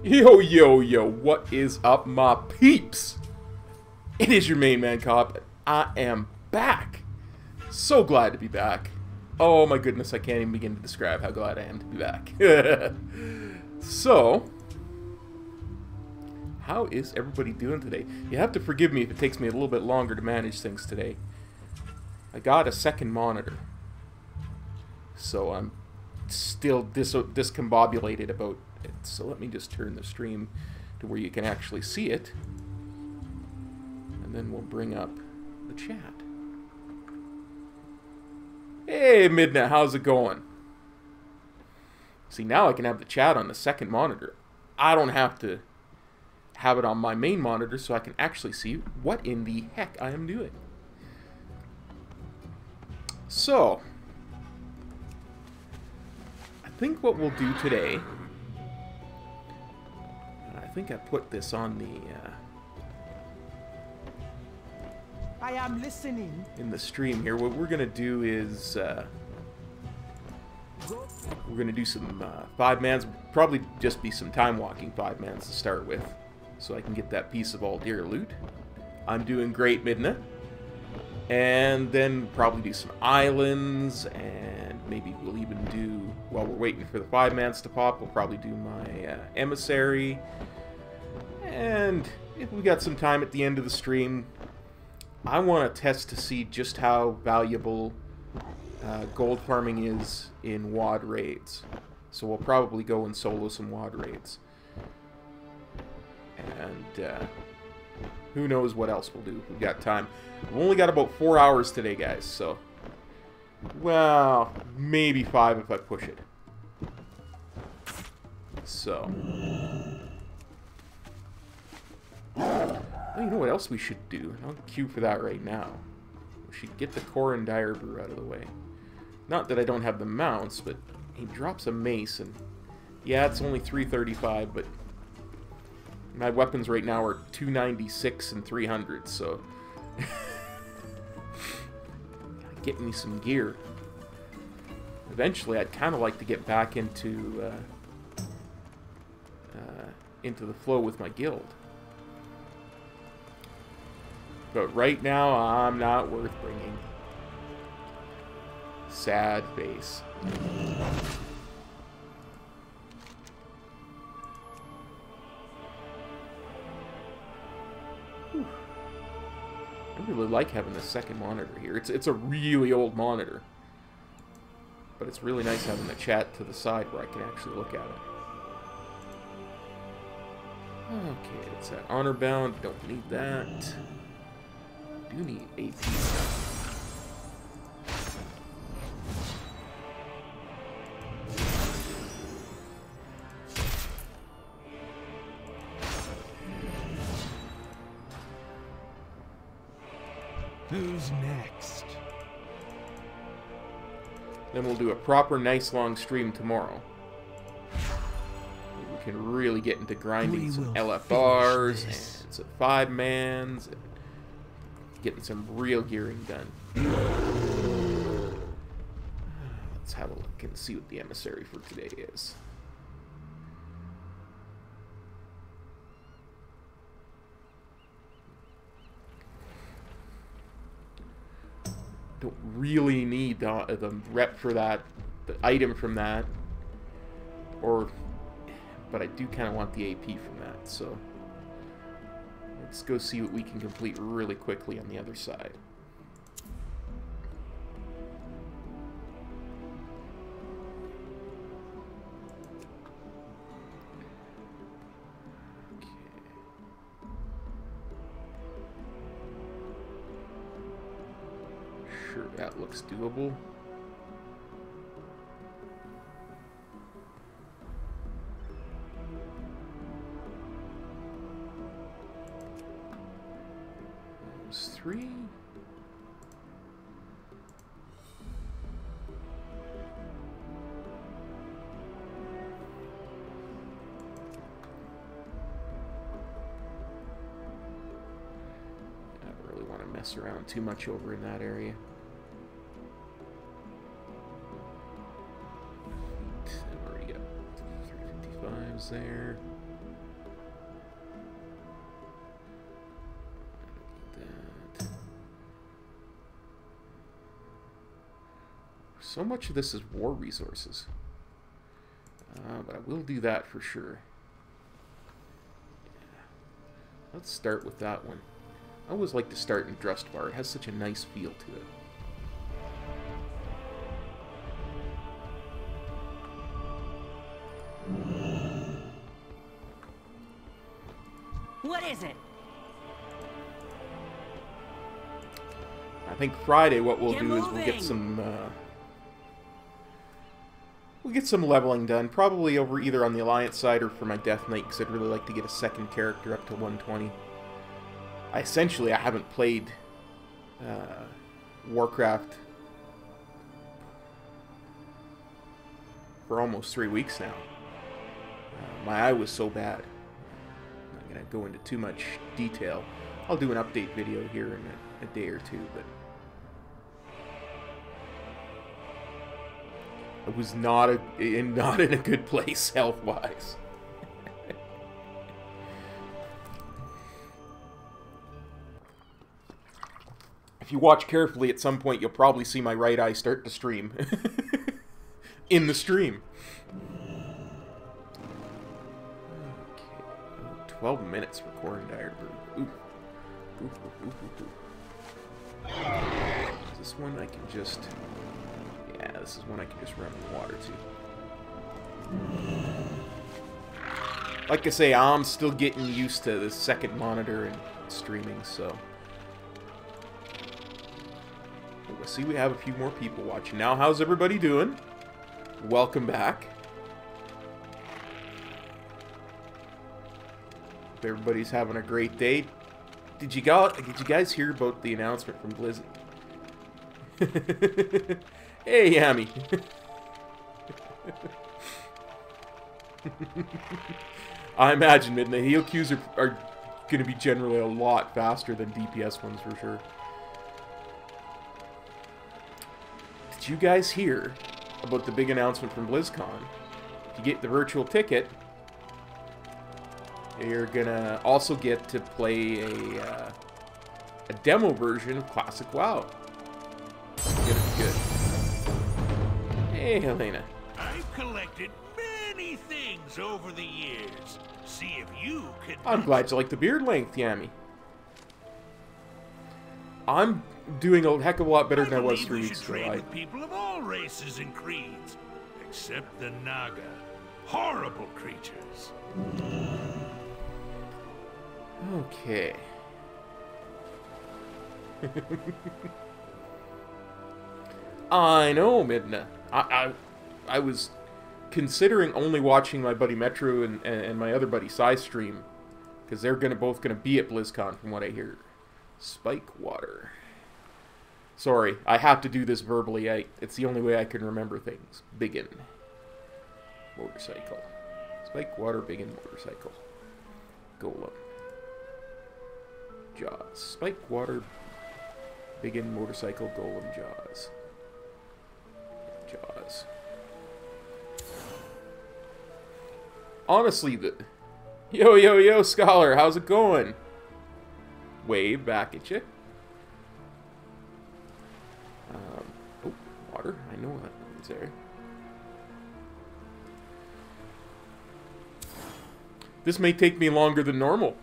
Yo, yo, yo, what is up, my peeps? It is your main man, Cop. I am back. So glad to be back. Oh my goodness, I can't even begin to describe how glad I am to be back. So, how is everybody doing today? You have to forgive me if it takes me a little bit longer to manage things today. I got a second monitor. So I'm still discombobulated about it. So let me just turn the stream to where you can actually see it. And then we'll bring up the chat. Hey, Midnight, how's it going? See, now I can have the chat on the second monitor. I don't have to have it on my main monitor, so I can actually see what in the heck I am doing. So, I think what we'll do today, I think I put this on the I am listening. In the stream here. What we're gonna do is we're gonna do some 5-mans. Probably just be some time-walking 5-mans to start with, so I can get that piece of all dear loot. I'm doing great, Midna. And then probably do some islands, and maybe we'll even do, while we're waiting for the 5-mans to pop, we'll probably do my emissary. And if we got some time at the end of the stream, I want to test to see just how valuable gold farming is in WoD raids. So we'll probably go and solo some WoD raids. And who knows what else we'll do if we've got time. We've only got about 4 hours today, guys, so... well, maybe 5 if I push it. So... well, you know what else we should do? I'll queue for that right now. We should get the Core and Dire Brew out of the way. Not that I don't have the mounts, but he drops a mace, and... yeah, it's only 335, but... my weapons right now are 296 and 300, so... get me some gear. Eventually, I'd kind of like to get back into the flow with my guild. But right now, I'm not worth bringing. Sad face. Whew. I really like having the second monitor here. It's a really old monitor. But it's really nice having the chat to the side where I can actually look at it. Okay, it's that honor bound. Don't need that. Do need AP. Who's next? Then we'll do a proper, nice, long stream tomorrow. We can really get into grinding some LFRs and some 5-mans and getting some real gearing done. Let's have a look and see what the emissary for today is. Don't really need the rep for that, the item from that, but I do kind of want the AP from that, so let's go see what we can complete really quickly on the other side. Sure, that looks doable. Those 3. I don't really want to mess around too much over in that area. There. That. So much of this is war resources. But I will do that for sure. Yeah. Let's start with that one. I always like to start in Drustvar. It has such a nice feel to it. What is it? I think Friday what we'll do is we'll get some leveling done, probably over either on the Alliance side or for my Death Knight, because I'd really like to get a second character up to 120. I haven't played Warcraft for almost 3 weeks now. My eye was so bad. I'm not going to go into too much detail. I'll do an update video here in a day or two, but I was not in a good place health-wise. If you watch carefully, at some point you'll probably see my right eye start to stream. In the stream. Okay. 12 minutes for Corn Dire Brew. Is this one I can just... Yeah, this is one I can just run the water to. Like I say, I'm still getting used to the second monitor and streaming, so... We'll see, we have a few more people watching now. How's everybody doing? Welcome back. Hope everybody's having a great day. Did you guys hear about the announcement from Blizzard? Hey, Yami. I imagine the heal queues are going to be generally a lot faster than DPS ones for sure. Did you guys hear about the big announcement from BlizzCon? If you get the virtual ticket, you're gonna also get to play a demo version of Classic WoW. Good. Hey, Helena. I've collected many things over the years. See if you could... I'm glad you like the beard length, Yami. I'm doing a heck of a lot better than I was 3 weeks ago. With people of all races and creeds, except the Naga. Horrible creatures. Okay. I know, Midna. I was considering only watching my buddy Metro and my other buddy Sai stream, because they're both gonna be at BlizzCon from what I hear. Spike water. Sorry, I have to do this verbally. It's the only way I can remember things. Biggin. Motorcycle. Spike water, Biggin, motorcycle. Golem. Jaws. Spike water, Biggin, motorcycle, golem, Jaws. Jaws. Honestly, Yo, Scholar, how's it going? Wave back at you. Oh, water. I know that one's there. This may take me longer than normal,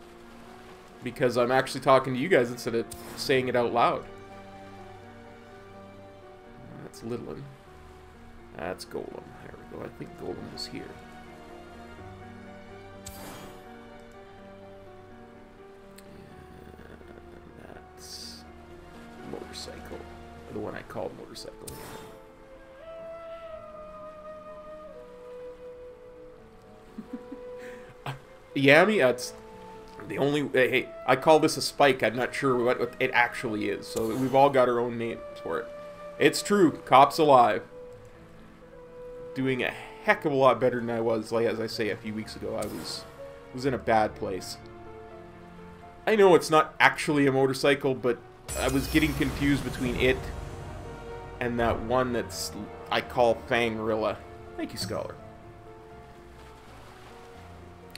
because I'm actually talking to you guys instead of saying it out loud. That's Littlin. That's Golem. There we go. I think Golem was here. And that's motorcycle. The one I called motorcycle. Yami, that's the only... Hey, I call this a spike. I'm not sure what it actually is. So we've all got our own names for it. It's true. Cop's alive. Doing a heck of a lot better than I was, like as I say, a few weeks ago. I was in a bad place. I know it's not actually a motorcycle, but I was getting confused between it and that one that's I call Fangrilla. Thank you, Scholar.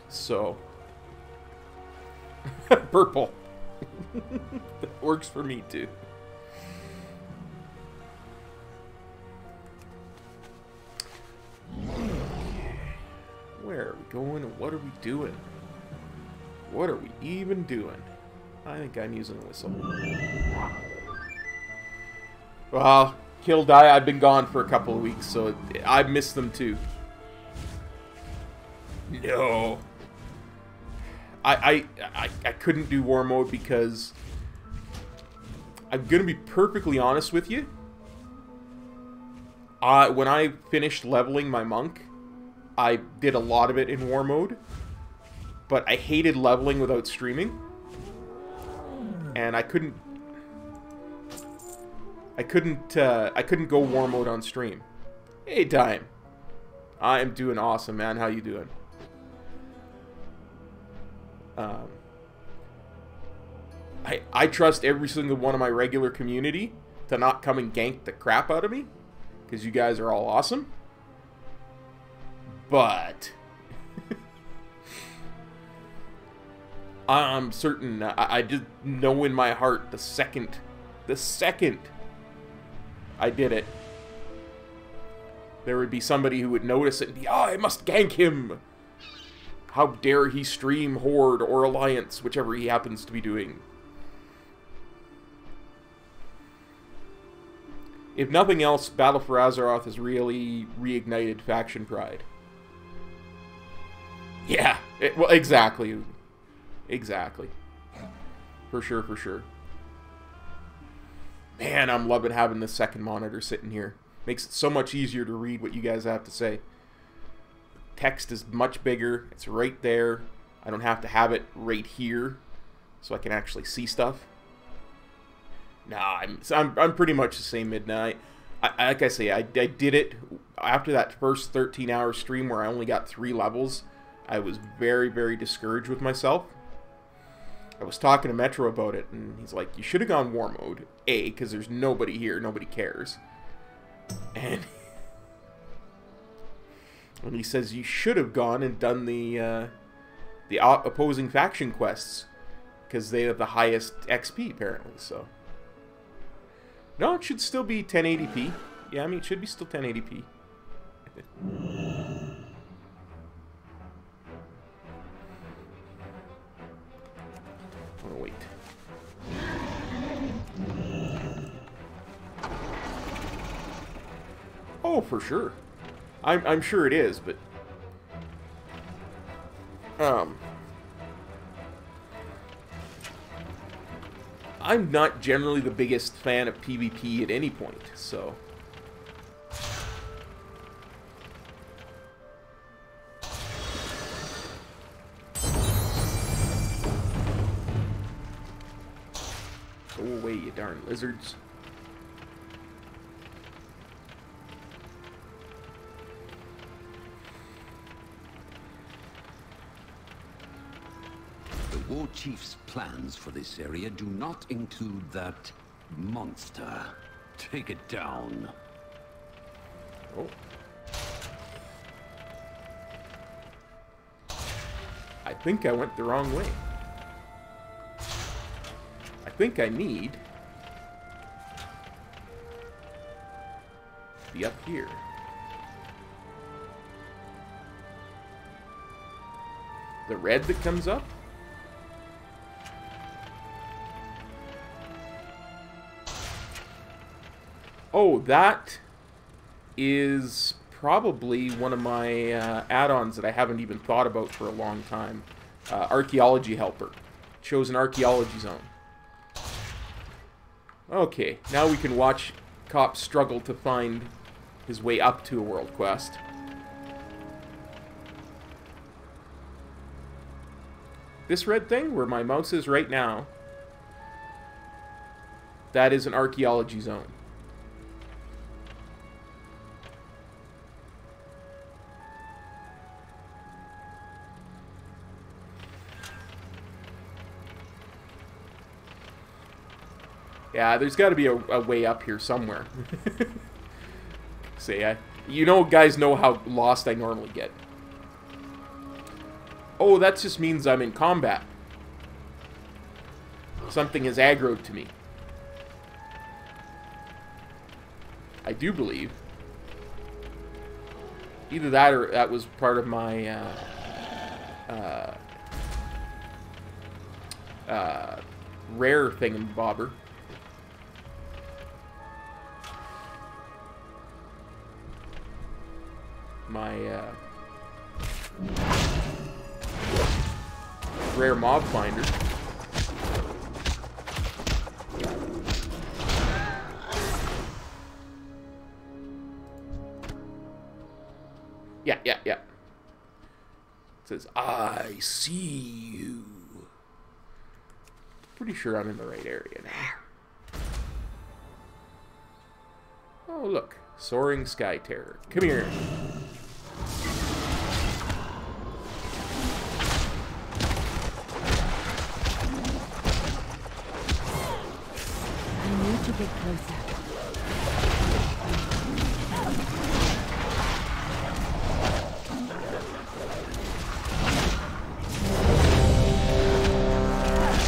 So, purple. That works for me too. Where are we going and what are we doing? What are we even doing? I think I'm using a whistle. Well, kill die. I've been gone for a couple of weeks, so I missed them too. No. I couldn't do war mode because I'm gonna be perfectly honest with you. When I finished leveling my monk, I did a lot of it in war mode, but I hated leveling without streaming, and I couldn't go war mode on stream. Hey, Time. I am doing awesome, man. How you doing? I trust every single one of my regular community to not come and gank the crap out of me, because you guys are all awesome. But I'm certain, I just know in my heart the second I did it, there would be somebody who would notice it and be, I must gank him. How dare he stream Horde or Alliance, whichever he happens to be doing. If nothing else, Battle for Azeroth has really reignited faction pride. Yeah, well, exactly. Exactly. For sure, for sure. Man, I'm loving having this second monitor sitting here. Makes it so much easier to read what you guys have to say. Text is much bigger. It's right there. I don't have to have it right here, so I can actually see stuff. Nah, I'm pretty much the same midnight. Like I say, I did it after that first 13-hour stream where I only got 3 levels. I was very, very discouraged with myself. I was talking to Metro about it, and he's like, you should have gone war mode. A, because there's nobody here, nobody cares. And he says you should have gone and done the opposing faction quests, because they have the highest XP, apparently, so... No, it should still be 1080p. Yeah, I mean, it should be still 1080p. I'm gonna wait. Oh, for sure. I'm sure it is, but... I'm not generally the biggest fan of PvP at any point, so... Go away, you darn lizards. war chief's plans for this area do not include that monster. Take it down. Oh. I think I went the wrong way. I think I need to be up here. The red that comes up? Oh, that is probably one of my add-ons that I haven't even thought about for a long time. Archaeology Helper. Shows an archaeology zone. Okay, now we can watch Cop struggle to find his way up to a world quest. This red thing, where my mouse is right now, that is an archaeology zone. Yeah, there's got to be a way up here somewhere. Say, you know, guys know how lost I normally get. Oh, that just means I'm in combat. Something is aggroed to me. I do believe. Either that or that was part of my rare thingamabobber. My rare mob finder. Yeah. It says, I see you. Pretty sure I'm in the right area now. Oh, look. Soaring Sky Terror. Come here. I need to get closer.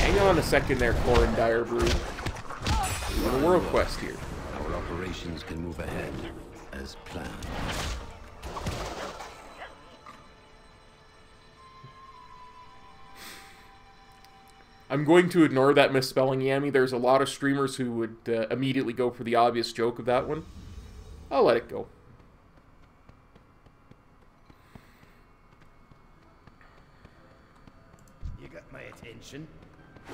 Hang on a second there, Corin Direbrew. We're on a world quest here. Our operations can move ahead as planned. I'm going to ignore that misspelling, Yami. There's a lot of streamers who would immediately go for the obvious joke of that one. I'll let it go. You got my attention. I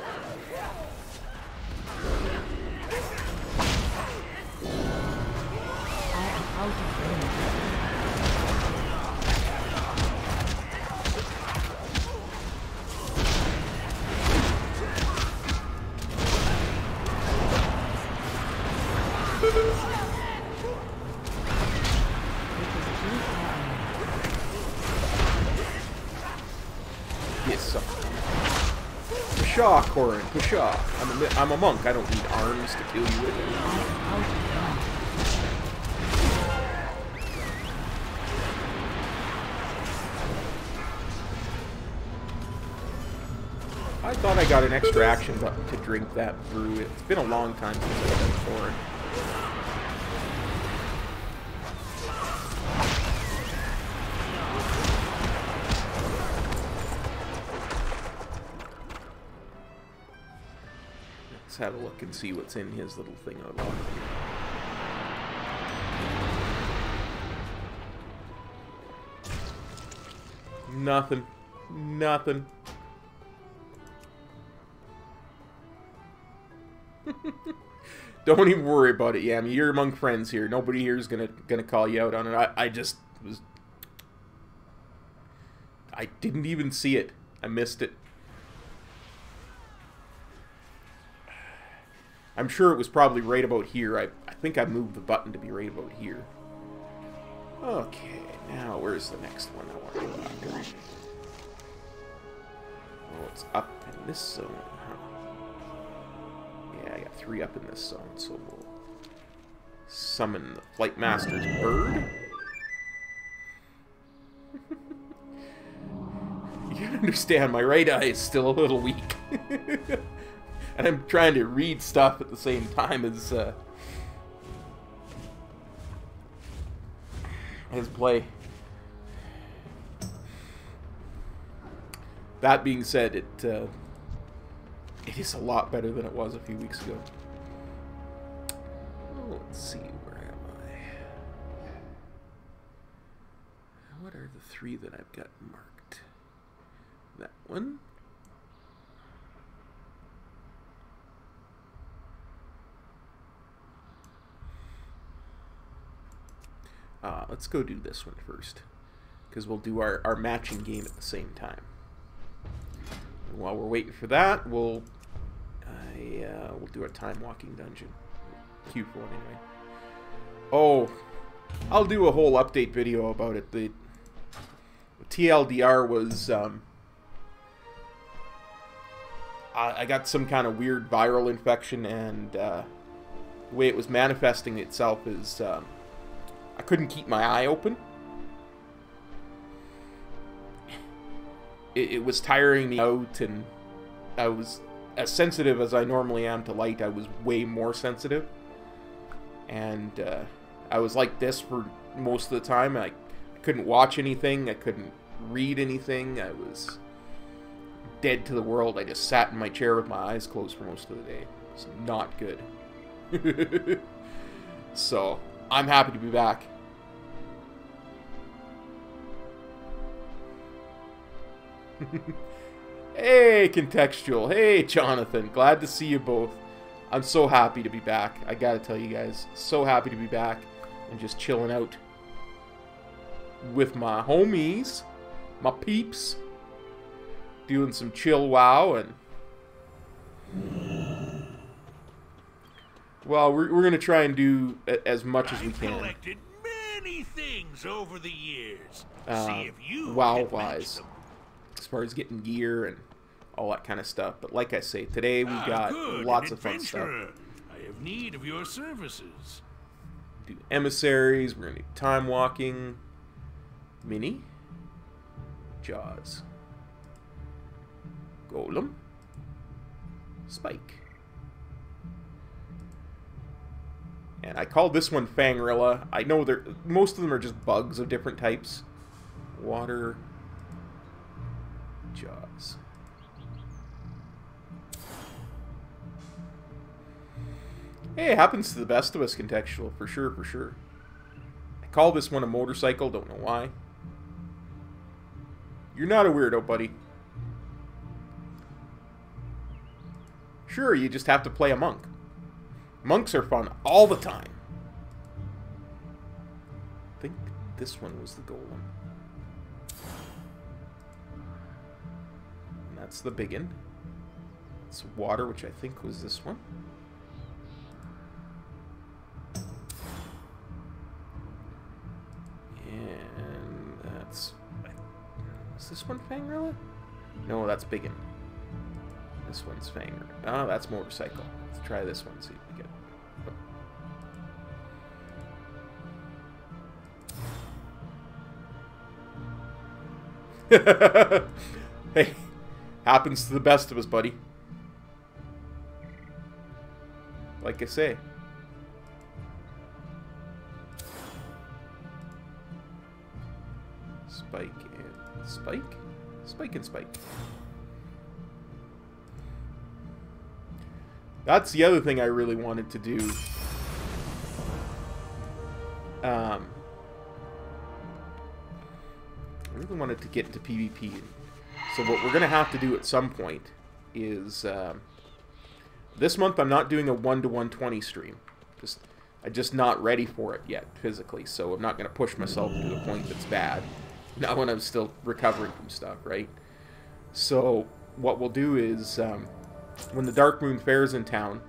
am out of range. Yes, Pshaw, Corin, pshaw. I'm a monk. I don't need arms to kill you with. I thought I got an extra action button to drink that brew. It's been a long time since I've done Corin. Let's have a look and see what's in his little thing of log here. Nothing. Nothing. Don't even worry about it, Yami. You're among friends here. Nobody here is gonna call you out on it. I just was. I didn't even see it. I missed it. I'm sure it was probably right about here. I think I moved the button to be right about here. Okay, now where's the next one I want to go after? know what's up in this zone. Huh? Yeah, I got 3 up in this zone, so we'll summon the Flight Master's bird. You gotta understand, my right eye is still a little weak. And I'm trying to read stuff at the same time as play. That being said, it is a lot better than it was a few weeks ago. Oh, let's see, where am I? What are the 3 that I've got marked? That one. Let's go do this one first, because we'll do our matching game at the same time. And while we're waiting for that, we'll do a time-walking dungeon. Q4 anyway. Oh, I'll do a whole update video about it. The TLDR was I got some kind of weird viral infection, and the way it was manifesting itself is I couldn't keep my eye open. It was tiring me out, and I was as sensitive as I normally am to light. I was way more sensitive, and I was like this for most of the time. I couldn't watch anything. I couldn't read anything. I was dead to the world. I just sat in my chair with my eyes closed for most of the day. It's not good. So I'm happy to be back. Hey, Contextual. Hey, Jonathan. Glad to see you both. I'm so happy to be back. I gotta tell you guys, so happy to be back and just chilling out with my homies, my peeps, doing some chill WoW, and well, we're gonna try and do as much as we can. I've collected many things over the years. See if you WoW-wise, as far as getting gear and all that kind of stuff. But like I say, today we got lots of fun stuff. I have need of your services. Do emissaries. We're gonna do time walking. Mini. Jaws. Golem. Spike. And I called this one Fangrilla. I know most of them are just bugs of different types. Water. Jaws. Hey, it happens to the best of us, Contextual, for sure, for sure. I call this one a motorcycle, don't know why. You're not a weirdo, buddy. Sure, you just have to play a monk. Monks are fun all the time. I think this one was the golem. And that's the biggin. It's water, which I think was this one. And that's... Is this one Fangrilla? No, that's biggin. This one's Fangrilla. Oh, that's motorcycle. Let's try this one, see if we get... Hey, happens to the best of us, buddy. Like I say. Spike and Spike? Spike and Spike. That's the other thing I really wanted to do. I really wanted to get into PvP. So what we're going to have to do at some point is... this month I'm not doing a 1 to 120 stream. I'm just not ready for it yet, physically. So I'm not going to push myself to the point that's bad. Not when I'm still recovering from stuff, right? So what we'll do is... when the Dark Moon Fair's in town,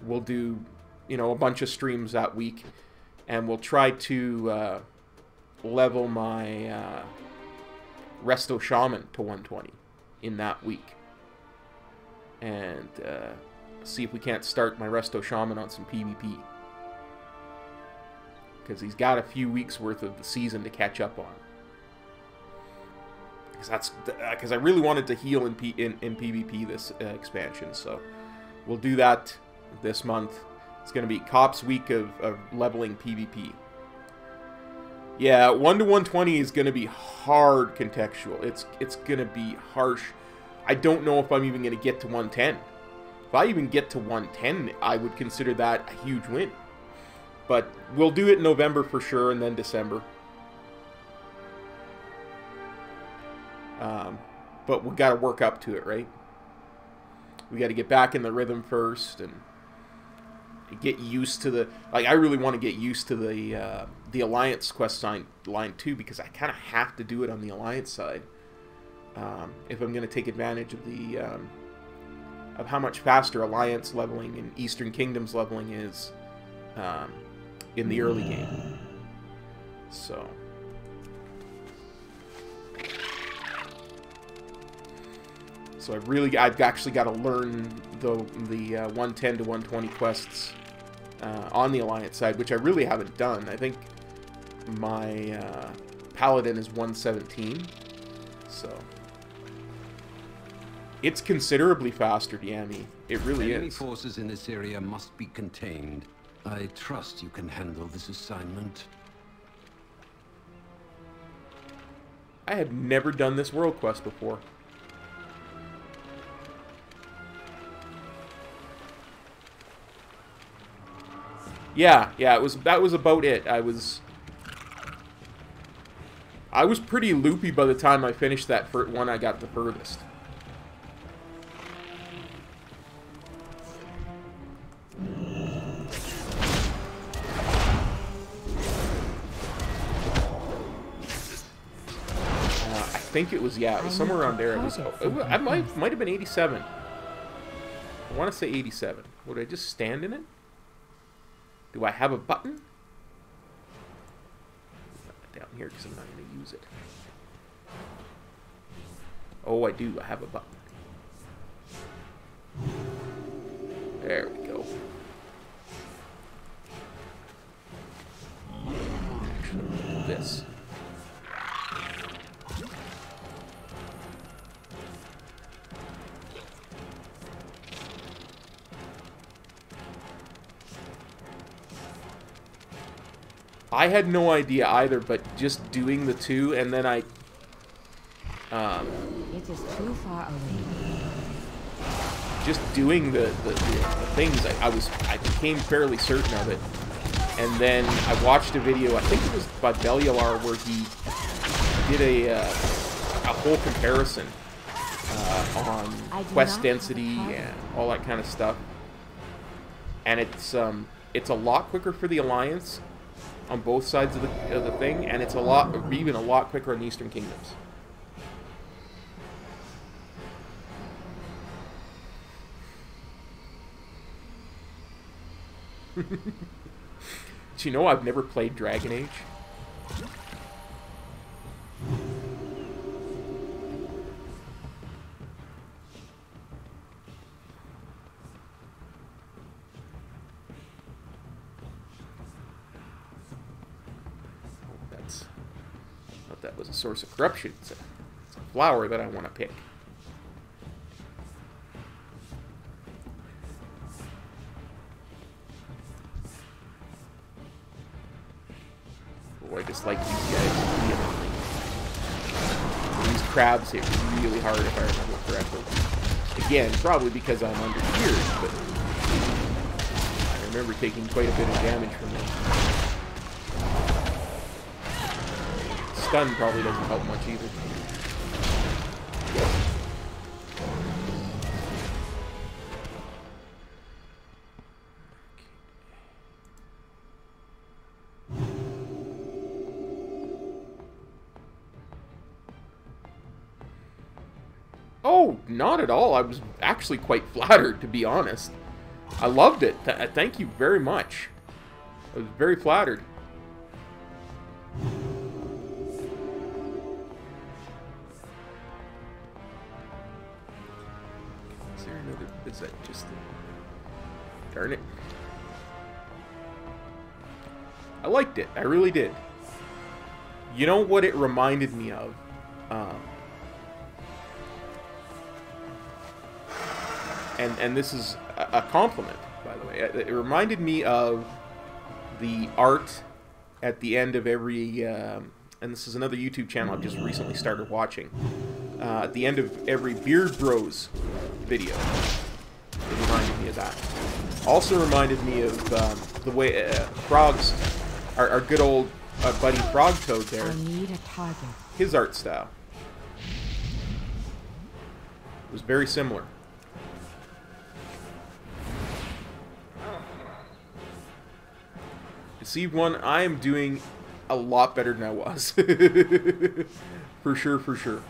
we'll do, you know, a bunch of streams that week, and we'll try to level my Resto Shaman to 120 in that week. And see if we can't start my Resto Shaman on some PvP. Because he's got a few weeks worth of the season to catch up on. Because I really wanted to heal in PvP this expansion, so we'll do that this month. It's going to be Cops week of leveling PvP. Yeah, 1 to 120 is going to be hard contextual. It's going to be harsh. I don't know if I'm even going to get to 110. If I even get to 110, I would consider that a huge win. But we'll do it in November for sure, and then December. But we got to work up to it, right? We got to get back in the rhythm first, and get used to the... Like, I really want to get used to the Alliance quest line too, because I kind of have to do it on the Alliance side. If I'm going to take advantage of the... of how much faster Alliance leveling and Eastern Kingdoms leveling is in the early game. So... So I've actually got to learn the 110 to 120 quests on the Alliance side, which I really haven't done. I think my Paladin is 117, so it's considerably faster, Diami. It really is. Enemy forces in this area must be contained. I trust you can handle this assignment. I have never done this world quest before. Yeah, that was about it. I was pretty loopy by the time I finished that one I got the furthest. I think it was, yeah, it was somewhere around there. It was, I might have been 87. I want to say 87. Would I just stand in it? Do I have a button? Down here because I'm not going to use it. Oh, I do. I have a button. There we go. Actually, this. I had no idea either, but just doing the two, and then I... It is too far away. Just doing the things, I became fairly certain of it. And then I watched a video, I think it was by Belialar, where he did a whole comparison on quest density and all that kind of stuff. And it's a lot quicker for the Alliance on both sides of the thing, and it's even a lot quicker in the Eastern Kingdoms. Do you know I've never played Dragon Age? That was a source of corruption. It's a flower that I want to pick. Oh, I just like these guys vehemently. These crabs hit really hard if I remember correctly. Again, probably because I'm under tiered, but I remember taking quite a bit of damage from them. Stun probably doesn't help much either. Oh, not at all. I was actually quite flattered, to be honest. I loved it. Thank you very much. I was very flattered. another? Is that just the... Darn it. I liked it. I really did. You know what it reminded me of? And this is a compliment, by the way. It reminded me of the art at the end of every... and this is another YouTube channel I've just recently started watching. At the end of every Beard Bros video. It reminded me of that. Also reminded me of the way Frogs, our good old buddy Frog Toad there, I need a target. his art style was very similar. Deceived one, I am doing a lot better than I was. For sure, for sure.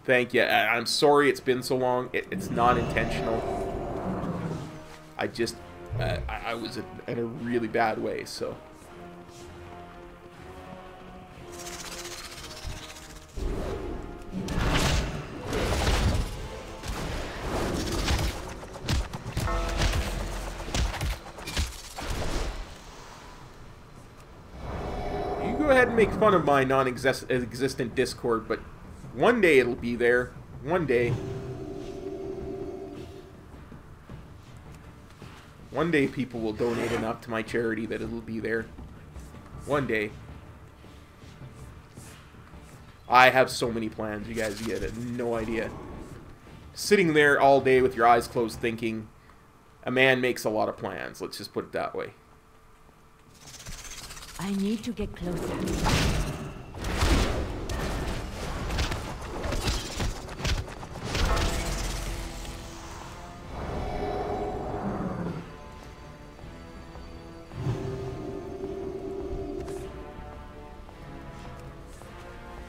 Thank you. I'm sorry it's been so long. It's not intentional. I just... I was in a really bad way, so... You go ahead and make fun of my non-existent Discord, but one day it'll be there. One day. One day people will donate enough to my charity that it'll be there. One day. I have so many plans, you guys get no idea. Sitting there all day with your eyes closed thinking, a man makes a lot of plans. Let's just put it that way. I need to get closer.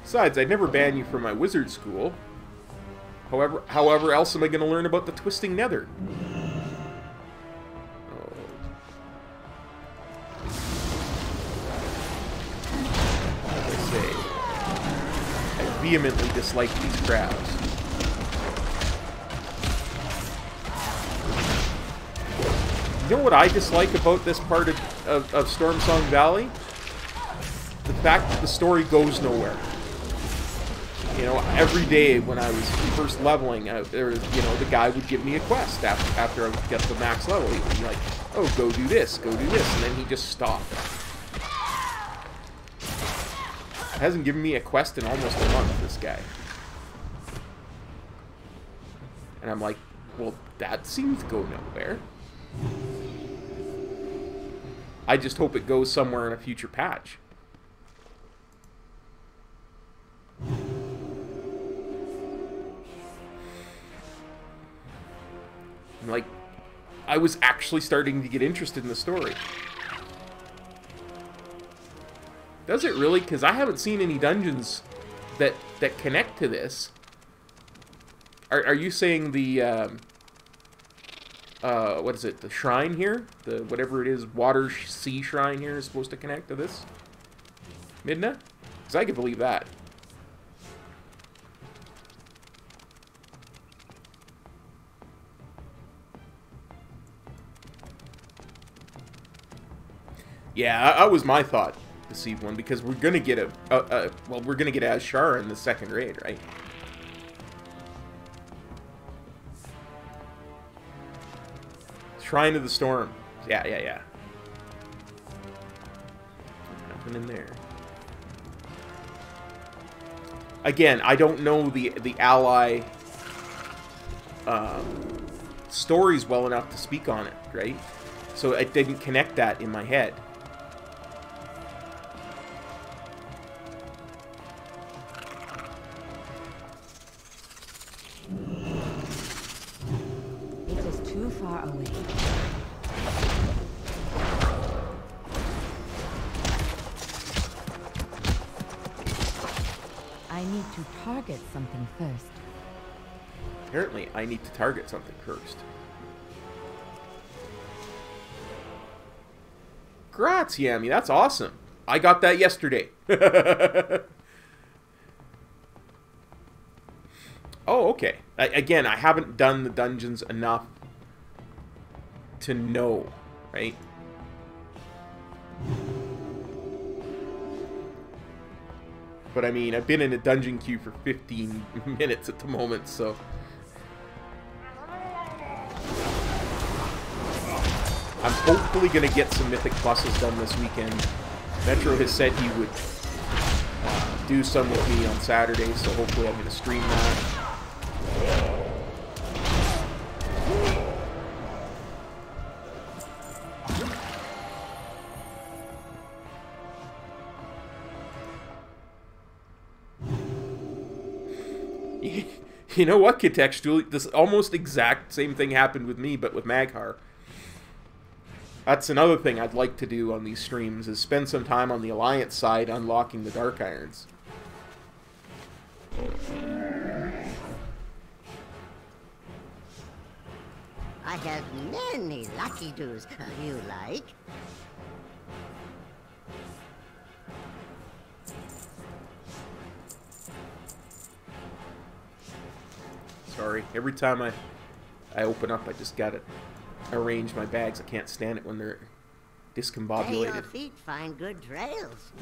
Besides, I'd never ban you from my wizard school. However else am I going to learn about the twisting nether? Oh. As I say, I vehemently dislike these crabs. You know what I dislike about this part of Storm Song Valley? The fact that the story goes nowhere. You know, every day when I was first leveling, there was, you know, the guy would give me a quest after I would get to max level. He would be like, oh, go do this, and then he just stopped. Hasn't given me a quest in almost a month, this guy. And I'm like, well, that seems to go nowhere. I just hope it goes somewhere in a future patch. Like, I was actually starting to get interested in the story. Does it really? Because I haven't seen any dungeons that connect to this. Are you saying the what is it? The shrine here, the whatever it is, water sea shrine here is supposed to connect to this? Midna? Because I could believe that. Yeah, that was my thought, Deceived One, because we're gonna get well, we're gonna get Azshara in the second raid, right? Shrine of the Storm. Yeah. Nothing in there. Again, I don't know the ally stories well enough to speak on it, right? So it didn't connect that in my head. Far away. I need to target something first. Apparently, I need to target something first. Grazie, that's awesome. I got that yesterday. Oh, okay. Again, I haven't done the dungeons enough to know, right? But I mean, I've been in a dungeon queue for 15 minutes at the moment, so... I'm hopefully going to get some Mythic Pluses done this weekend. Metro has said he would do some with me on Saturday, so hopefully I'm going to stream that. You know what, contextually, this almost exact same thing happened with me, but with Maghar. That's another thing I'd like to do on these streams, is spend some time on the Alliance side unlocking the Dark Irons. I have many lucky doos you like. Sorry, every time I open up, I just gotta arrange my bags. I can't stand it when they're May discombobulated. your feet find good trails.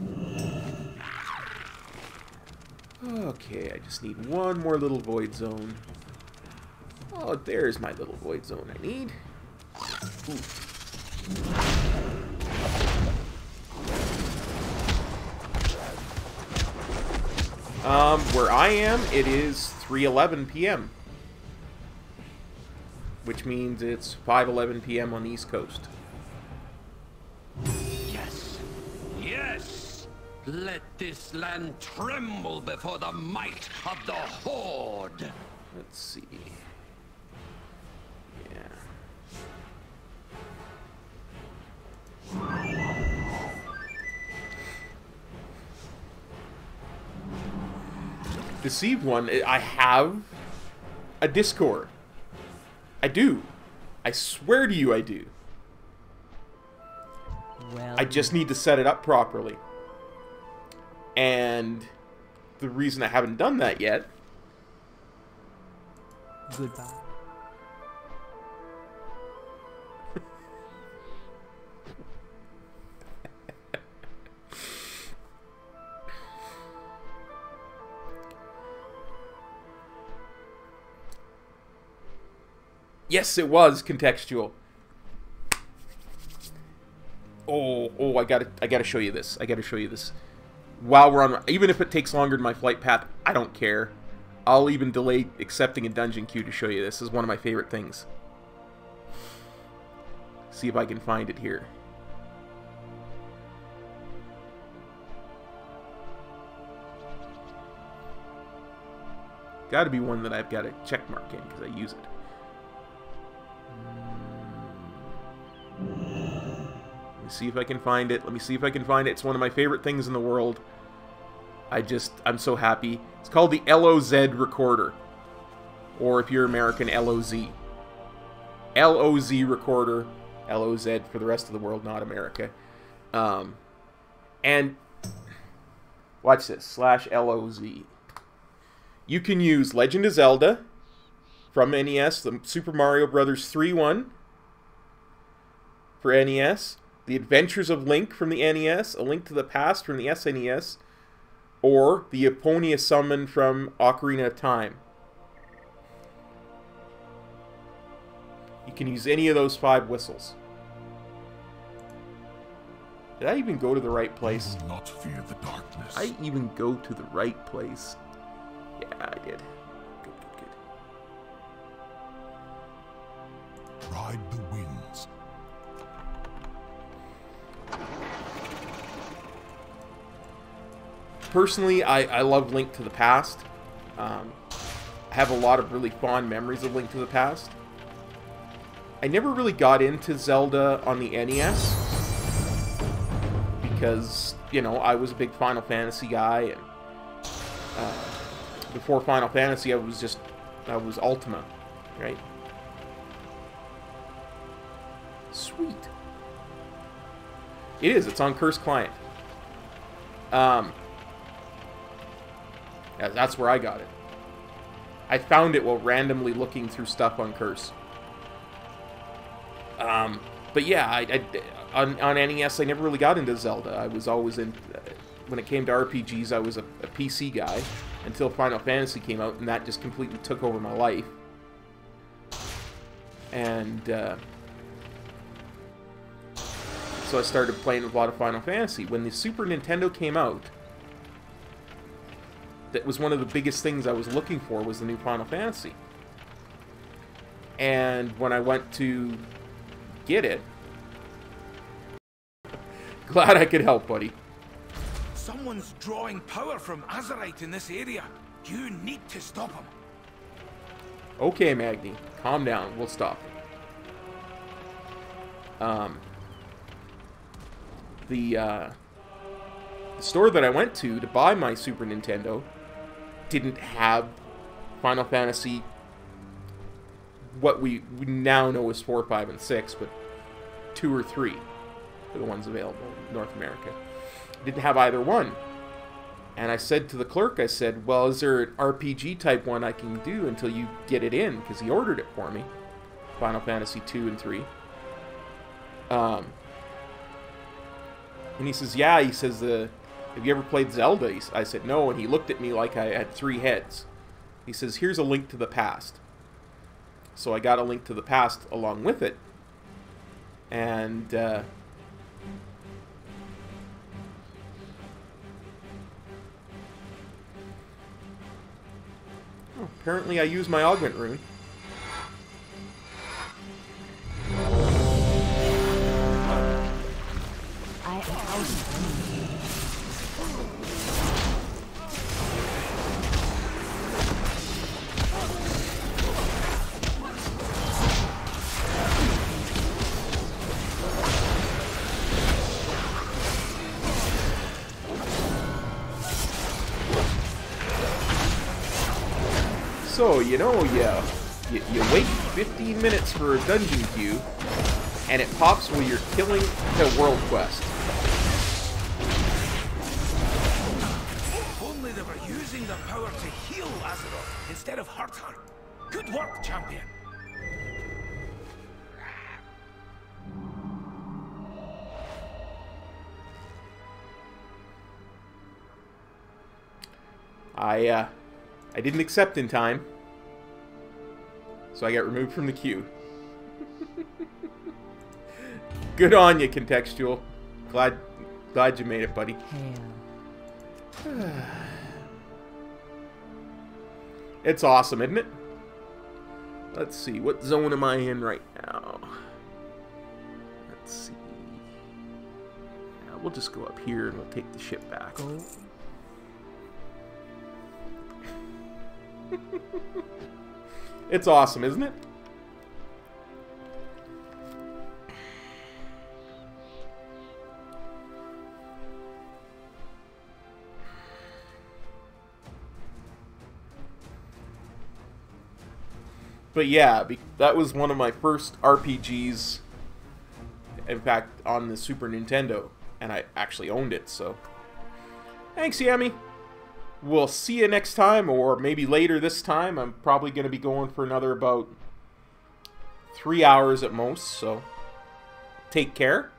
Okay, I just need one more little void zone. Oh, there's my little void zone I need. Ooh. Where I am, it is 3:11 p.m. Which means it's 5:11 p.m. on the East Coast. Yes. Yes! Let this land tremble before the might of the Horde! Let's see. Yeah. Deceived one, I have a Discord. I do. I swear to you I do. Well, I just need to set it up properly. And the reason I haven't done that yet... goodbye. Yes, it was contextual. Oh, I gotta show you this. I gotta show you this. While we're on, even if it takes longer than my flight path, I don't care. I'll even delay accepting a dungeon queue to show you this. This is one of my favorite things. See if I can find it here. Gotta be one that I've got a check mark in because I use it. Let me see if I can find it. Let me see if I can find it. It's one of my favorite things in the world. I'm so happy. It's called the LOZ recorder. Or if you're American, LOZ. LOZ recorder. LOZ for the rest of the world, not America. And watch this. /LOZ. You can use Legend of Zelda from NES, the Super Mario Bros. 3 one for NES, The Adventures of Link from the NES, A Link to the Past from the SNES, or the Eponia Summon from Ocarina of Time. You can use any of those 5 whistles. Did I even go to the right place? Do not fear the darkness. I even go to the right place. Yeah, I did. Good, good, good. Ride the winds. Personally, I love Link to the Past. I have a lot of really fond memories of Link to the Past. I never really got into Zelda on the NES because, you know, I was a big Final Fantasy guy, and before Final Fantasy, I was Ultima, right? Sweet. It is. It's on Curse Client. Yeah, that's where I got it. I found it while randomly looking through stuff on Curse. But yeah, on NES, I never really got into Zelda. I was always in... when it came to RPGs, I was a PC guy until Final Fantasy came out, and that just completely took over my life. And so I started playing with a lot of Final Fantasy. When the Super Nintendo came out, that was one of the biggest things I was looking for, was the new Final Fantasy. And when I went to get it, glad I could help, buddy. Someone's drawing power from Azeroth in this area. You need to stop him. Okay, Magni, calm down. We'll stop. The store that I went to buy my Super Nintendo didn't have Final Fantasy, what we now know as 4, 5, and 6, but 2 or 3 are the ones available in North America. Didn't have either one. And I said to the clerk, I said, well, is there an RPG type one I can do until you get it in? Because he ordered it for me. Final Fantasy 2 and 3. And he says, yeah, he says, have you ever played Zelda? I said, no, and he looked at me like I had 3 heads. He says, here's a Link to the Past. So I got a Link to the Past along with it. And, apparently I use my Augment Rune. I am out of range. So, you know, you wait 15 minutes for a dungeon queue, and it pops while you're killing the world quest. If only they were using their power to heal Azeroth instead of hurt her. Good work, champion. I didn't accept in time, so I got removed from the queue. Good on you, Contextual. Glad you made it, buddy. Hail. It's awesome, isn't it? Let's see, what zone am I in right now? Let's see. Yeah, we'll just go up here and we'll take the ship back. Go. It's awesome, isn't it? But yeah, that was one of my first RPGs, in fact, on the Super Nintendo, and I actually owned it, so... Thanks, Yami! We'll see you next time, or maybe later this time. I'm probably going to be going for another about 3 hours at most, so take care.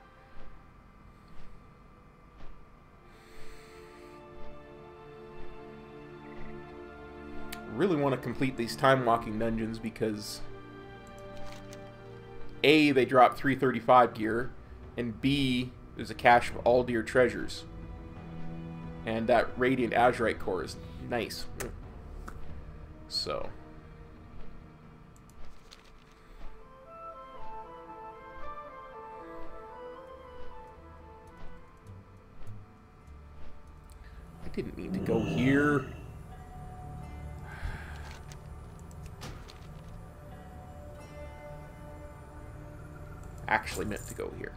I really want to complete these time-walking dungeons because A, they drop 335 gear, and B, there's a cache of all dear treasures. And that Radiant Azurite core is nice. So. I didn't mean to go here. Actually meant to go here.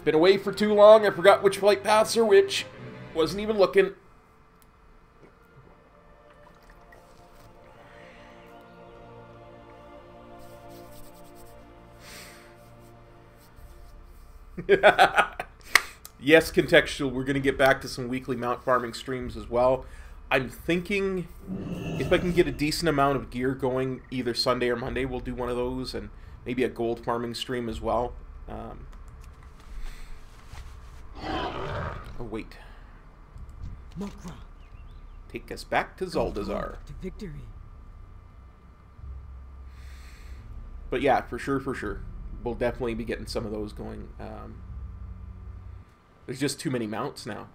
Been away for too long, I forgot which flight paths are which. Wasn't even looking. Yes, contextual, we're going to get back to some weekly mount farming streams as well. I'm thinking if I can get a decent amount of gear going either Sunday or Monday, we'll do one of those, and maybe a gold farming stream as well. Oh, wait. Mokra, Take us back to Zuldazar. to victory. But yeah, for sure. We'll definitely be getting some of those going. There's just too many mounts now.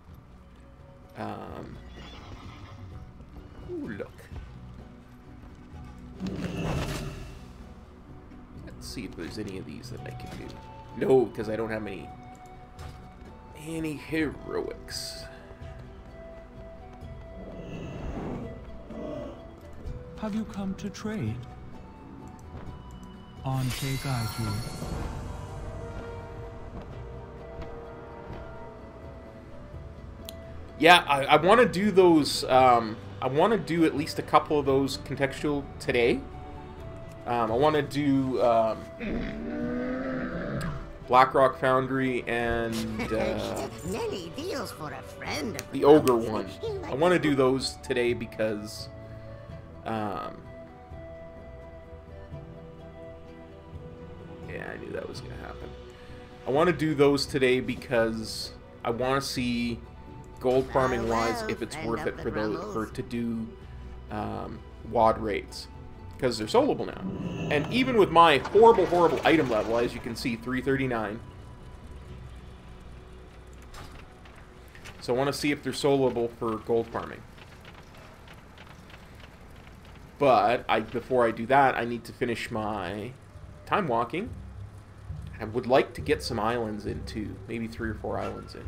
Ooh, look. Let's see if there's any of these that I can do. No, because I don't have any heroics. Have you come to trade? On F.A.Q. Yeah, I want to do those. I want to do at least a couple of those contextual today. I want to do Blackrock Foundry and Many deals for a friend of the Ogre one. I want to do those today because yeah, I knew that was going to happen. I want to do those today because I want to see gold farming wise if it's worth it for to do WOD raids, because they're soloable now. And even with my horrible item level, as you can see, 339. So I want to see if they're soloable for gold farming. But before I do that, I need to finish my time walking. I would like to get some islands in too, maybe 3 or 4 islands in.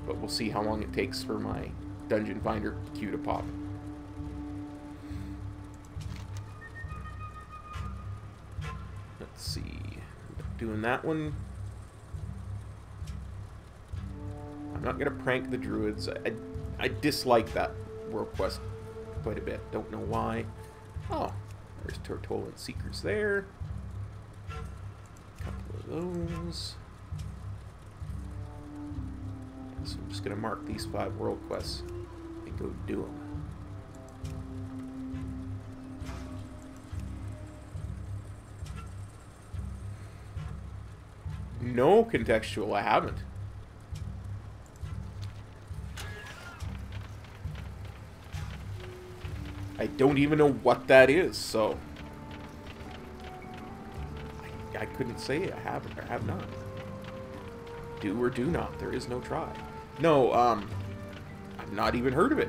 But we'll see how long it takes for my Dungeon Finder queue to pop. Let's see. Doing that one. I'm not going to prank the druids. I dislike that world quest quite a bit. Don't know why. Oh, there's Tortolan Seekers there. A couple of those. So I'm just going to mark these 5 world quests and go do them. No contextual, I haven't. I don't even know what that is, so I couldn't say I haven't or have not. Do or do not. There is no try. No, I've not even heard of it.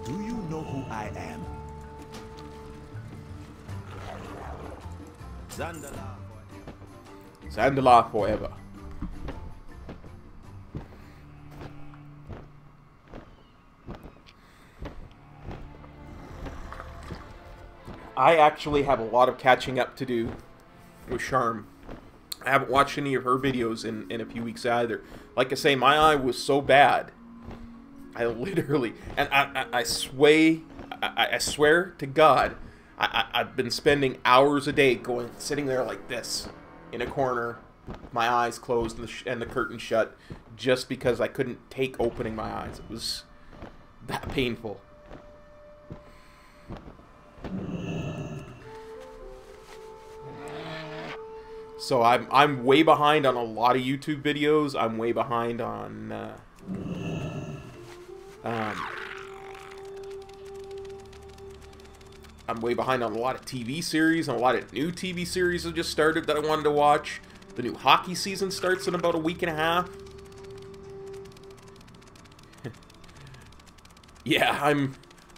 Do you know who I am? Zandala forever. I actually have a lot of catching up to do with Charm. I haven't watched any of her videos in a few weeks either. Like I say, my eye was so bad. I literally, and I swear to God, I've been spending hours a day sitting there like this in a corner, my eyes closed and the curtain shut, just because I couldn't take opening my eyes. It was that painful. So I'm way behind on a lot of YouTube videos. I'm way behind on I'm way behind on a lot of TV series, and a lot of new TV series have just started that I wanted to watch. The new hockey season starts in about a week and a half. Yeah,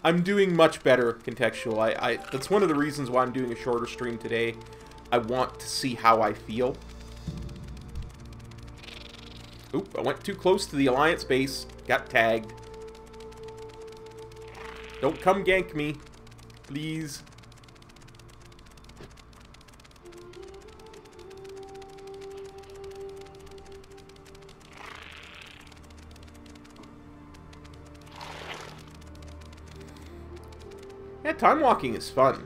I'm doing much better contextual. That's one of the reasons why I'm doing a shorter stream today. I want to see how I feel. Oop, I went too close to the Alliance base. Got tagged. Don't come gank me. Please. Yeah, time walking is fun.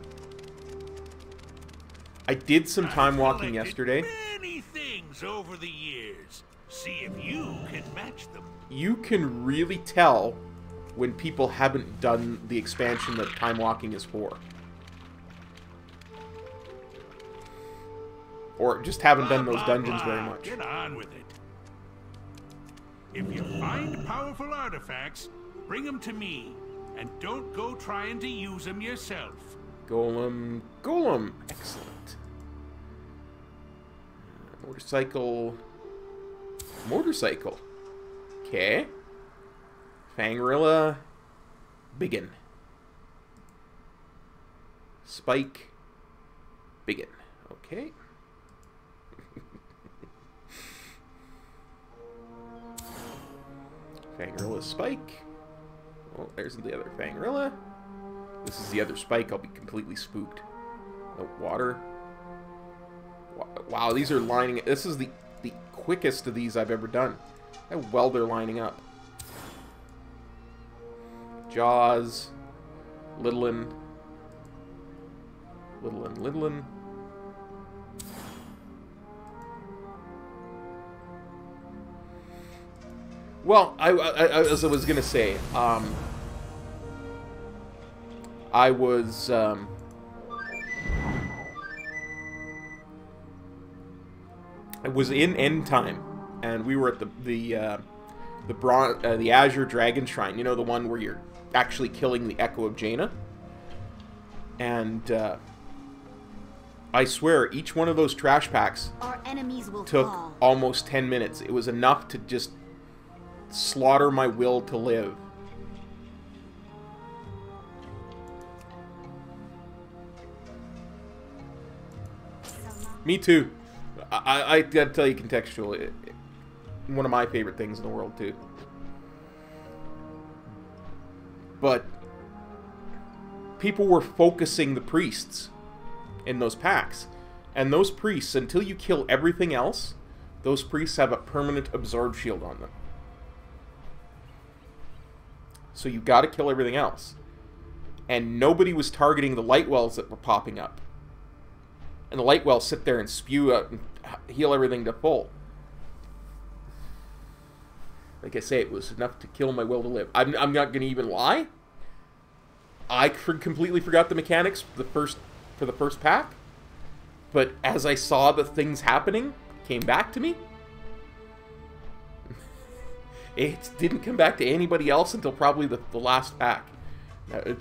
I did some time walking yesterday. Many things moves over the years. See if you can match them. You can really tell when people haven't done the expansion that Timewalking is for. Or just haven't done those dungeons very much. Get on with it. If you find powerful artifacts, bring them to me. And don't go trying to use them yourself. Golem. Excellent. Motorcycle. Okay. Fangrilla. Biggin. Spike. Biggin. Okay. Fangrilla Spike. Oh, there's the other Fangrilla. This is the other Spike. I'll be completely spooked. No water. Wow, these are lining... This is the quickest of these I've ever done. How well they're lining up. Jaws. Littlin. Well, as I was gonna say, I was in End Time, and we were at the Azure Dragon Shrine. You know, the one where you're actually killing the Echo of Jaina. And I swear, each one of those trash packs Our enemies will took fall. almost 10 minutes. It was enough to just slaughter my will to live. Me too. I gotta tell you contextually, one of my favorite things in the world too. But people were focusing the priests in those packs. And those priests, until you kill everything else, those priests have a permanent absorb shield on them. So you gotta kill everything else. And nobody was targeting the light wells that were popping up. And the light wells sit there and spew out and heal everything to full. Like I say, it was enough to kill my will to live. I'm not going to even lie. I completely forgot the mechanics for the first pack. But as I saw the things happening, it came back to me. It didn't come back to anybody else until probably the last pack. I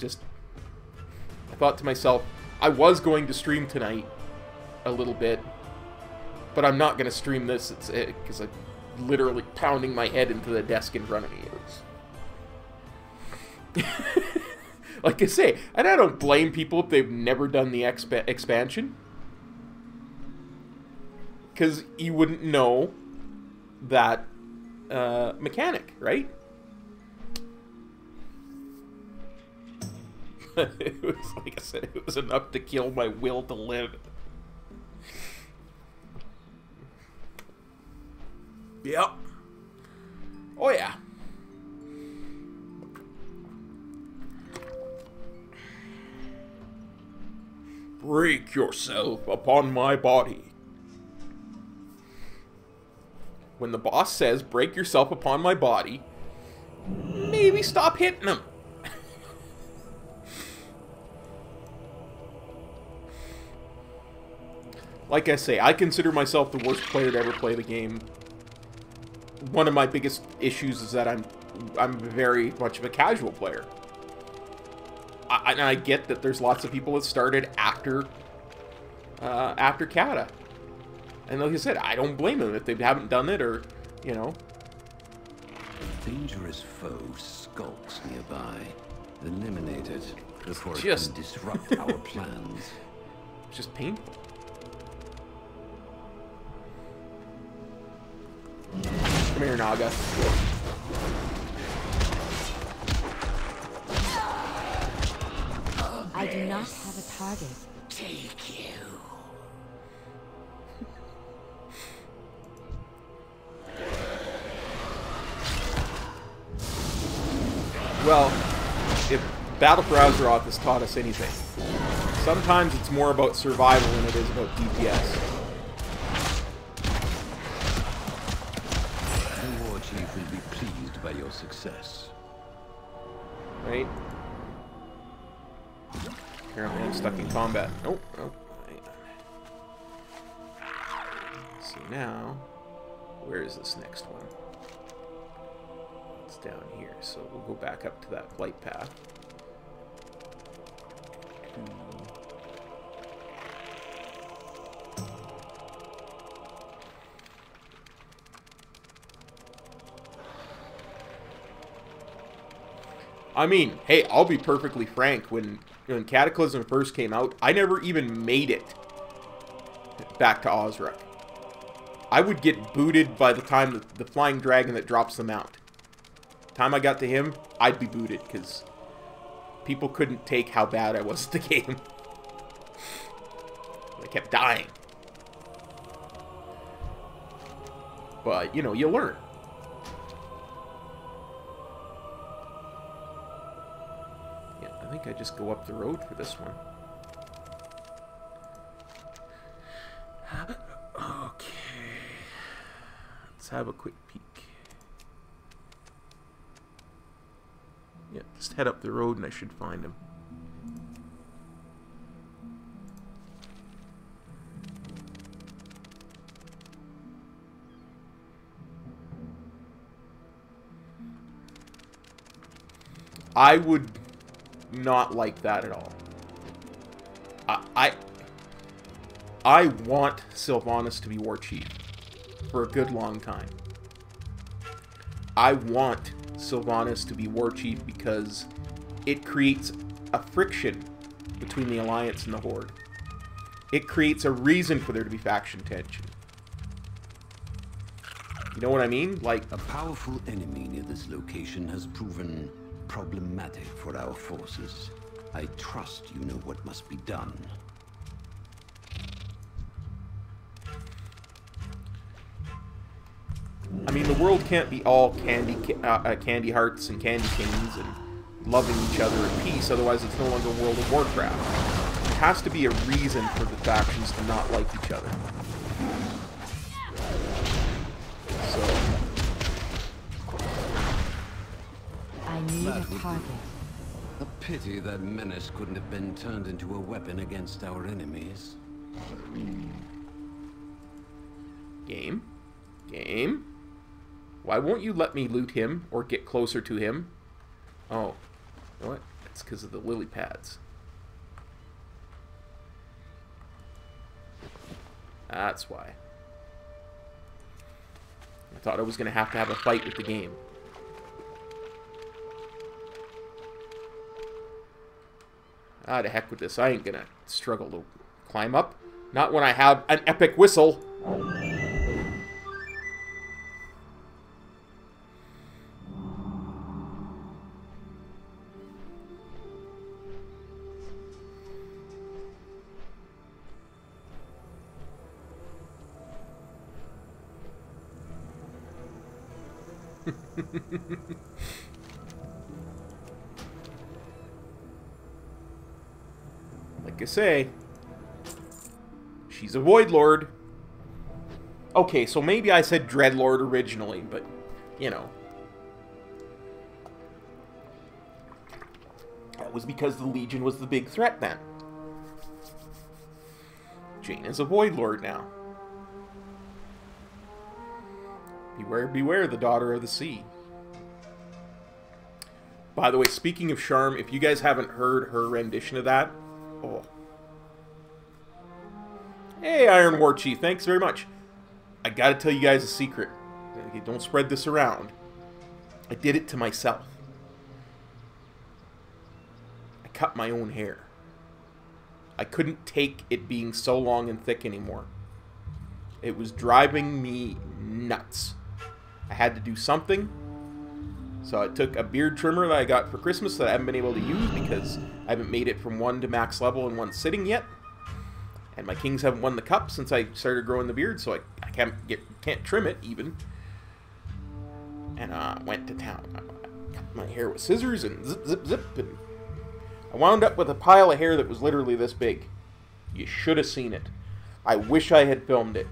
thought to myself, I was going to stream tonight a little bit, but I'm not going to stream this because I'm literally pounding my head into the desk in front of me. Like I say, and I don't blame people if they've never done the expansion, because you wouldn't know that mechanic, right? It was, like I said, it was enough to kill my will to live. Yep. Oh, yeah. Break yourself upon my body. When the boss says, break yourself upon my body, maybe stop hitting him. Like I say, I consider myself the worst player to ever play the game. One of my biggest issues is that I'm very much of a casual player. And I get that there's lots of people that started after Kata. And like I said, I don't blame them if they haven't done it, or, you know. A dangerous foe skulks nearby. Eliminate it before it Just- can disrupt our plans. It's just painful. Come here, Naga. I do not have a target. Take you. Well, if Battle for Azeroth has taught us anything, sometimes it's more about survival than it is about DPS. success. Right? Apparently I'm stuck in combat. Nope. Oh, hang on. So now, where is this next one? It's down here, so we'll go back up to that flight path. I mean, hey, I'll be perfectly frank. When Cataclysm first came out, I never even made it back to Azeroth. I would get booted by the time the flying dragon that drops them out. Time I got to him, I'd be booted because people couldn't take how bad I was at the game. I kept dying. But, you know, you learn. I think I just go up the road for this one. Okay. Let's have a quick peek. Yeah, just head up the road and I should find him. I would not like that at all. I want Sylvanas to be war chief for a good long time. I want Sylvanas to be war chief because it creates a friction between the Alliance and the Horde. It creates a reason for there to be faction tension. You know what I mean? Like, a powerful enemy near this location has proven problematic for our forces. I trust you know what must be done. I mean, the world can't be all candy hearts and candy canes and loving each other in peace, otherwise it's no longer World of Warcraft. There has to be a reason for the factions to not like each other. So... I need a target. A pity that menace couldn't have been turned into a weapon against our enemies. Game? Game? Why won't you let me loot him or get closer to him? Oh. You know what? It's because of the lily pads. That's why. I thought I was going to have a fight with the game. Ah, to heck with this. I ain't gonna struggle to climb up. Not when I have an epic whistle. Like I say, she's a Void Lord. Okay, so maybe I said Dreadlord originally, but, you know. That was because the Legion was the big threat then. Jane is a Void Lord now. Beware, beware, the daughter of the sea. By the way, speaking of Charm, if you guys haven't heard her rendition of that, oh. Hey, Iron War Chief, thanks very much. I gotta tell you guys a secret. Okay, don't spread this around. I did it to myself. I cut my own hair. I couldn't take it being so long and thick anymore. It was driving me nuts. I had to do something. So I took a beard trimmer that I got for Christmas that I haven't been able to use because I haven't made it from 1 to max level in one sitting yet. And my kings haven't won the cup since I started growing the beard, so I can't trim it even. And I went to town. I cut my hair with scissors and zip, zip, zip. And I wound up with a pile of hair that was literally this big. You should have seen it. I wish I had filmed it.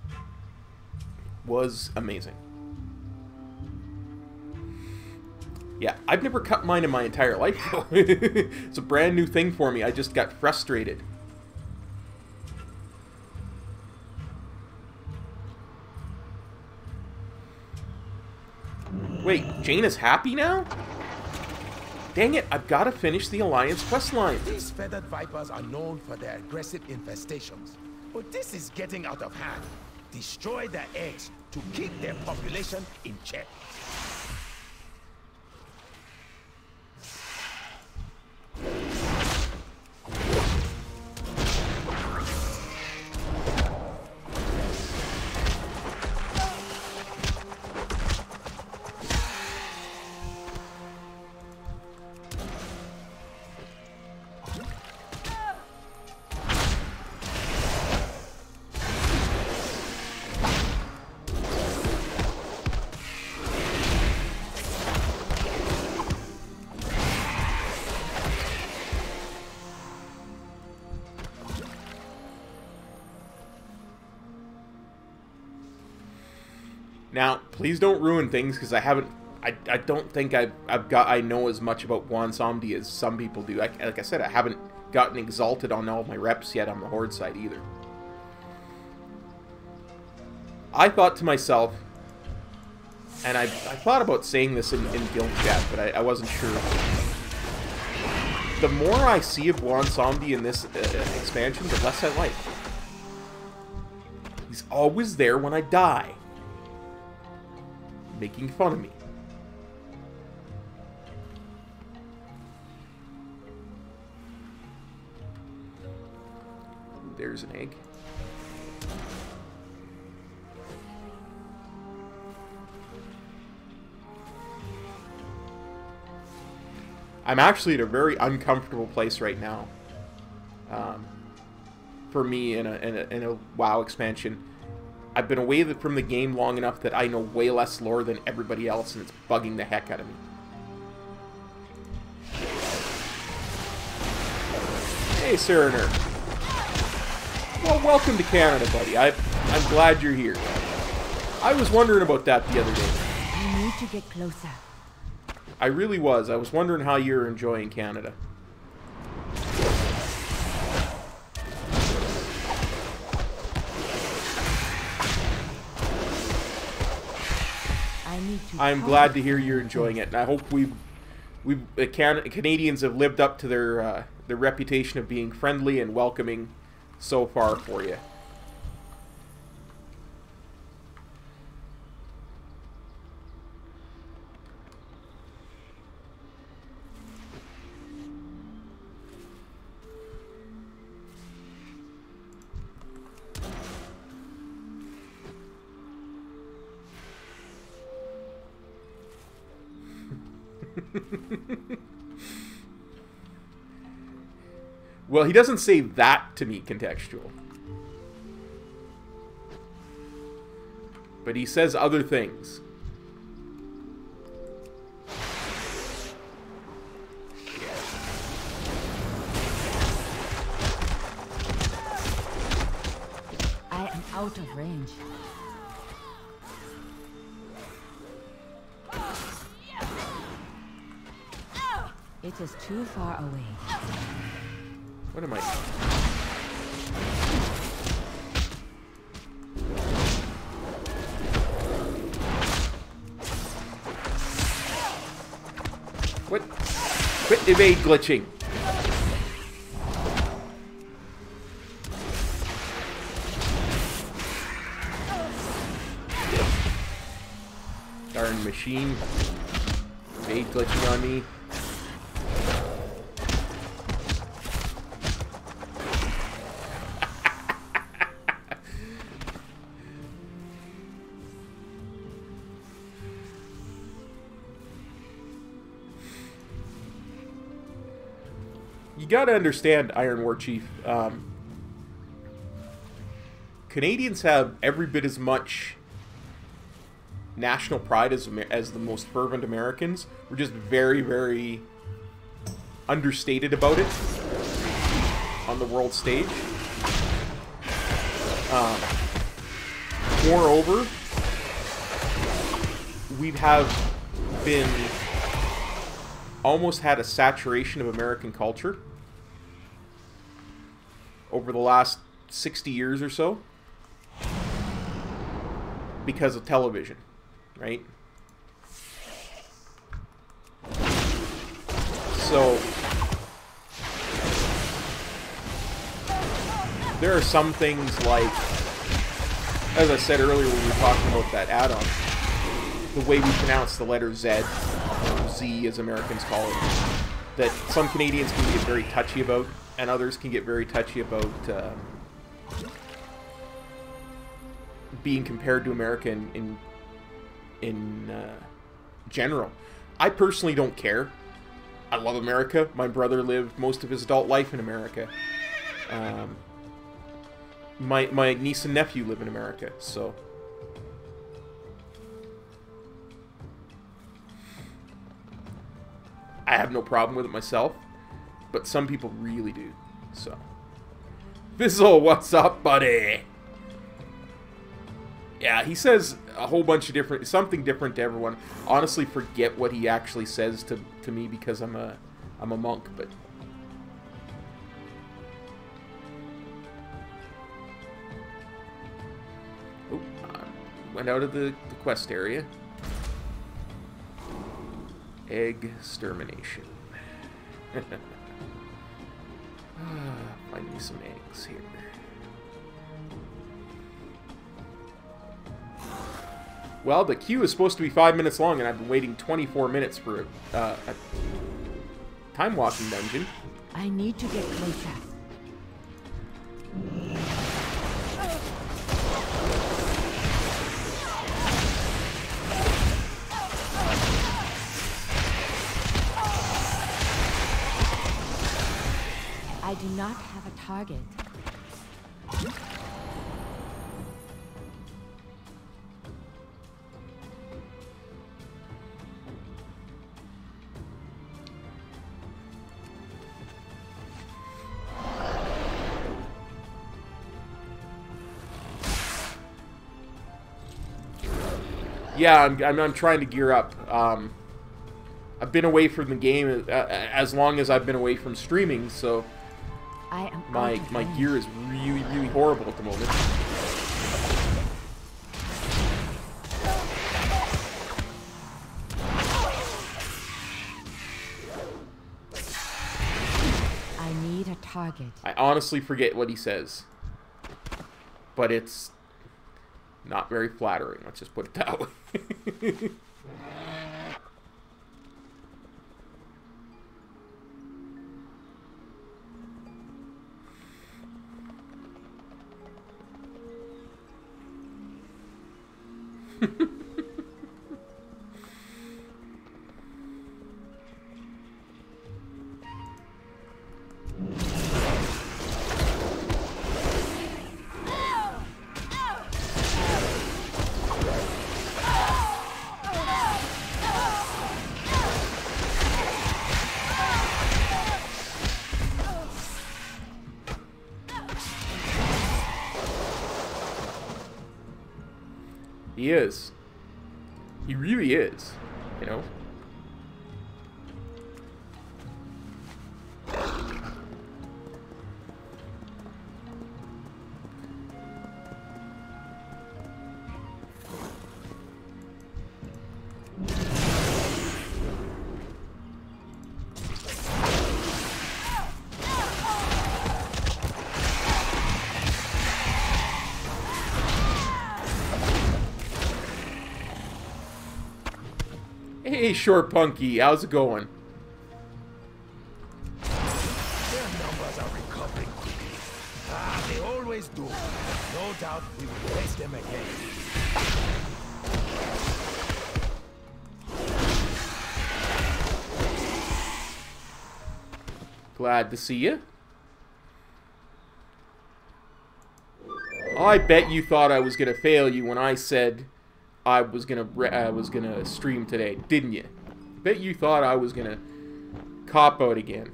It was amazing. Yeah, I've never cut mine in my entire life, though. It's a brand new thing for me. I just got frustrated. Wait, Jane is happy now? Dang it, I've got to finish the Alliance questline. These feathered vipers are known for their aggressive infestations. But this is getting out of hand. Destroy their eggs to keep their population in check. Now, please don't ruin things, because I haven't... I don't think I know as much about Bwonsamdi as some people do. Like I said, I haven't gotten exalted on all my reps yet on the Horde side either. I thought to myself, and I thought about saying this in guild chat, but I wasn't sure. The more I see of Bwonsamdi in this expansion, the less I like. He's always there when I die, making fun of me. There's an egg. I'm actually at a very uncomfortable place right now. For me, in a WoW expansion. I've been away from the game long enough that I know way less lore than everybody else, and it's bugging the heck out of me. Hey, Serener. Well, welcome to Canada, buddy. I'm glad you're here. I was wondering about that the other day. I need to get closer. I really was. I was wondering how you're enjoying Canada. I'm glad to hear you're enjoying it, and I hope Canadians have lived up to their reputation of being friendly and welcoming so far for you. Well, he doesn't say that to me contextual. But he says other things. I am out of range. It is too far away. What am I... What? Quit evade glitching. Darn machine. Evade glitching on me. You gotta understand, Iron War Chief, Canadians have every bit as much national pride as the most fervent Americans. We're just very, very understated about it on the world stage. Moreover, we have been almost had a saturation of American culture over the last 60 years or so because of television, right? So there are some things like, as I said earlier when we were talking about that add-on, the way we pronounce the letter Z, or Z as Americans call it, that some Canadians can get very touchy about, and others can get very touchy about being compared to America in general. I personally don't care. I love America. My brother lived most of his adult life in America. My niece and nephew live in America, so... I have no problem with it myself, but some people really do, so... Fizzle, what's up, buddy? Yeah, he says a whole bunch of different... something different to everyone. Honestly, forget what he actually says to me because I'm a monk, but... Oh, went out of the quest area. Extermination. Find me some eggs here. Well, the queue is supposed to be 5 minutes long, and I've been waiting 24 minutes for a time-walking dungeon. I need to get closer. I do not have a target. Yeah, I'm trying to gear up. I've been away from the game as long as I've been away from streaming, so my gear is really horrible at the moment. I need a target. I honestly forget what he says, but it's not very flattering. Let's just put it that way. He is. He really is, you know? Hey, Short Punky, how's it going? Their numbers are recovering quickly. They always do. No doubt we will face them again. Glad to see you. I bet you thought I was gonna fail you when I said I was gonna stream today, didn't you? Bet you thought I was gonna cop out again.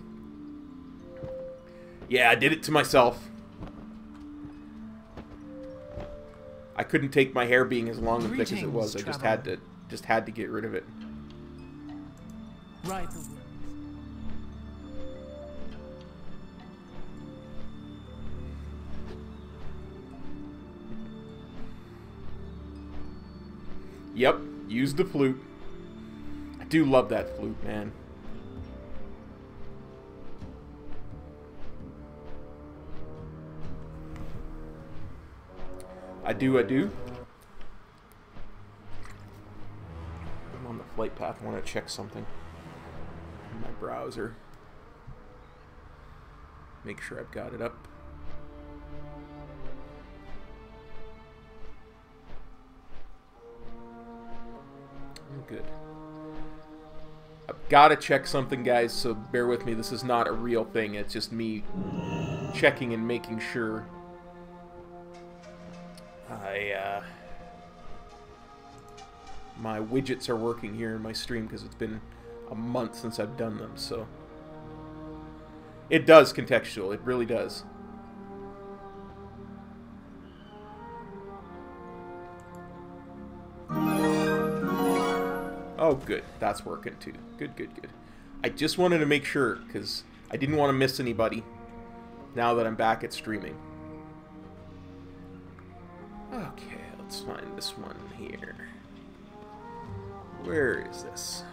Yeah, I did it to myself. I couldn't take my hair being as long and thick as it was. I just had to get rid of it. Right. Yep, use the flute. I do love that flute, man. I do. I'm on the flight path. I want to check something in my browser. Make sure I've got it up. Good. I've got to check something, guys, so bear with me. This is not a real thing. It's just me checking and making sure my widgets are working here in my stream, because it's been a month since I've done them, so it does contextual. It really does. Oh, good. That's working too. Good. I just wanted to make sure, because I didn't want to miss anybody now that I'm back at streaming. Okay, let's find this one here. Where is this?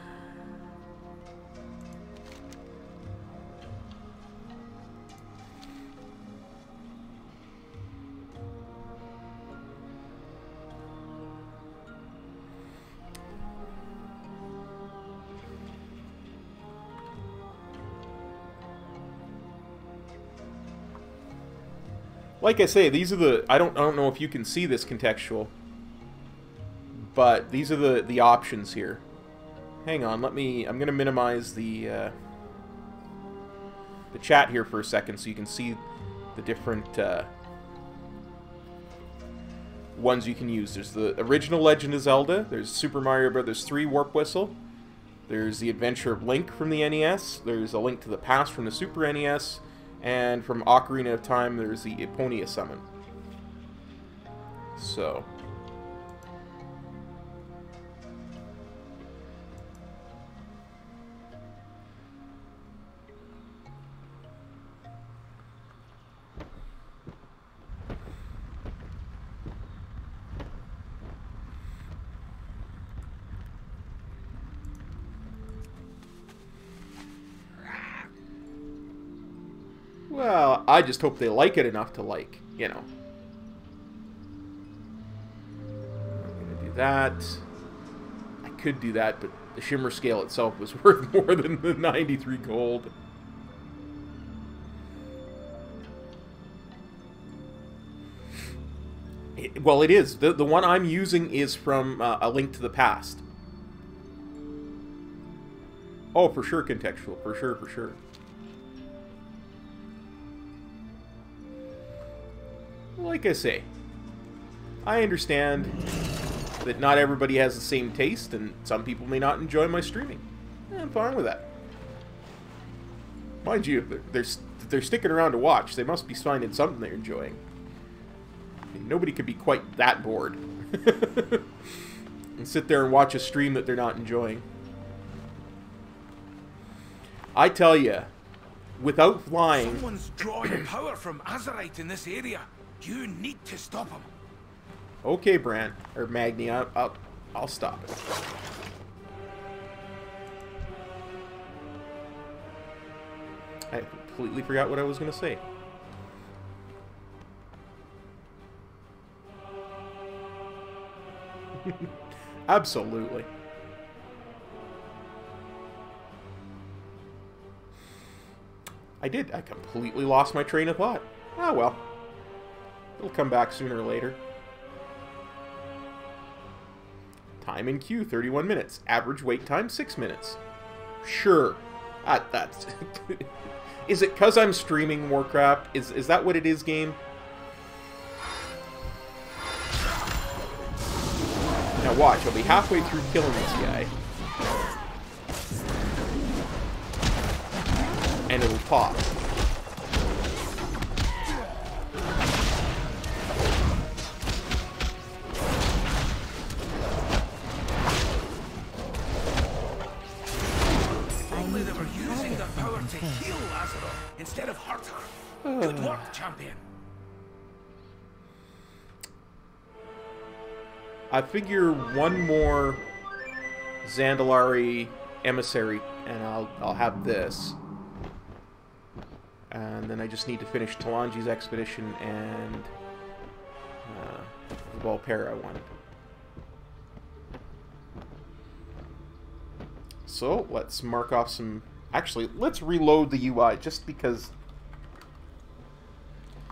Like I say, these are the... I don't know if you can see this contextual, but these are the options here. Hang on, I'm going to minimize the chat here for a second so you can see the different ones you can use. There's the original Legend of Zelda, there's Super Mario Bros. 3 Warp Whistle, there's the Adventure of Link from the NES, there's A Link to the Past from the Super NES, and from Ocarina of Time, there's the Eponia Summon. So... well, I just hope they like it enough to like, you know. I'm gonna do that. I could do that, but the shimmer scale itself was worth more than the 93 gold. Well, it is. The one I'm using is from A Link to the Past. Oh, for sure contextual. For sure. Like I say, I understand that not everybody has the same taste, and some people may not enjoy my streaming. I'm fine with that. Mind you, they're sticking around to watch. They must be finding something they're enjoying. I mean, nobody could be quite that bored and sit there and watch a stream that they're not enjoying. I tell you, without flying... Someone's drawing power from Azeroth in this area. You need to stop him. Okay, Brant, or Magni, I'll stop it. I completely forgot what I was going to say. Absolutely. I did. I completely lost my train of thought. Ah, well. It'll come back sooner or later. Time in queue, 31 minutes. Average wait time, 6 minutes. Sure. That's... Is it because I'm streaming Warcraft? Is that what it is, game? Now watch, I'll be halfway through killing this guy. And it'll pop. To heal Azeroth instead of hurt her. Good work, champion. I figure one more Zandalari emissary, and I'll have this. And then I just need to finish Talanji's expedition and the Volpera one. So let's mark off some. Actually, let's reload the UI just because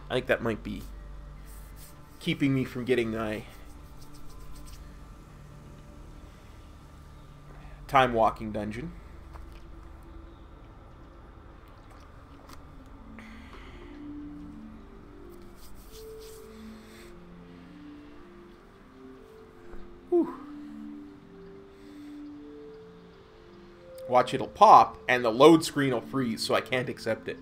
I think that might be keeping me from getting my time-walking dungeon. Whew. Watch, it'll pop, and the load screen will freeze, so I can't accept it.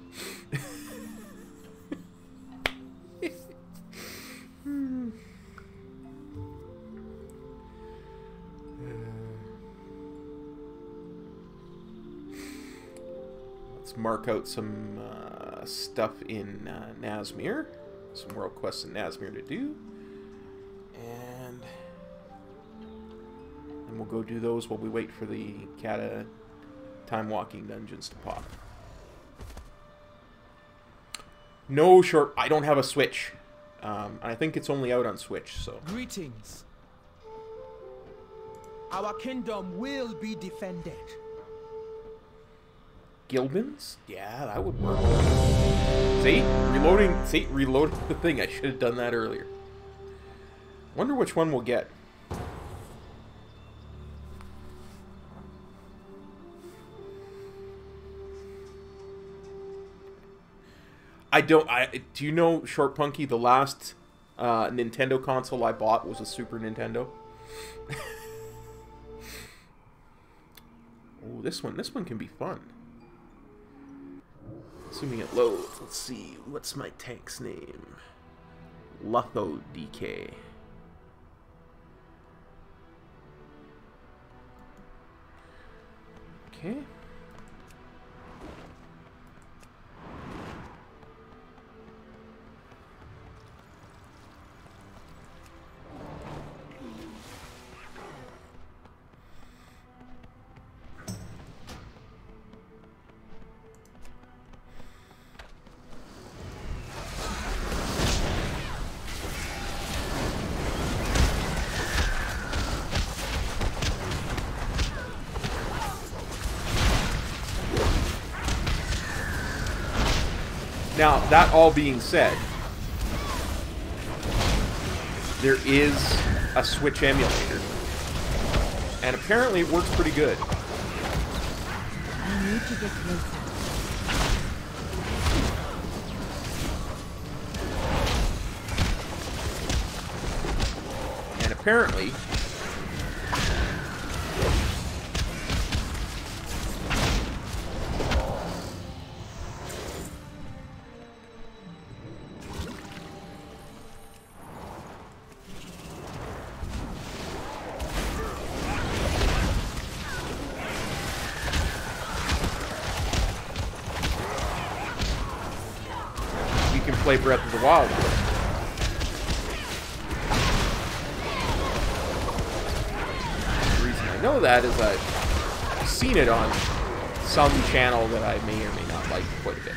Let's mark out some stuff in Nazmir. Some world quests in Nazmir to do. And we'll go do those while we wait for the Kata time-walking dungeons to pop. No short... I don't have a Switch. I think it's only out on Switch, so... Greetings. Our kingdom will be defended. Gilbins? Yeah, that would work. See? Reloading the thing. I should have done that earlier. Wonder which one we'll get. Do you know, Short Punky, the last Nintendo console I bought was a Super Nintendo? Oh, this one can be fun. Assuming it loads. Let's see. What's my tank's name? Lutho DK. Okay. Now, that all being said, there is a Switch emulator, and apparently it works pretty good. I need to get closer. And apparently, play Breath of the Wild. The reason I know that is I've seen it on some channel that I may or may not like quite a bit.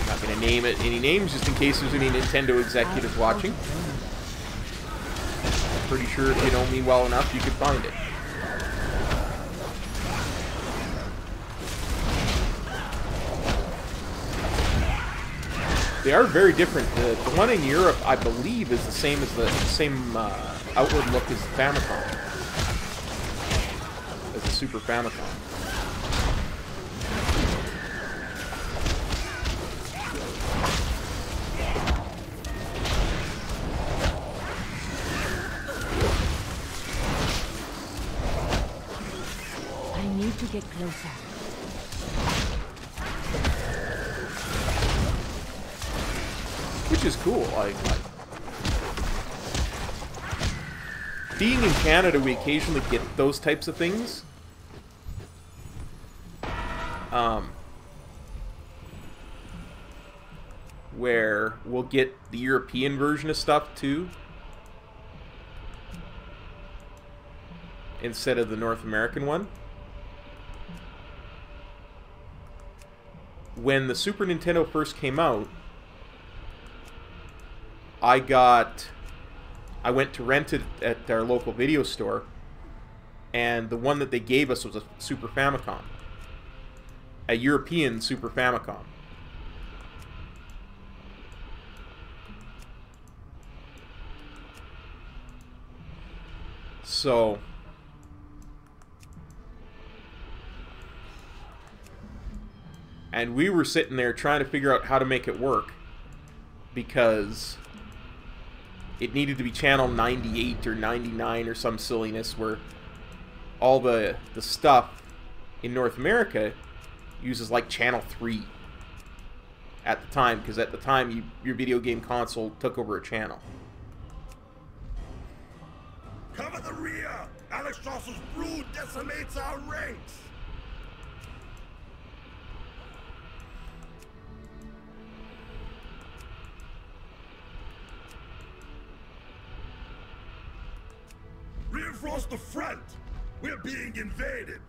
I'm not going to name it any names just in case there's any Nintendo executives watching. Pretty sure if you know me well enough, you could find it. They are very different. The one in Europe, I believe, is the same as the same outward look as the Famicom, as the Super Famicom. To get closer. Which is cool. Like being in Canada, we occasionally get those types of things. where we'll get the European version of stuff too, instead of the North American one. When the Super Nintendo first came out, I went to rent it at our local video store, and the one that they gave us was a Super Famicom. A European Super Famicom. So, and we were sitting there trying to figure out how to make it work, because it needed to be channel 98 or 99 or some silliness, where all the stuff in North America uses like channel 3 at the time, because at the time your video game console took over a channel. Cover the rear! Alexstras's brood decimates our ranks! Reinforce the front! We're being invaded!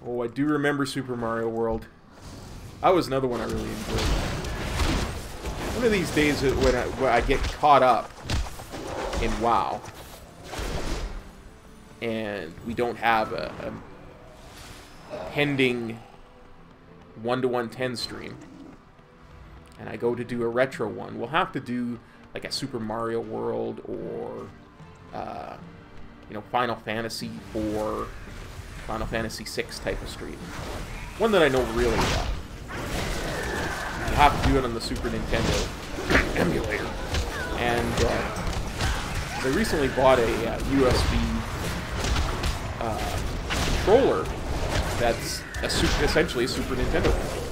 Oh, I do remember Super Mario World. That was another one I really enjoyed. One of these days when I get caught up in WoW, and we don't have a pending 1-to-110 stream, and I go to do a retro one, we'll have to do like a Super Mario World or you know, Final Fantasy 4, Final Fantasy 6 type of stream. One that I know really well. You have to do it on the Super Nintendo emulator. And I recently bought a USB controller that's essentially a Super Nintendo controller.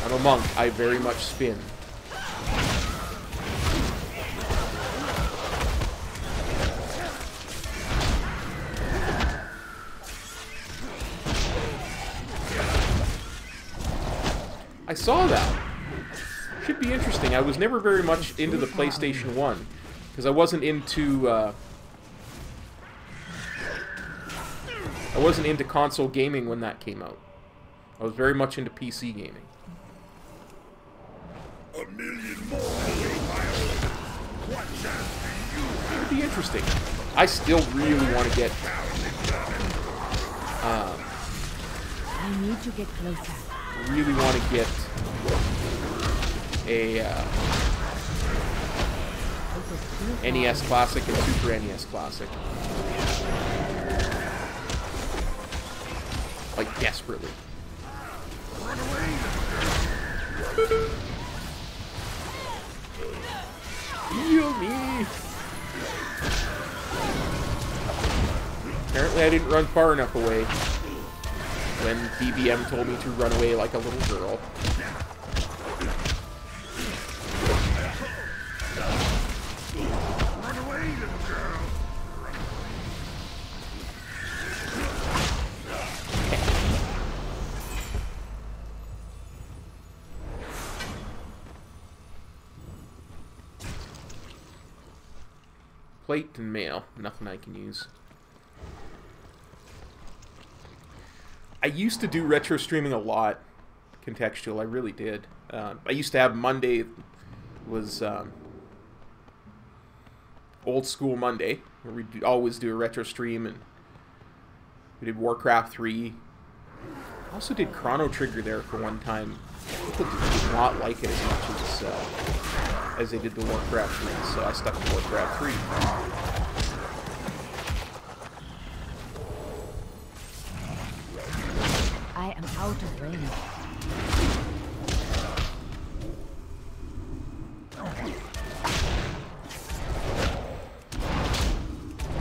I'm a monk. I very much spin. I saw that. Should be interesting. I was never very much into the PlayStation 1 because I wasn't into console gaming when that came out. I was very much into PC gaming. A million more. What chance do you have? It'd be interesting. I still really want to get. I need to get closer. Really want to get a NES Classic and Super NES Classic. Like, desperately. Run away! Heal me! Apparently I didn't run far enough away when BBM told me to run away like a little girl. Run away, little girl! Plate and mail. Nothing I can use. I used to do retro streaming a lot. Contextual, I really did. I used to have Monday was old school Monday, where we'd always do a retro stream, and we did Warcraft 3. I also did Chrono Trigger there for one time. People did not like it as much as they did the Warcraft 3, so I stuck to Warcraft 3. I am out of range.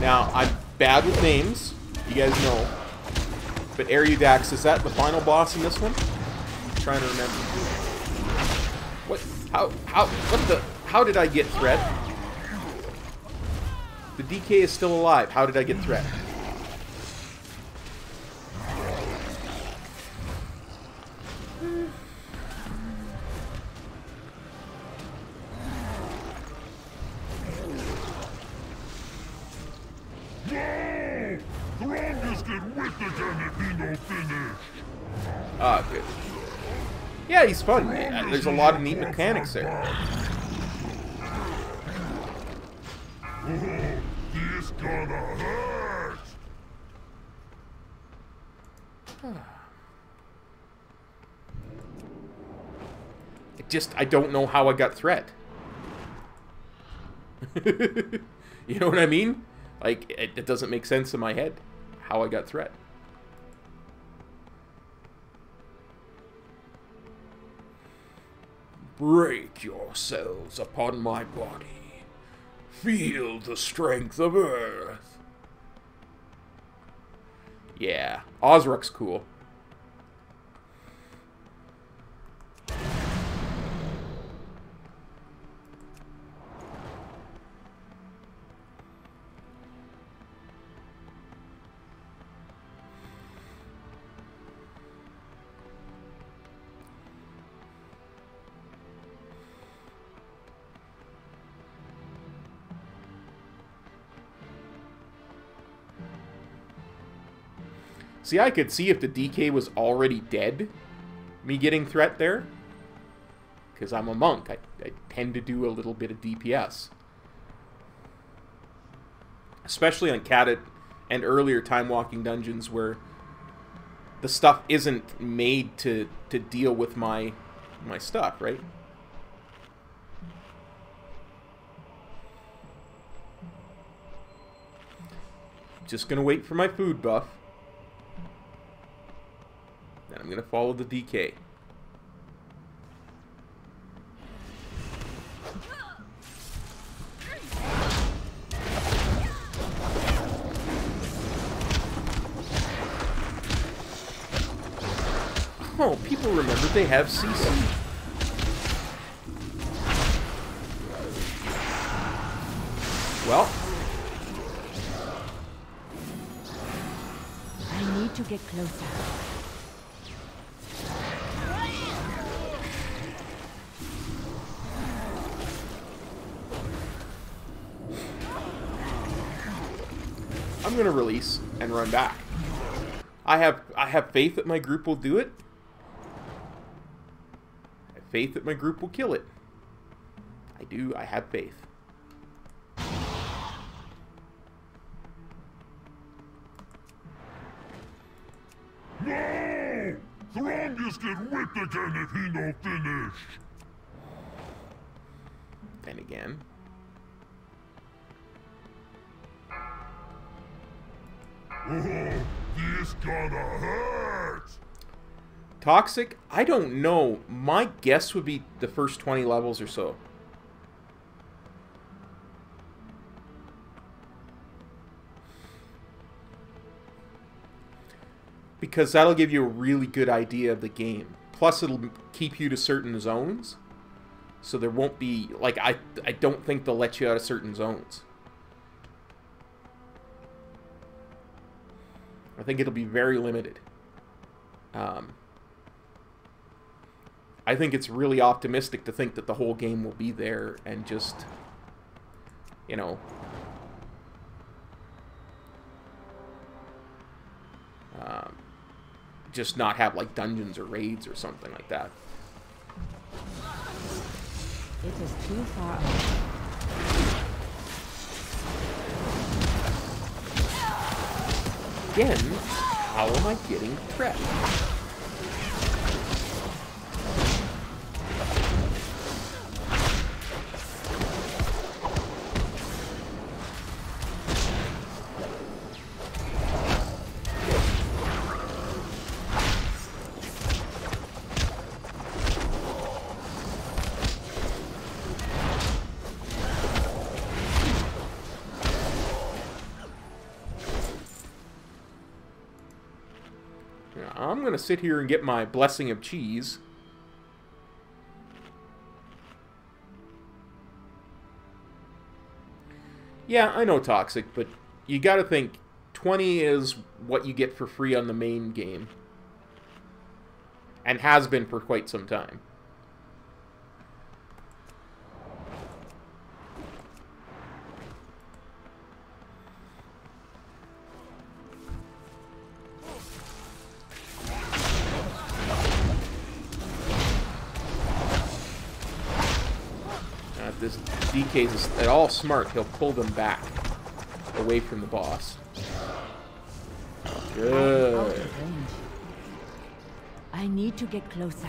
Now, I'm bad with names, you guys know. But Ereudax, is that the final boss in this one? I'm trying to remember. What? How did I get threat? The DK is still alive. How did I get threat? Ah, good. Yeah, he's fun. There's a lot of neat mechanics there. This gonna hurt. I don't know how I got threat. You know what I mean? Like, it doesn't make sense in my head how I got threat. Break yourselves upon my body. Feel the strength of Earth. Yeah, Osruk's cool. See, I could see if the DK was already dead, me getting threat there. Because I'm a monk. I tend to do a little bit of DPS. Especially on Cadet and earlier Timewalking dungeons where the stuff isn't made to deal with my stuff, right? Just gonna wait for my food buff. And I'm going to follow the DK. Oh, people remember they have CC. Well. I need to get closer. I'm going to release and run back. I have faith that my group will do it. I have faith that my group will kill it. I do. I have faith. No! Throngis get whipped again if he no finish. Then again. Oh, this gonna hurt! Toxic? I don't know. My guess would be the first 20 levels or so. Because that'll give you a really good idea of the game. Plus, it'll keep you to certain zones. So there won't be... Like, I don't think they'll let you out of certain zones. I think it'll be very limited. I think it's really optimistic to think that the whole game will be there and just, you know, just not have like dungeons or raids or something like that. It is too far away. Again, how am I getting threat? Yeah, I'm going to sit here and get my blessing of cheese. Yeah, I know Toxic, but you got to think 20 is what you get for free on the main game. And has been for quite some time. If this DK is at all smart, he'll pull them back away from the boss. Good. I need to get closer.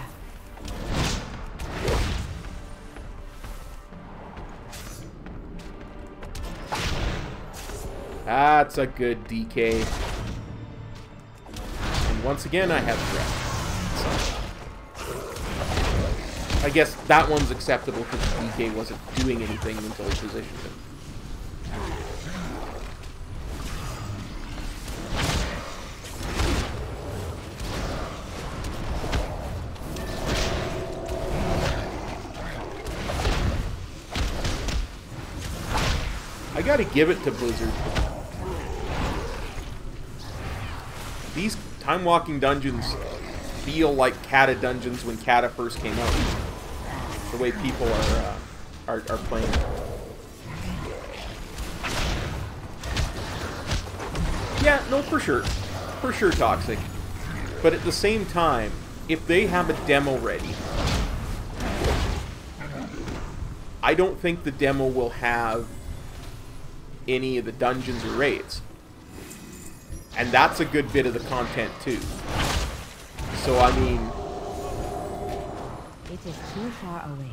That's a good DK. And once again, I have threat. I guess that one's acceptable because DK wasn't doing anything until he positioned him. I gotta give it to Blizzard. These time-walking dungeons feel like Kata dungeons when Kata first came out. The way people are playing. Yeah, no, for sure. For sure, Toxic. But at the same time, if they have a demo ready, I don't think the demo will have any of the dungeons or raids. And that's a good bit of the content too. So I mean, it is too far away.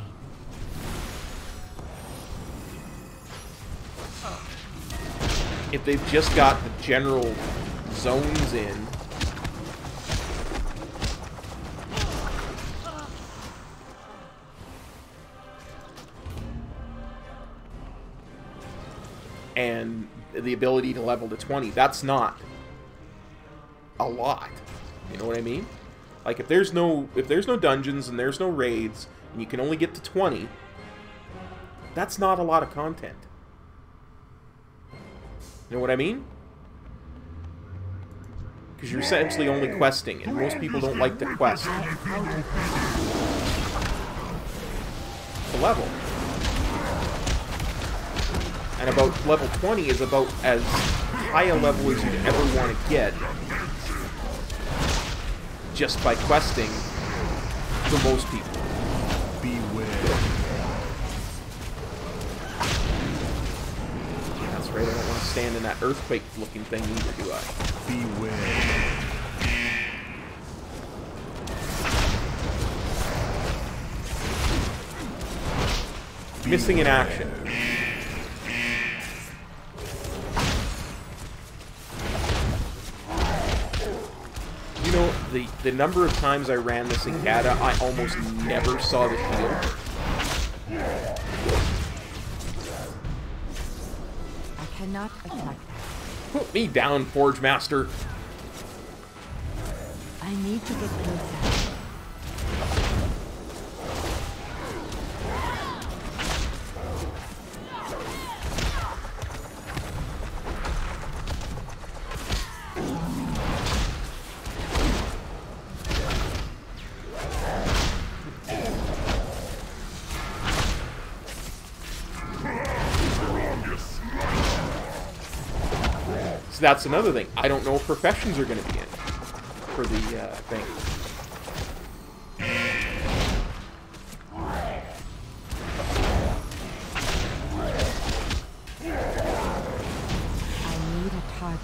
If they've just got the general zones in, and the ability to level to 20, that's not a lot. You know what I mean? Like if there's no dungeons and there's no raids and you can only get to 20, that's not a lot of content. You know what I mean? Because you're essentially only questing, and most people don't like to quest. The level. And about level 20 is about as high a level as you'd ever want to get just by questing for most people. Beware. That's right, I don't want to stand in that earthquake-looking thing either, do I? Beware. Missing in action. You know, the number of times I ran this in Kata, I almost never saw the shield. I cannot attack that. Put me down, Forge Master. I need to get closer. That's another thing. I don't know if professions are going to be in for the thing. I need a target.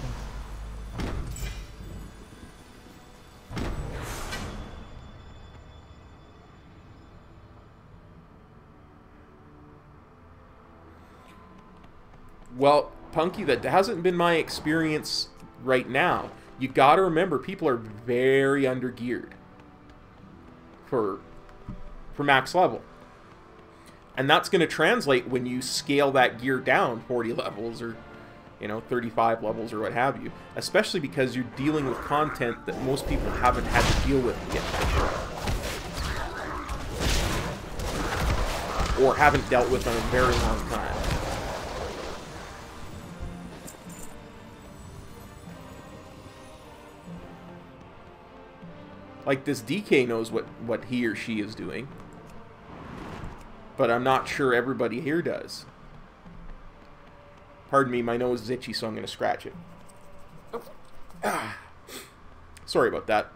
Well, Punky, that hasn't been my experience right now. You gotta remember, people are very under-geared for max level. And that's going to translate when you scale that gear down 40 levels or you know, 35 levels or what have you. Especially because you're dealing with content that most people haven't had to deal with yet. Or haven't dealt with in a very long time. Like, this DK knows what he or she is doing. But I'm not sure everybody here does. Pardon me, my nose is itchy, so I'm going to scratch it. Ah. Sorry about that.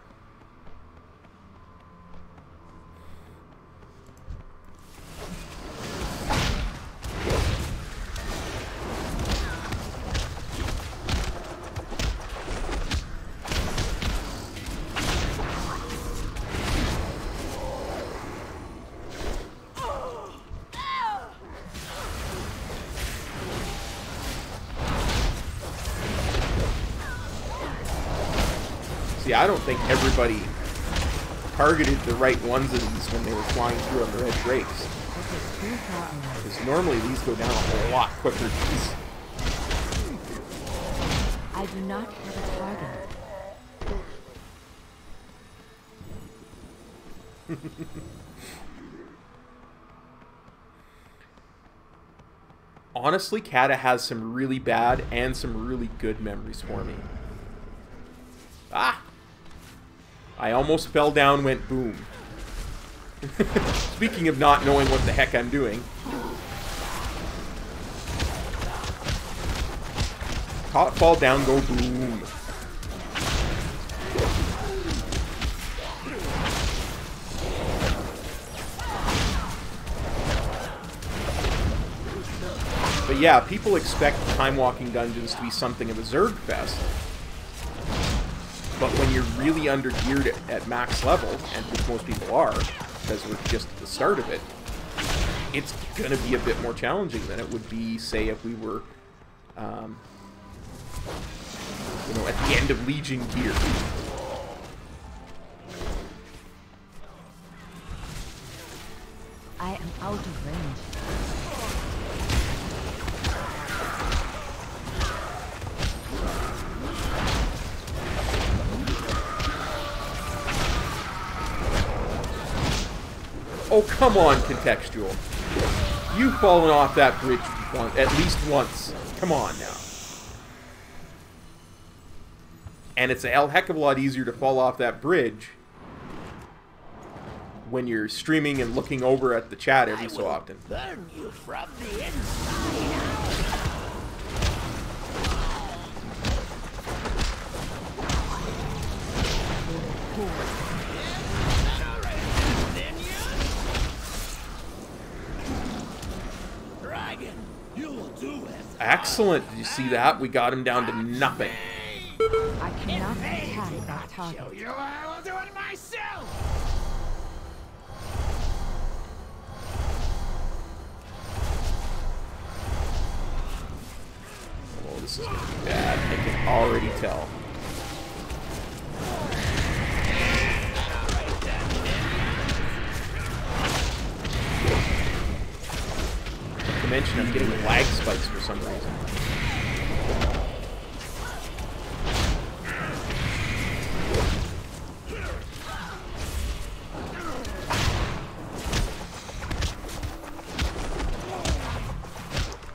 See, I don't think everybody targeted the right ones of these when they were flying through on the red drakes. Because normally these go down a whole lot quicker than these. I do not have a target. Honestly, Kata has some really bad and some really good memories for me. Ah! I almost fell down, went boom. Speaking of not knowing what the heck I'm doing. Caught, fall down, go boom. But yeah, people expect Timewalking dungeons to be something of a Zerg fest. But when you're really under-geared at max level, and which most people are, because we're just at the start of it, it's going to be a bit more challenging than it would be, say, if we were, you know, at the end of Legion gear. I am out of range. Oh, come on, Contextual. You've fallen off that bridge at least once. Come on now. And it's a heck of a lot easier to fall off that bridge when you're streaming and looking over at the chat every so often. Burn you from the inside out. Excellent. Did you see that? We got him down to nothing. I cannot attack that target. I will do it myself. Oh, this is going to be bad. I can already tell. Not to mention, I'm getting lag spikes for some reason.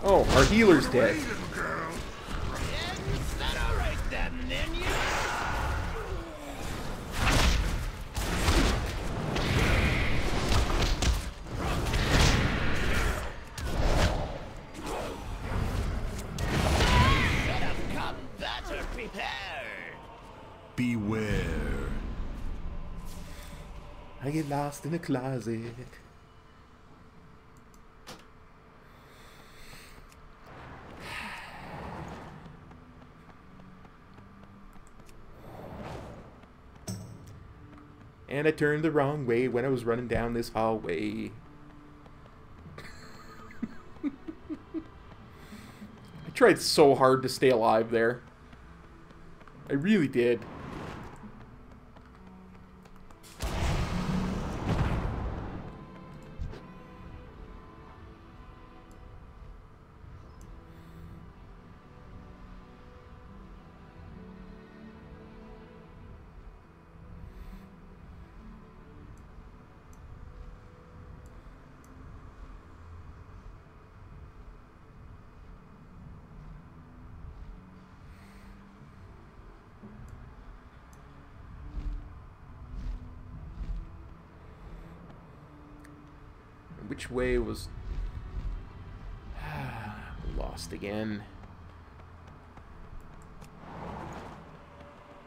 Oh, our healer's dead. Beware. I get lost in a closet. And I turned the wrong way when I was running down this hallway. I tried so hard to stay alive there. I really did. which way was... Lost again.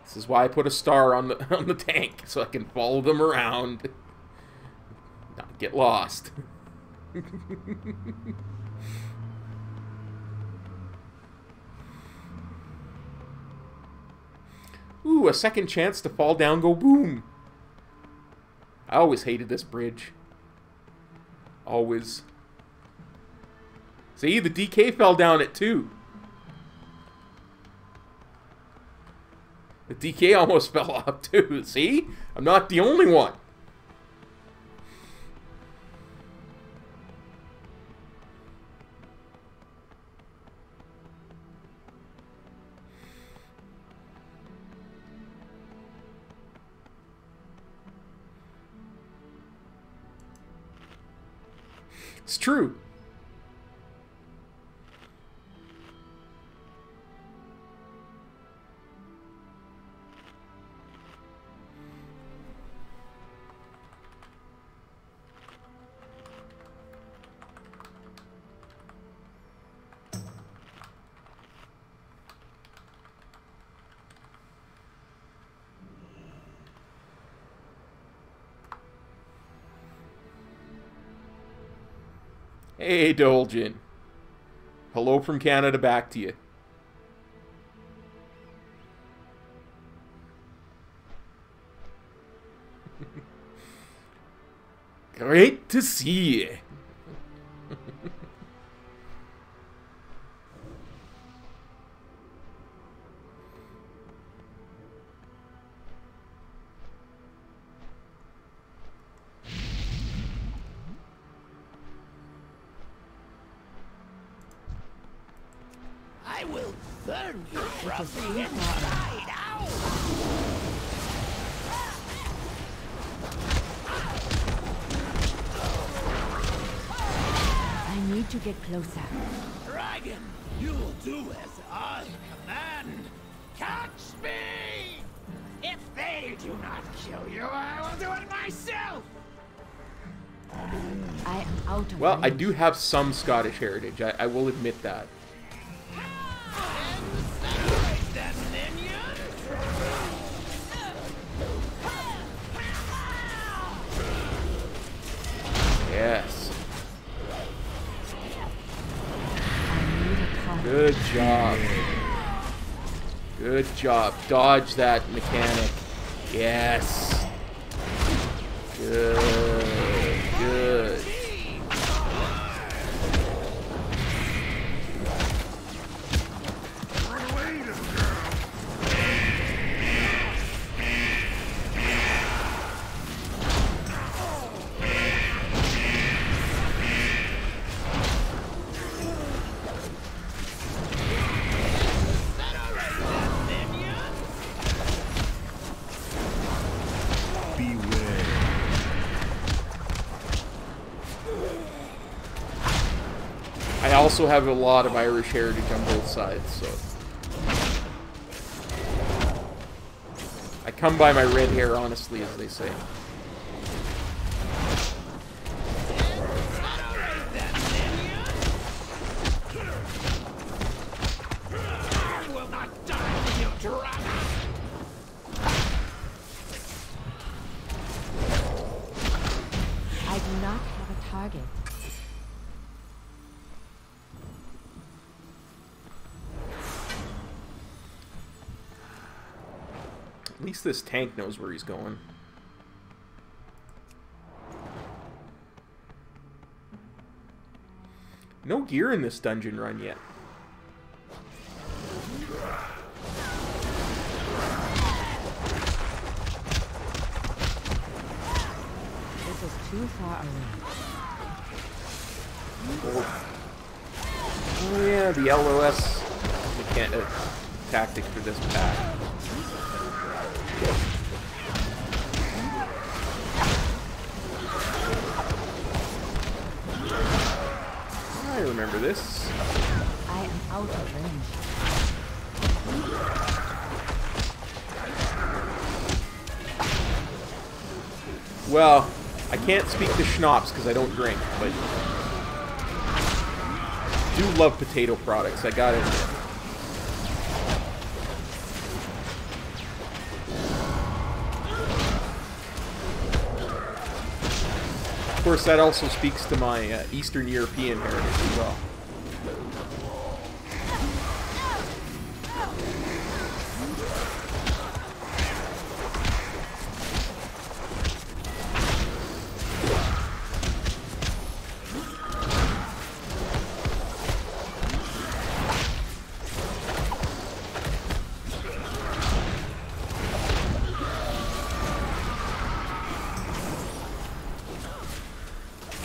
This is why I put a star on the tank, so I can follow them around. Not get lost. Ooh, a second chance to fall down, go boom. I always hated this bridge. Always. See, the DK fell down it too. The DK almost fell off too. See? I'm not the only one. It's true. Hey, Dolgen. Hello from Canada back to you. Great to see you. I will burn you from the inside out! I need to get closer. Dragon, you will do as I command. Catch me! If they do not kill you, I will do it myself! I am out of Well, I range. do have some Scottish heritage. I will admit that. Yes. Good job. Good job. Dodge that mechanic. Yes. Good. Good. I also have a lot of Irish heritage on both sides, so I come by my red hair honestly, as they say. I will not die with you, dragon! I do not have a target. At least this tank knows where he's going. No gear in this dungeon run yet. This is too far away. Oh yeah, the LOS tactic for this pack. I remember this. I am out of range. Well, I can't speak to schnapps because I don't drink, but do love potato products. I gotta admit. Of course, that also speaks to my Eastern European heritage as well.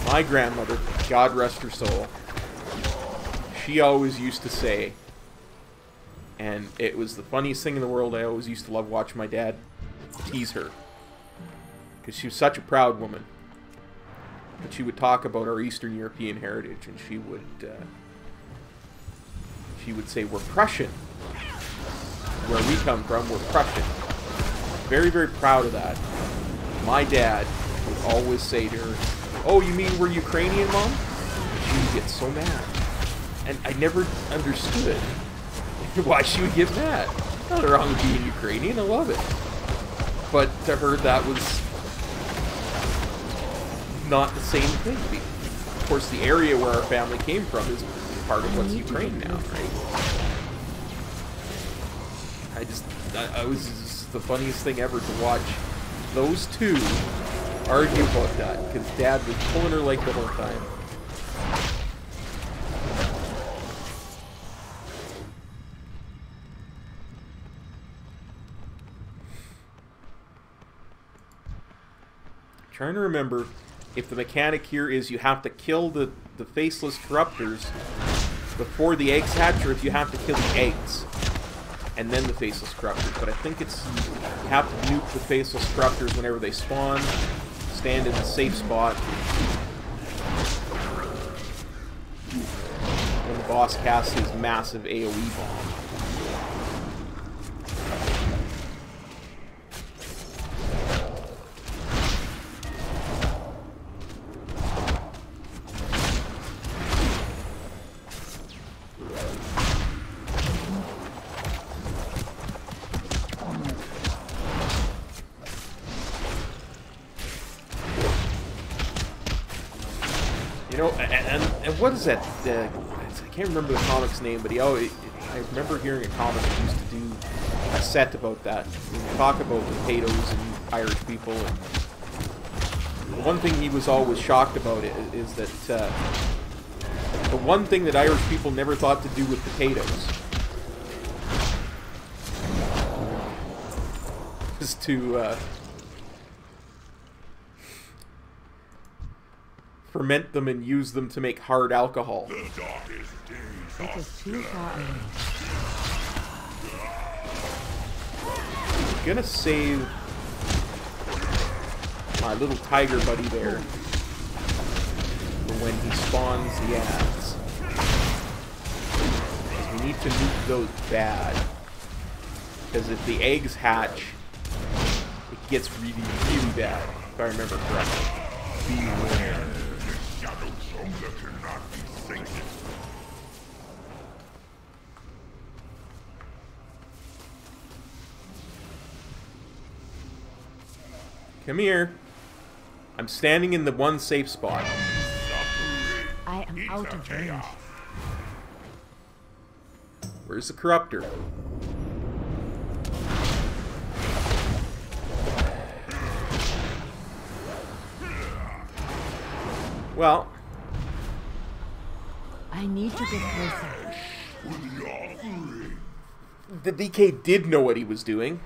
My grandmother, God rest her soul, she always used to say, and it was the funniest thing in the world, I always used to love watching my dad tease her, because she was such a proud woman. But she would talk about our Eastern European heritage, and she would say, we're Prussian. Where we come from, we're Prussian. Very, very proud of that. My dad would always say to her, oh, you mean we're Ukrainian, Mom? She would get so mad. And I never understood why she would get mad. Nothing wrong with being Ukrainian, I love it. But to her, that was not the same thing. Of course, the area where our family came from is part of what's Ukraine now, right? It was just the funniest thing ever to watch those two argue about that, because Dad was pulling her like the whole time. Trying to remember if the mechanic here is you have to kill the faceless corruptors before the eggs hatch, or if you have to kill the eggs and then the faceless corruptors. But I think it's you have to nuke the faceless corruptors whenever they spawn, stand in a safe spot when the boss casts his massive AoE bomb. You know, and what is that? I can't remember the comic's name, but I remember hearing a comic that used to do a set about that. We talk about potatoes and Irish people, and the one thing he was always shocked about is that the one thing that Irish people never thought to do with potatoes is to ferment them and use them to make hard alcohol. It is too far away. I'm gonna save my little tiger buddy there for when he spawns the ads. Because we need to nuke those bad. Because if the eggs hatch, it gets really, really bad, if I remember correctly. Beware. Come here. I'm standing in the one safe spot. I am out of range. Where's the corruptor? Well, I need to get closer. the DK did know what he was doing.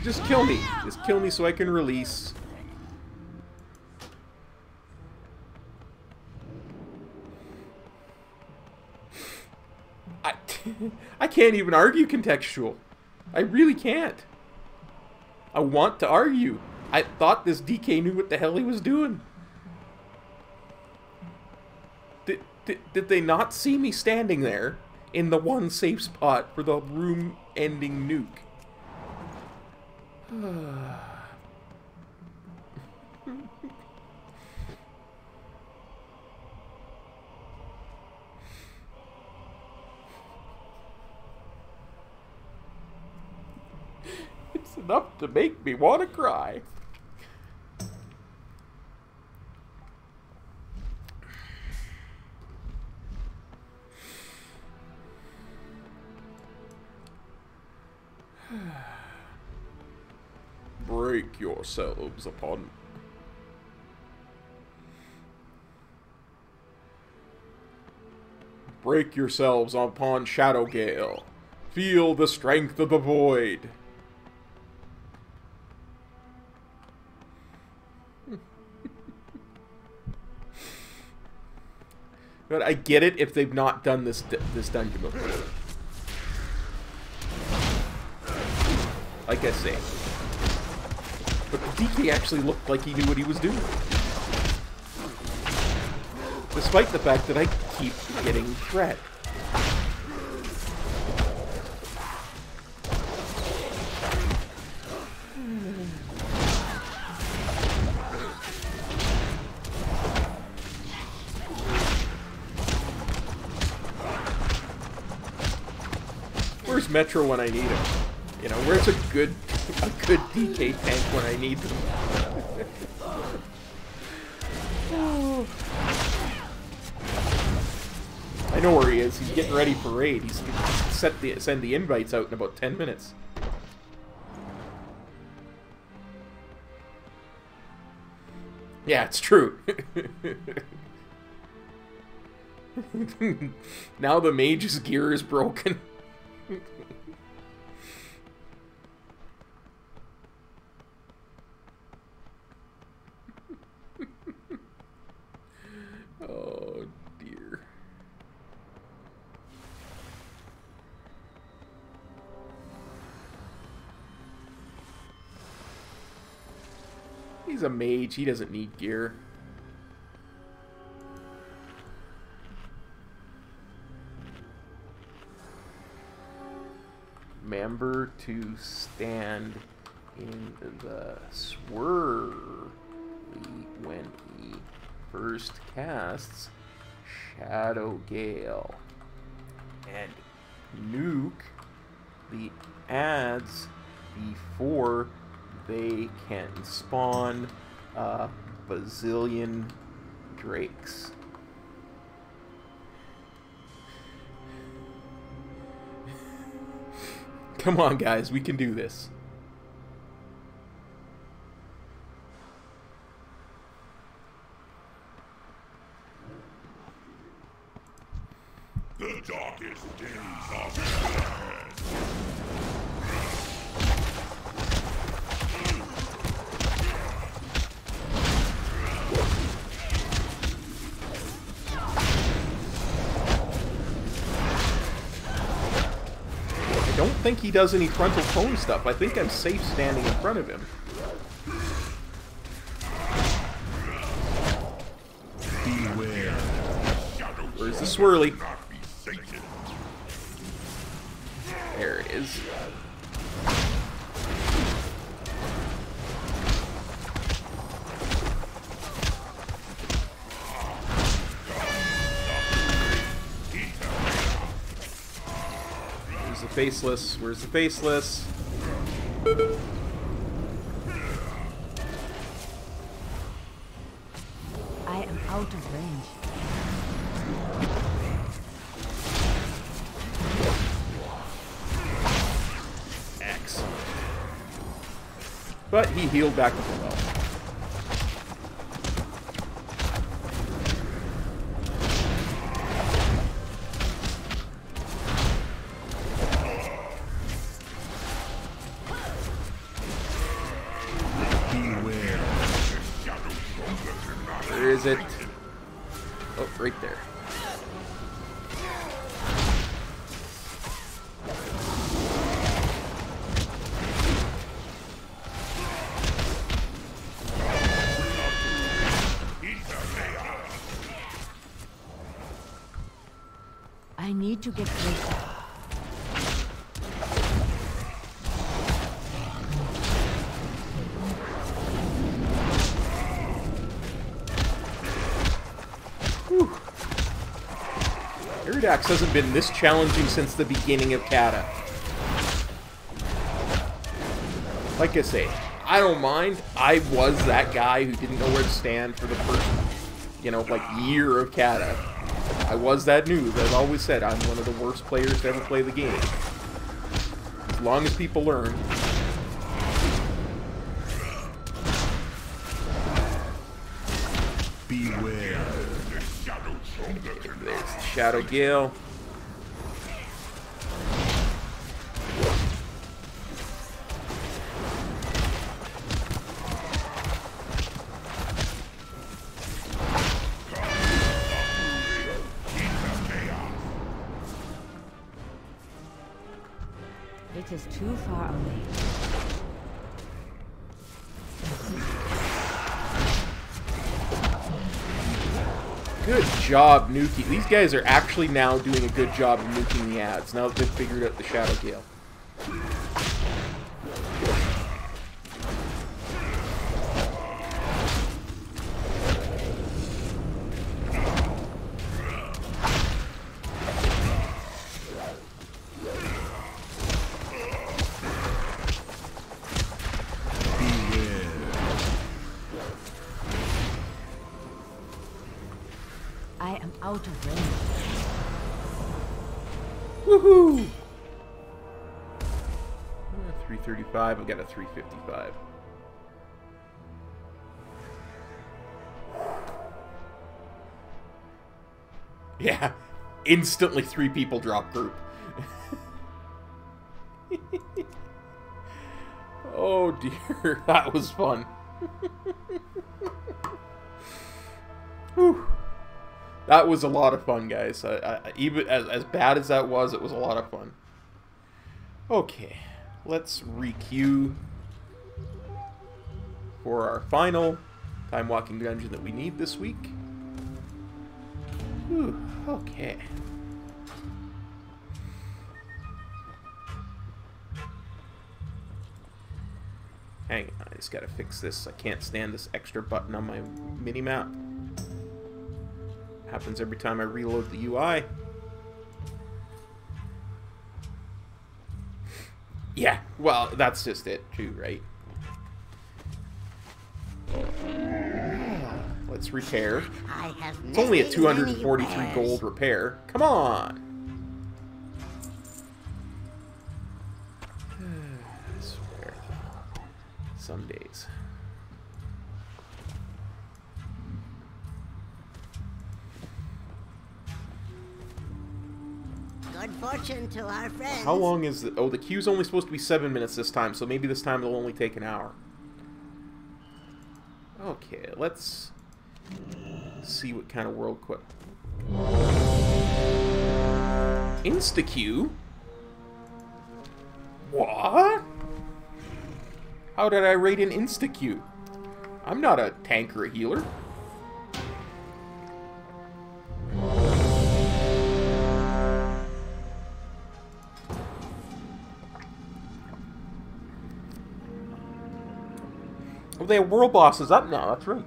Just kill me. Just kill me so I can release. I can't even argue contextual. I really can't. I want to argue. I thought this DK knew what the hell he was doing. Did they not see me standing there in the one safe spot for the room-ending nuke? It's enough to make me want to cry. Break yourselves upon... Break yourselves upon Shadowgale. Feel the strength of the void. But I get it if they've not done this dungeon before. Like I say. But the DK actually looked like he knew what he was doing. Despite the fact that I keep getting threat. Where's Metro when I need him? You know, where's a good DK tank when I need them? Oh. I know where he is. He's getting ready for raid. He's gonna send the invites out in about 10 minutes. Yeah, it's true. Now the mage's gear is broken. Oh dear. He's a mage, he doesn't need gear. Remember to stand in the swirly when he first casts Shadowgale and nuke the adds before they can spawn a bazillion drakes. Come on, guys, we can do this. The darkest days are ahead. I don't think he does any frontal cone stuff. I think I'm safe standing in front of him. Beware. Where's the swirly? There it is. Where's the faceless? Where's the faceless? I am out of range. Excellent. But he healed back up well. Where is it? Oh, right there. need to get closer. Iridax hasn't been this challenging since the beginning of Kata. Like I say, I don't mind. I was that guy who didn't know where to stand for the first, you know, like, year of Kata. I was that noob. I've always said I'm one of the worst players to ever play the game. As long as people learn. Beware. There's the Shadow Gale. It is too far away. Good job, nuking. These guys are actually now doing a good job of nuking the ads, now that they've figured out the Shadow Gale. I am out of range. Woohoo! 335, I've got a 355. Yeah, instantly 3 people drop group. Oh dear, that was fun. Whew. That was a lot of fun, guys. Even as bad as that was, it was a lot of fun. Okay, let's re-queue for our final time-walking dungeon that we need this week. Whew, okay. Hang on, I just gotta fix this. I can't stand this extra button on my mini-map. Happens every time I reload the UI. Yeah, well, that's just it too, right? Let's repair. It's only a 243 gold repair. Come on! I swear. Some days. Good fortune to our friends. How long is it? Oh, the queue's only supposed to be 7 minutes this time, so maybe this time it'll only take an hour. Okay, let's see what kind of world quit. Insta-queue? What? How did I rate an insta-queue? I'm not a tank or a healer. Oh, they have world bosses up now, that's right.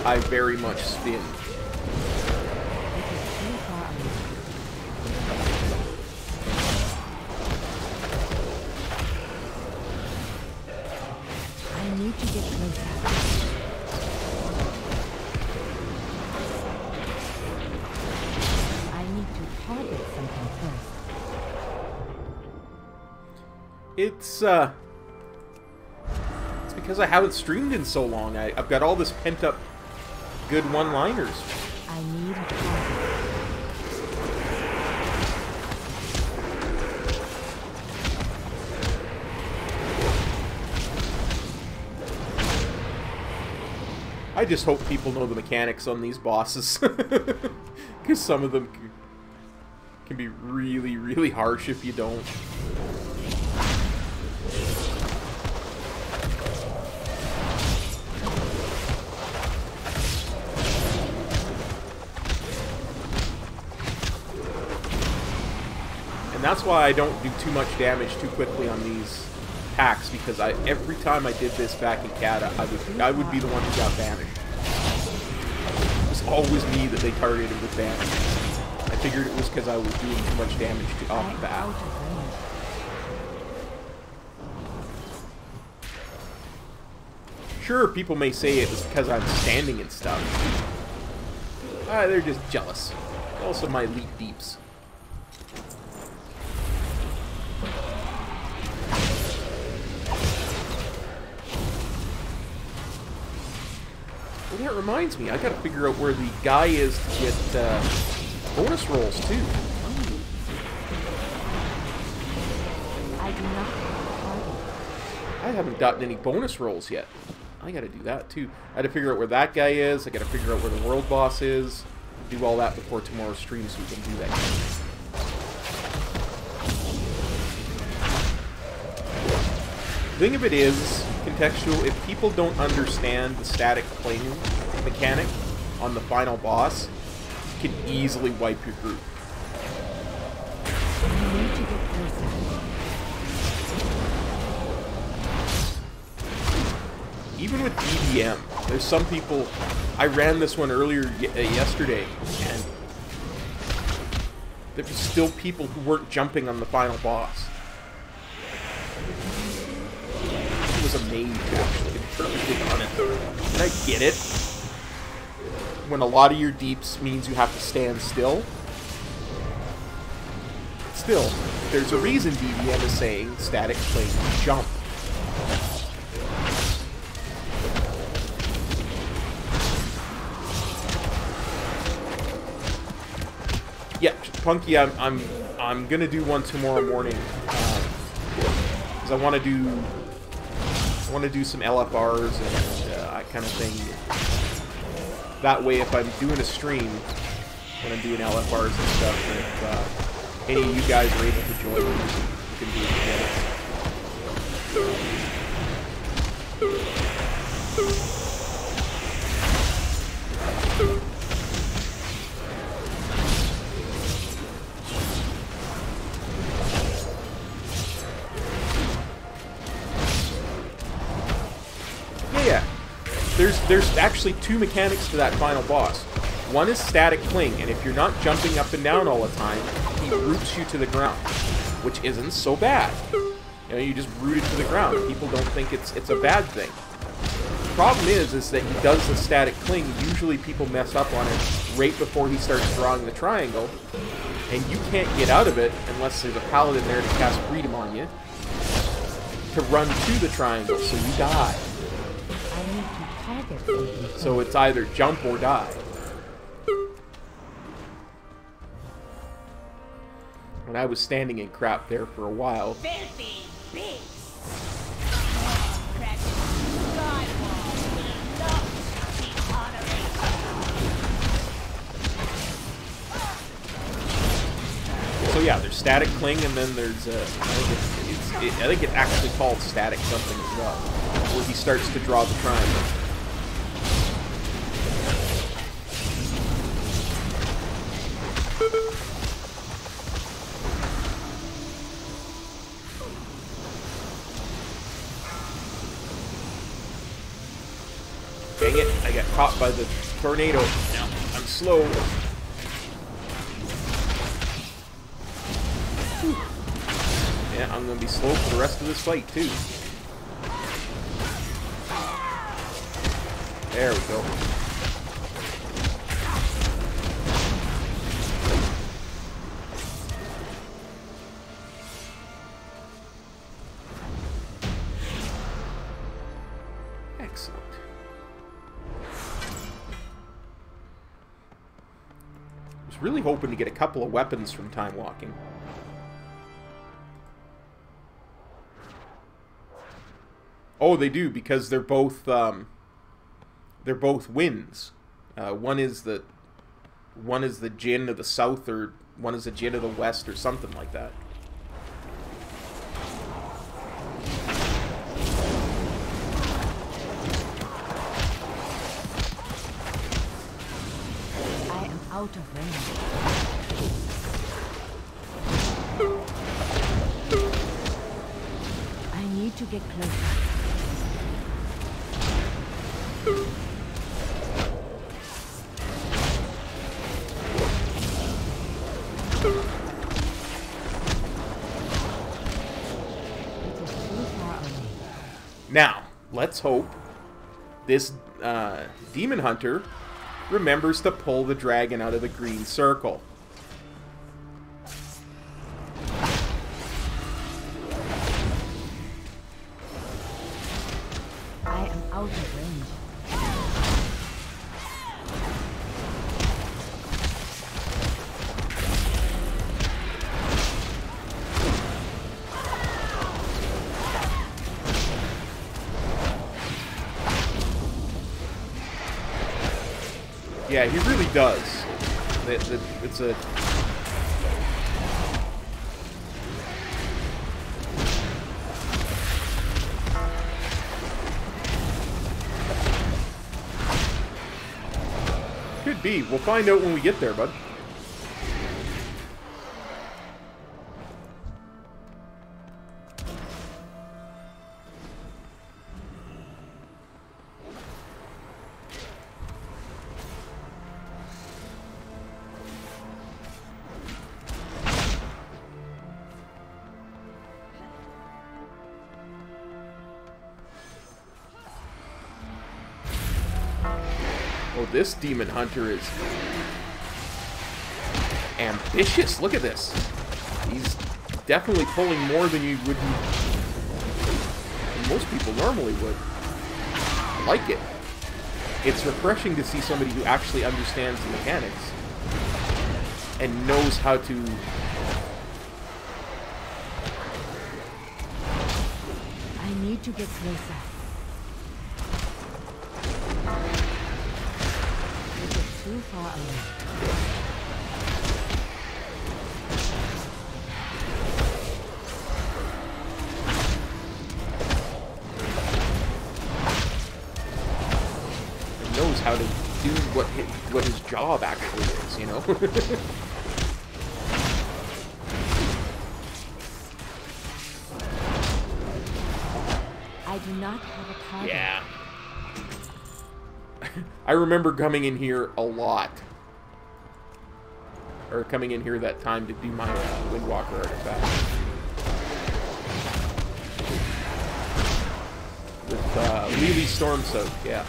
I very much spin. I need to get closer. I need to target something first. It's because I haven't streamed in so long. I've got all this pent-up good one-liners. I need a target. I just hope people know the mechanics on these bosses. Because some of them can be really, really harsh if you don't. And that's why I don't do too much damage too quickly on these packs, because every time I did this back in Cata, I would be the one who got banished. It was always me that they targeted with damage. I figured it was because I was doing too much damage off the bat. Sure, people may say it was because I'm standing and stuff. They're just jealous. Also my elite deeps. Well, that reminds me, I gotta figure out where the guy is to get bonus rolls too. I haven't gotten any bonus rolls yet. I gotta do that too. I gotta figure out where that guy is. I gotta figure out where the world boss is. Do all that before tomorrow's stream so we can do that. The thing of it is, contextual, if people don't understand the static cling mechanic on the final boss, it can easily wipe your group. Even with EDM, there's some people, I ran this one earlier yesterday, and there were still people who weren't jumping on the final boss. It was a mage, actually, on it. And I get it. When a lot of your deeps means you have to stand still. Still, there's a reason DVM is saying static cling jump. Yeah, Punky, I'm gonna do one tomorrow morning because I want to do some LFRs and that kind of thing. That way, if I'm doing a stream when I'm doing LFRs and stuff, if any of you guys are able to join me, you can do it together. Yeah. There's actually two mechanics to that final boss. One is static cling, and if you're not jumping up and down all the time, he roots you to the ground, which isn't so bad. You know, you just root it to the ground. People don't think it's a bad thing. The problem is that he does the static cling. Usually people mess up on it right before he starts drawing the triangle, and you can't get out of it unless there's a paladin there to cast freedom on you to run to the triangle, so you die. So it's either jump or die. And I was standing in crap there for a while. Filthy beast! So yeah, there's static cling, and then there's I think it's actually called static something as well, where he starts to draw the triangle. Dang it, I got caught by the tornado. Now, I'm slow. Yeah, I'm gonna be slow for the rest of this fight, too. There we go. Excellent. I was really hoping to get a couple of weapons from Timewalking. Oh, they do, because they're both they're both winds. One is the Jinn of the south, or one is the Jinn of the west, or something like that. I am out of range. I need to get closer. Now, let's hope this demon hunter remembers to pull the dragon out of the green circle. I am out of range. Yeah, he really does. It's a... Could be. We'll find out when we get there, bud. Oh, this demon hunter is ambitious. Look at this. He's definitely pulling more than you would, most people normally would. I like it. It's refreshing to see somebody who actually understands the mechanics and knows how to... I need to get closer. Too far away. He knows how to do what his job actually is, you know? I do not have a target. Yeah. I remember coming in here a lot. Or coming in here that time to do my Windwalker artifact. With Leely Stormsoak, yeah.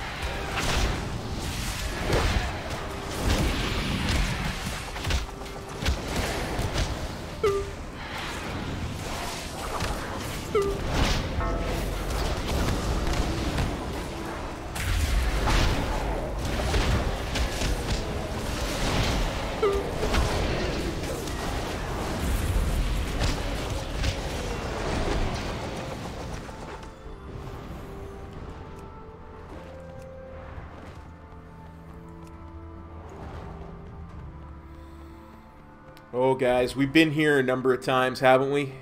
Oh, guys, we've been here a number of times, haven't we?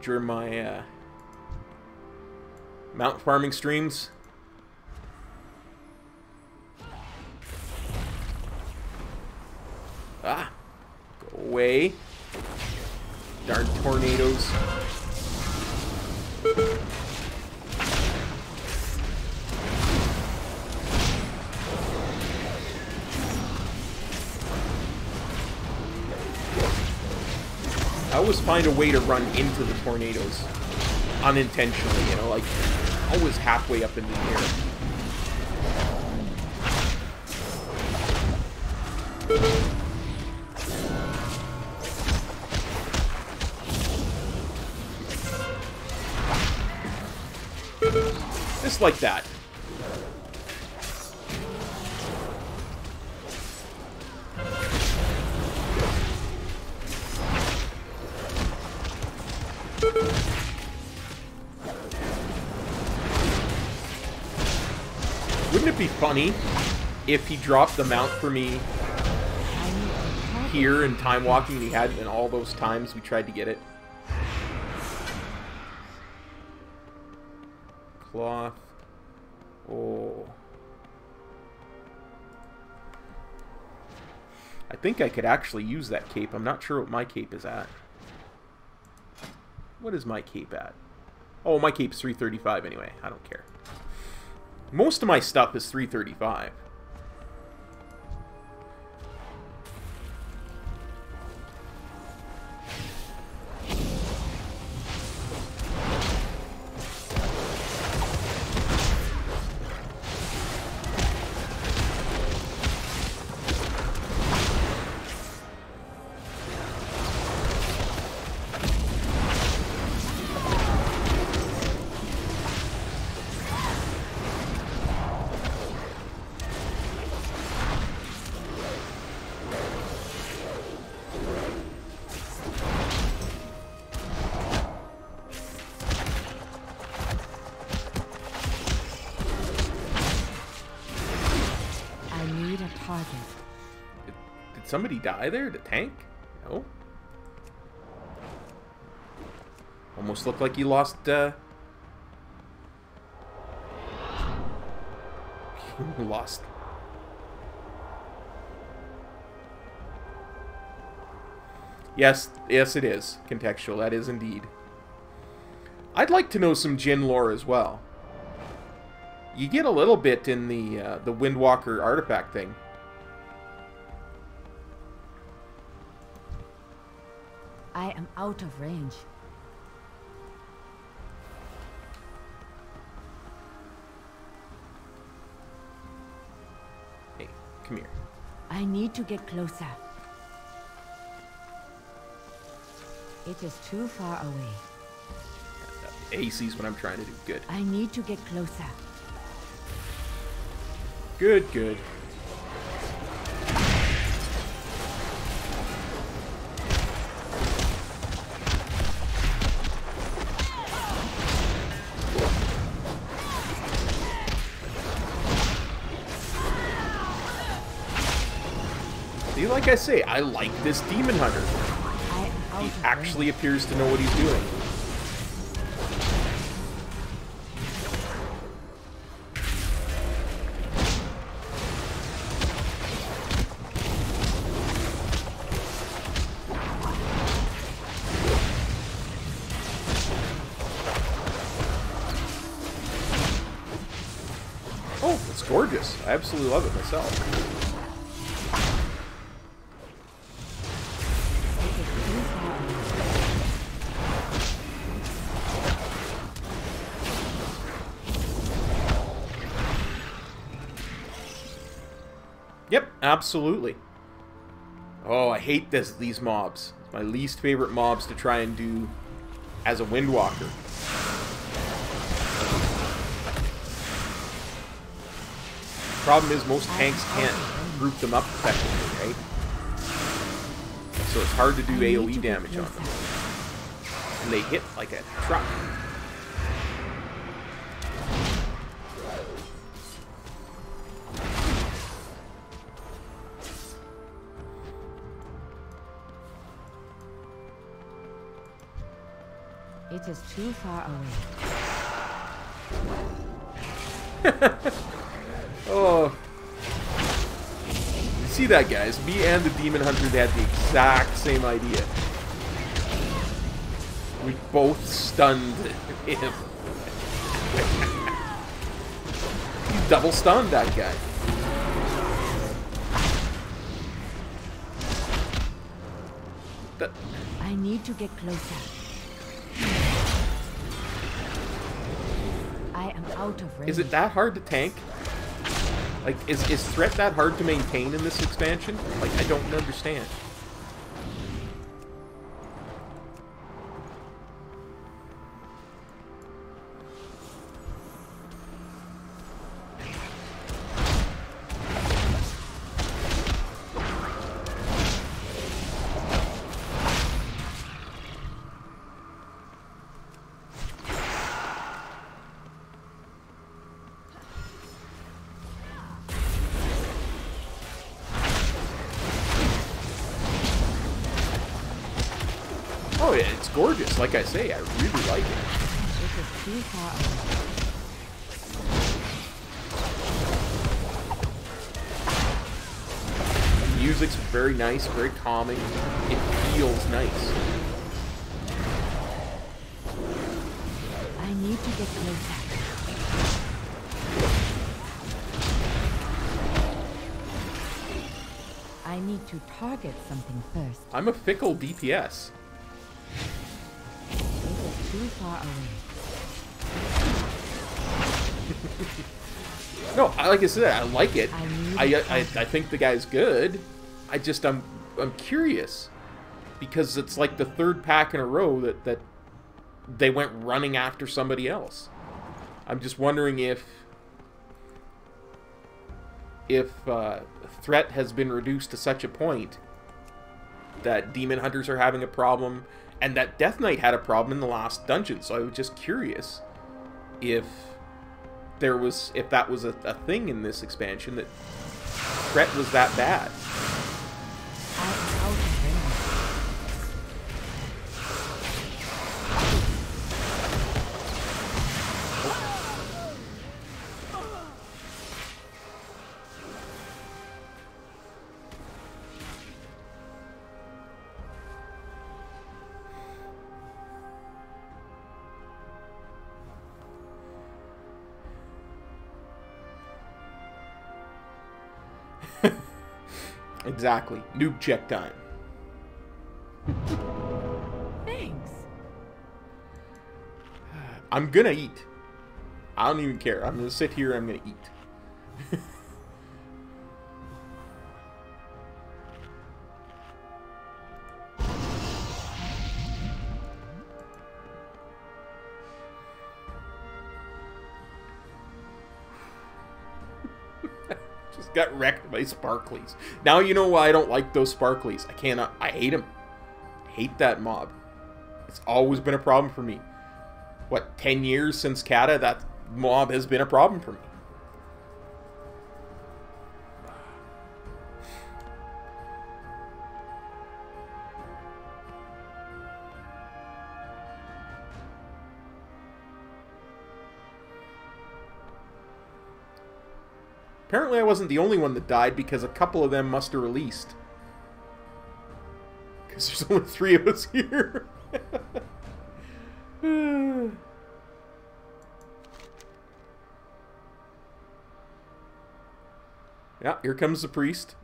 During my mountain farming streams. Ah! Go away. Darn tornadoes. I always find a way to run into the tornadoes unintentionally, you know, like always halfway up in the air. Just like that. it'd be funny if he dropped the mount for me here in Timewalking and he had in all those times we tried to get it. Cloth. Oh. I think I could actually use that cape. I'm not sure what my cape is at. What is my cape at? Oh, my cape's 335 anyway. I don't care. Most of my stuff is 335. Did somebody die there? The tank? No. Almost looked like you lost, lost. Yes, it is. Contextual, that is indeed. I'd like to know some Jin lore as well. You get a little bit in the Windwalker artifact thing. I am out of range. Hey, come here. I need to get closer. It is too far away. AC's what I'm trying to do. Good. I need to get closer. Good, good. See, like I say, I like this demon hunter. He actually appears to know what he's doing. Oh, it's gorgeous. I absolutely love it myself. Yep, absolutely. Oh, I hate these mobs. It's my least favorite mobs to try and do as a Windwalker. Problem is, most tanks can't group them up effectively, right? So it's hard to do AoE damage on them. And they hit like a truck. It is too far away. Oh. You see that, guys? Me and the Demon Hunter had the exact same idea. We both stunned him. He double stunned that guy. I need to get closer. I am out of range. Is it that hard to tank? Like, is threat that hard to maintain in this expansion? Like, I don't understand. Oh, yeah, it's gorgeous. Like I say, I really like it. This is too far away. The music's very nice, very calming. It feels nice. I need to get closer. I need to target something first. I'm a fickle DPS. This is too far away. No, like I said, I like it. I think the guy's good. I'm curious because it's like the third pack in a row that they went running after somebody else. I'm just wondering if threat has been reduced to such a point that demon hunters are having a problem, and that Death Knight had a problem in the last dungeon. So I was just curious if that was a thing in this expansion, that threat was that bad. Exactly. Noob check time. Thanks. I'm gonna eat. I don't even care. I'm gonna sit here, I'm gonna eat. Just got wrecked by sparklies. Now you know why I don't like those sparklies. I hate them. I hate that mob. It's always been a problem for me. What, 10 years since Kata, that mob has been a problem for me. Apparently I wasn't the only one that died, because a couple of them must have released. Because there's only 3 of us here. Yeah, here comes the priest.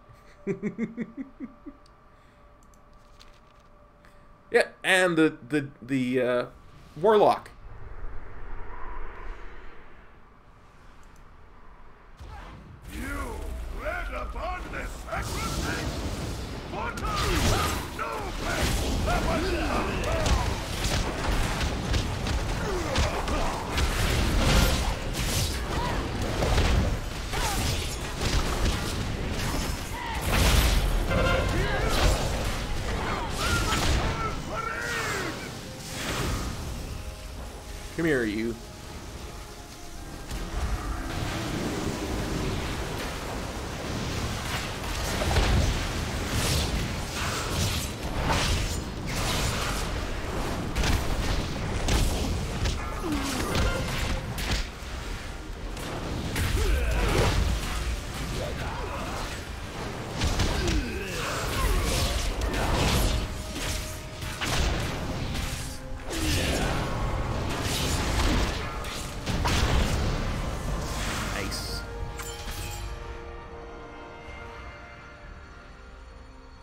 Yeah, and the warlock. Come here, you.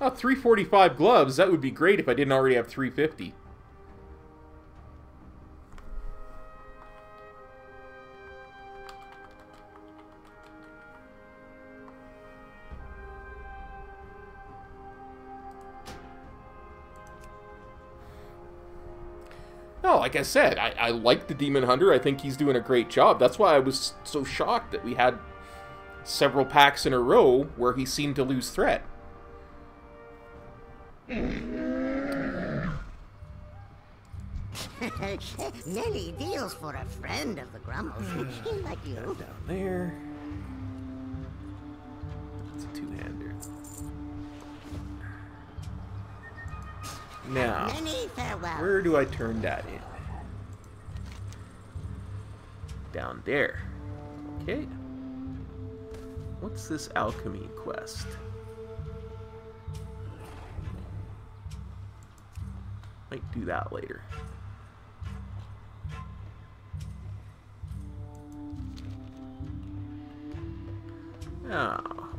Oh, 345 gloves. That would be great if I didn't already have 350. No, like I said, I like the Demon Hunter. I think he's doing a great job. That's why I was so shocked that we had several packs in a row where he seemed to lose threat. Many deals for a friend of the Grummles. Like you. Down there. It's a two-hander. Now, Many farewells. where do I turn that in? Down there. Okay. What's this alchemy quest? Might do that later.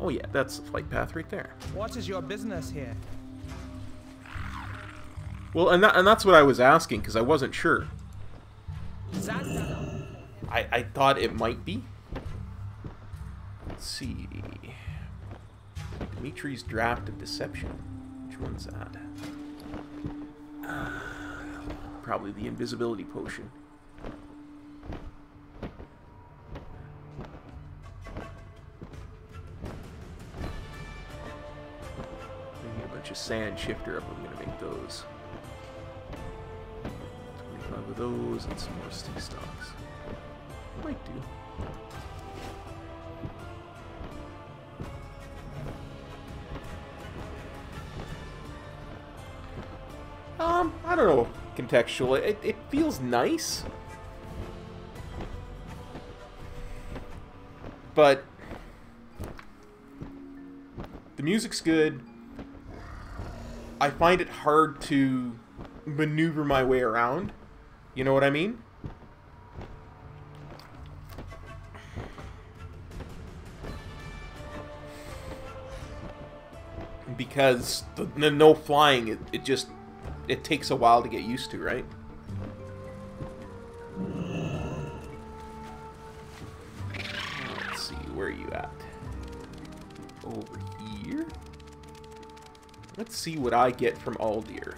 Oh yeah, that's the flight path right there. What is your business here? Well, and that's what I was asking, because I wasn't sure. Xandana. I thought it might be. Let's see. Dimitri's Draft of Deception. Which one's that? Probably the invisibility potion. Maybe a bunch of sand shifter up. I'm gonna make those. 25 of those and some more stick stocks. Might do. I don't know. Contextual. It feels nice. But the music's good. I find it hard to maneuver my way around. You know what I mean? Because the no flying, it takes a while to get used to, right? Let's see, where are you at? Over here? Let's see what I get from Aldir.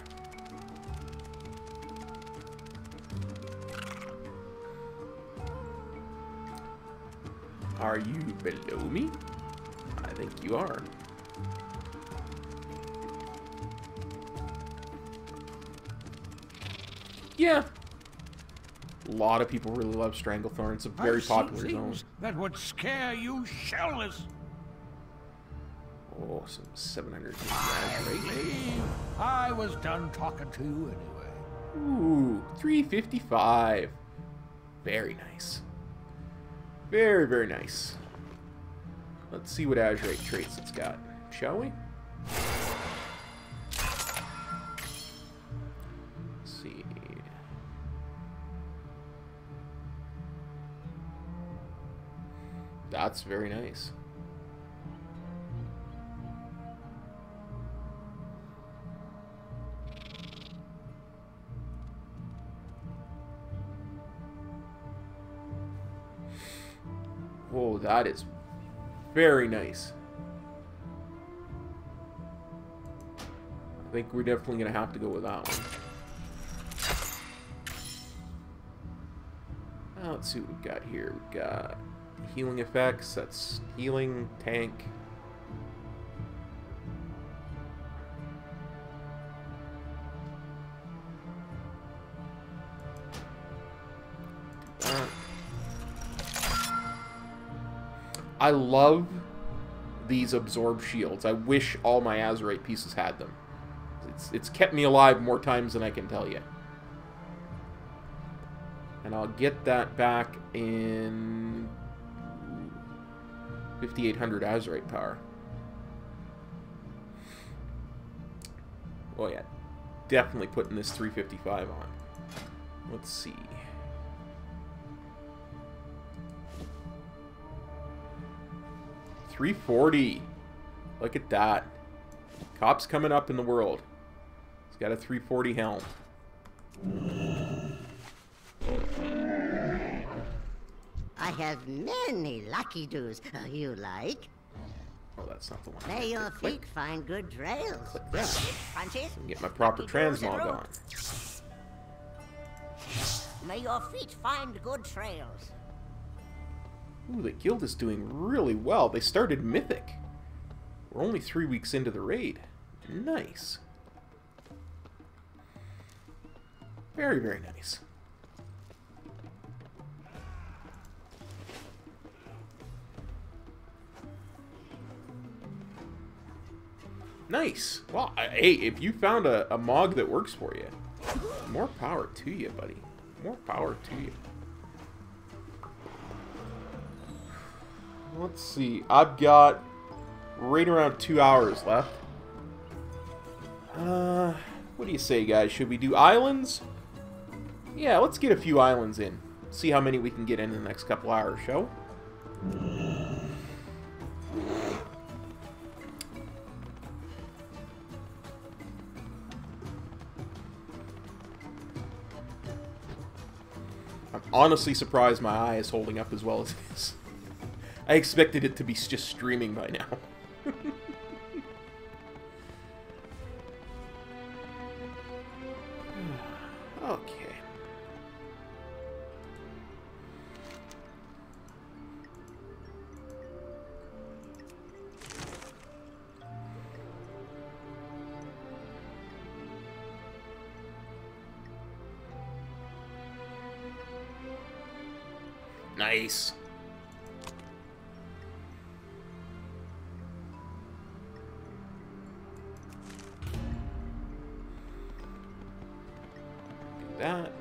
Are you below me? I think you are. Yeah. A lot of people really love Stranglethorn. It's a very popular zone. That would scare you shellless. Oh, some 700. I was done talking to you anyway. Ooh, 355. Very nice. Very, very nice. Let's see what Azurite traits it's got, shall we? Let's see. That's very nice. Whoa, that is very nice. I think we're definitely going to have to go with that one. Now, let's see what we've got here. We've got healing effects. That's healing, tank. I love these absorb shields. I wish all my Azurite pieces had them. It's kept me alive more times than I can tell you. And I'll get that back in 5,800 Azurite power. Oh yeah, definitely putting this 355 on. Let's see. $340. Look at that. Cop's coming up in the world. He's got a 340 helm. I have many lucky doos. You like? Oh, that's not the one. May your feet find good trails. Click that. Punches. Get my proper lucky doos and transmog on. ropes. May your feet find good trails. Ooh, the guild is doing really well. They started Mythic. We're only 3 weeks into the raid. Nice. Very, very nice. Nice. Well, hey, if you found a mog that works for you, more power to you, buddy. More power to you. Let's see. I've got right around 2 hours left. What do you say, guys? Should we do islands? Yeah, let's get a few islands in. See how many we can get in the next couple hours, shall we? I'm honestly surprised my eye is holding up as well as it is. I expected it to be just streaming by now. Okay. Nice. Do that.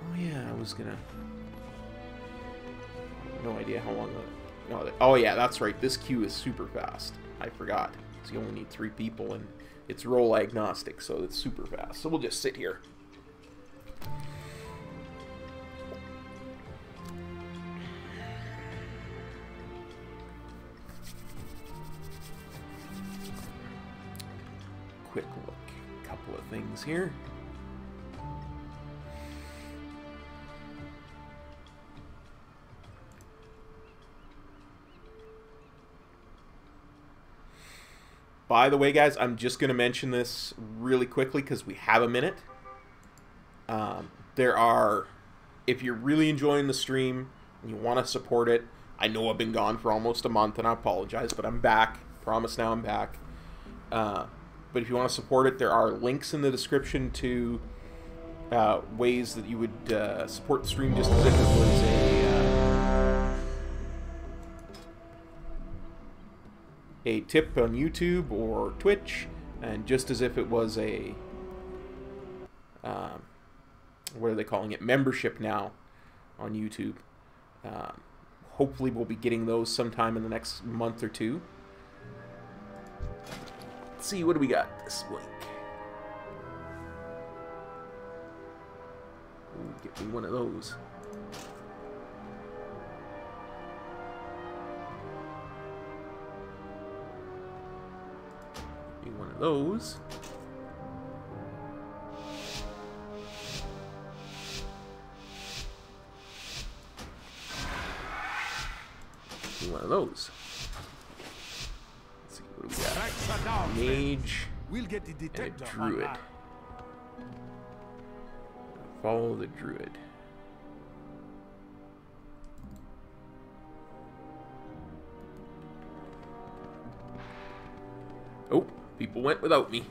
Oh yeah, I was gonna. No idea how long. No. Oh yeah, that's right. This queue is super fast. I forgot. So you only need 3 people, and it's role agnostic, so it's super fast. So we'll just sit here. Quick look, a couple of things here. By the way, guys, I'm just going to mention this really quickly because we have a minute. There are, if you're really enjoying the stream and you want to support it, I know I've been gone for almost a month and I apologize, but I'm back. Promise now I'm back. But if you want to support it, there are links in the description to ways that you would support the stream just as if it was a tip on YouTube or Twitch, and just as if it was a, what are they calling it, membership now on YouTube. Hopefully we'll be getting those sometime in the next month or two. Let's see, what do we got this week? Ooh, get me one of those. Get me one of those. Get me one of those. What do we got? Mage we'll get the and a detector druid. Follow the druid. Oh, people went without me.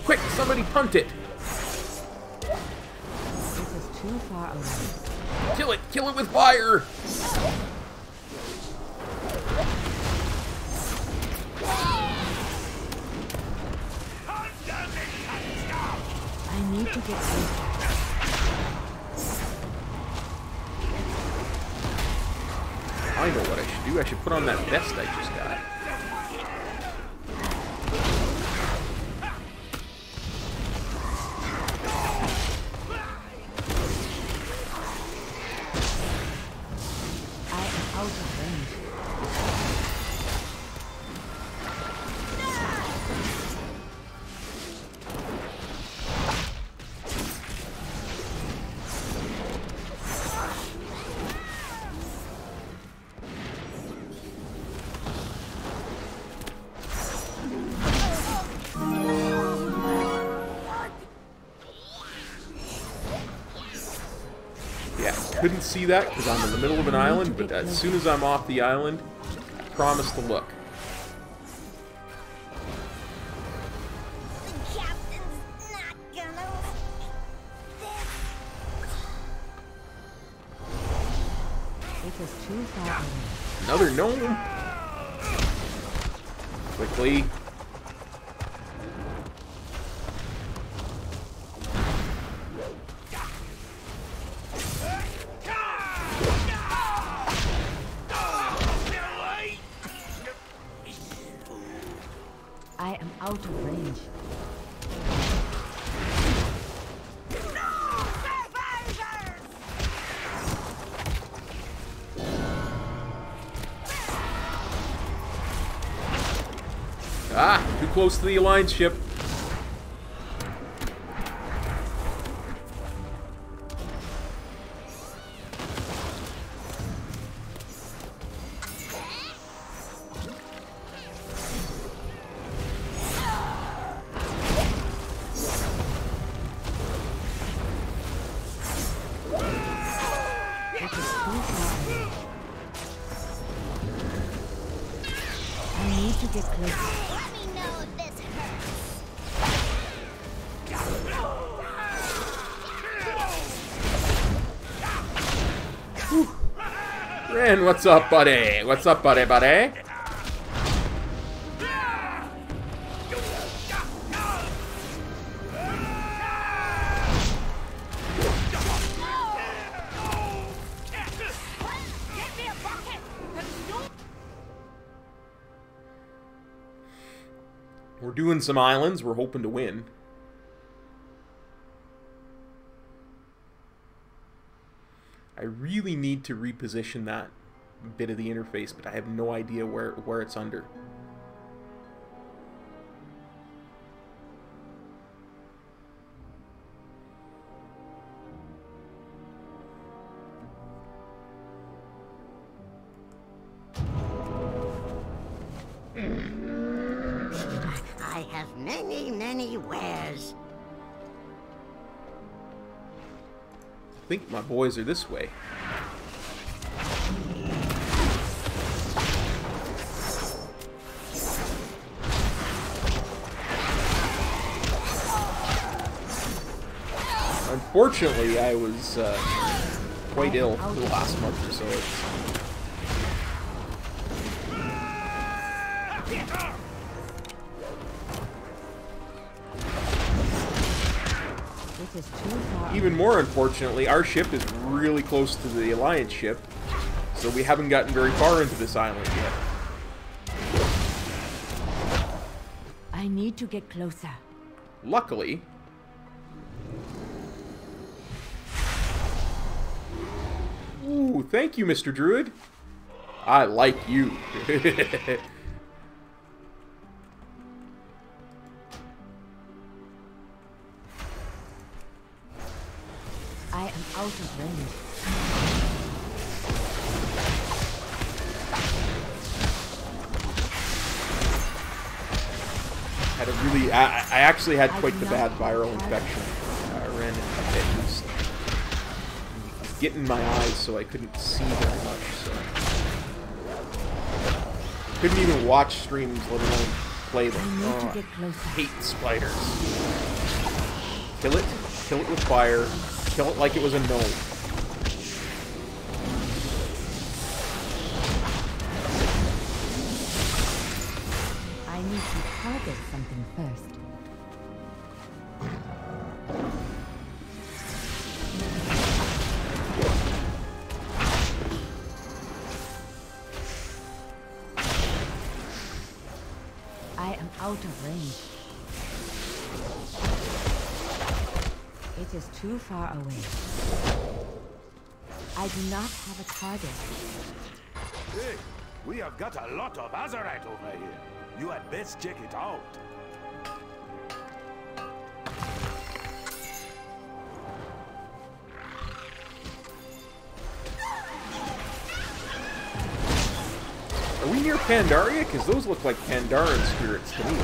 Quick, somebody punt it. This is too far away. Kill it. Kill it with fire. I need to get closer. I know what I should do. I should put on that vest I just got. I am out of range. couldn't see that because I'm in the middle of an island, but as soon as I'm off the island, I promise to look. Another gnome. Quickly. I am out of range. Ah, too close to the Alliance ship. I need to get closer. Let me know if this hurts. Ren, what's up, buddy? What's up, buddy? We're doing some islands. We're hoping to win. I really need to reposition that bit of the interface, but I have no idea where it's under. I have many, many wares. I think my boys are this way. Unfortunately, I was quite ill the last month or so. It is too far. Even more unfortunately, our ship is really close to the Alliance ship, so we haven't gotten very far into this island yet. I need to get closer. Luckily, ooh, thank you, Mr. Druid. I like you. I am out of range. Had a really, I actually had quite the bad viral infection. I ran into it. Was getting in my eyes, so I couldn't see very much. So couldn't even watch streams, let alone play them. Oh, I hate spiders. Kill it with fire. Kill it like it was a gnome. I need to target something first. I am out of range. It is too far away. I do not have a target. Hey, we have got a lot of Azeroth over here. You had best check it out. Are we near Pandaria? Because those look like Pandaren spirits to me.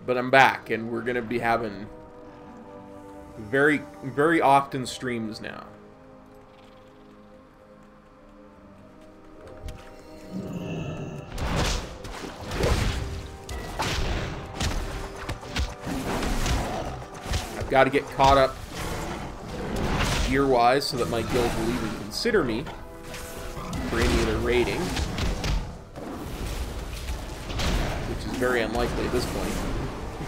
But I'm back, and we're gonna be having very, very often streams now. I've got to get caught up gear-wise so that my guild will even consider me for any of their rating, which is very unlikely at this point,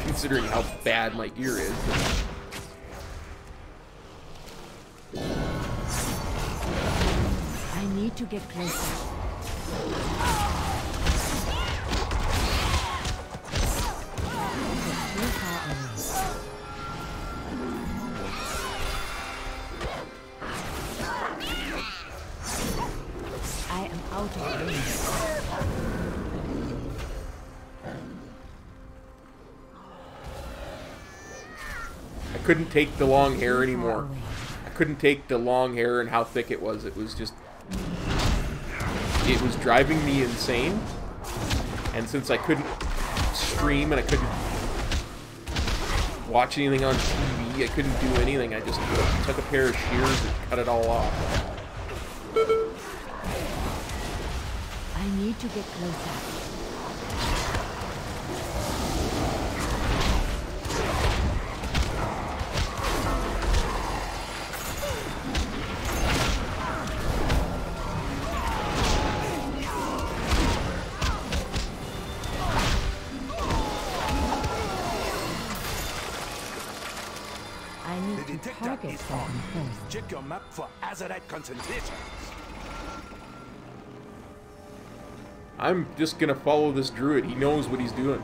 considering how bad my gear is. I need to get closer. I am out of range. I couldn't take the long hair anymore. I couldn't take the long hair and how thick it was. It was just... It was driving me insane. And since I couldn't stream and I couldn't watch anything on TV, I couldn't do anything, I just took a pair of shears and cut it all off. I need to get closer. I need to target something first. Check your map for Azeroth concentrations. I'm just gonna follow this druid. He knows what he's doing.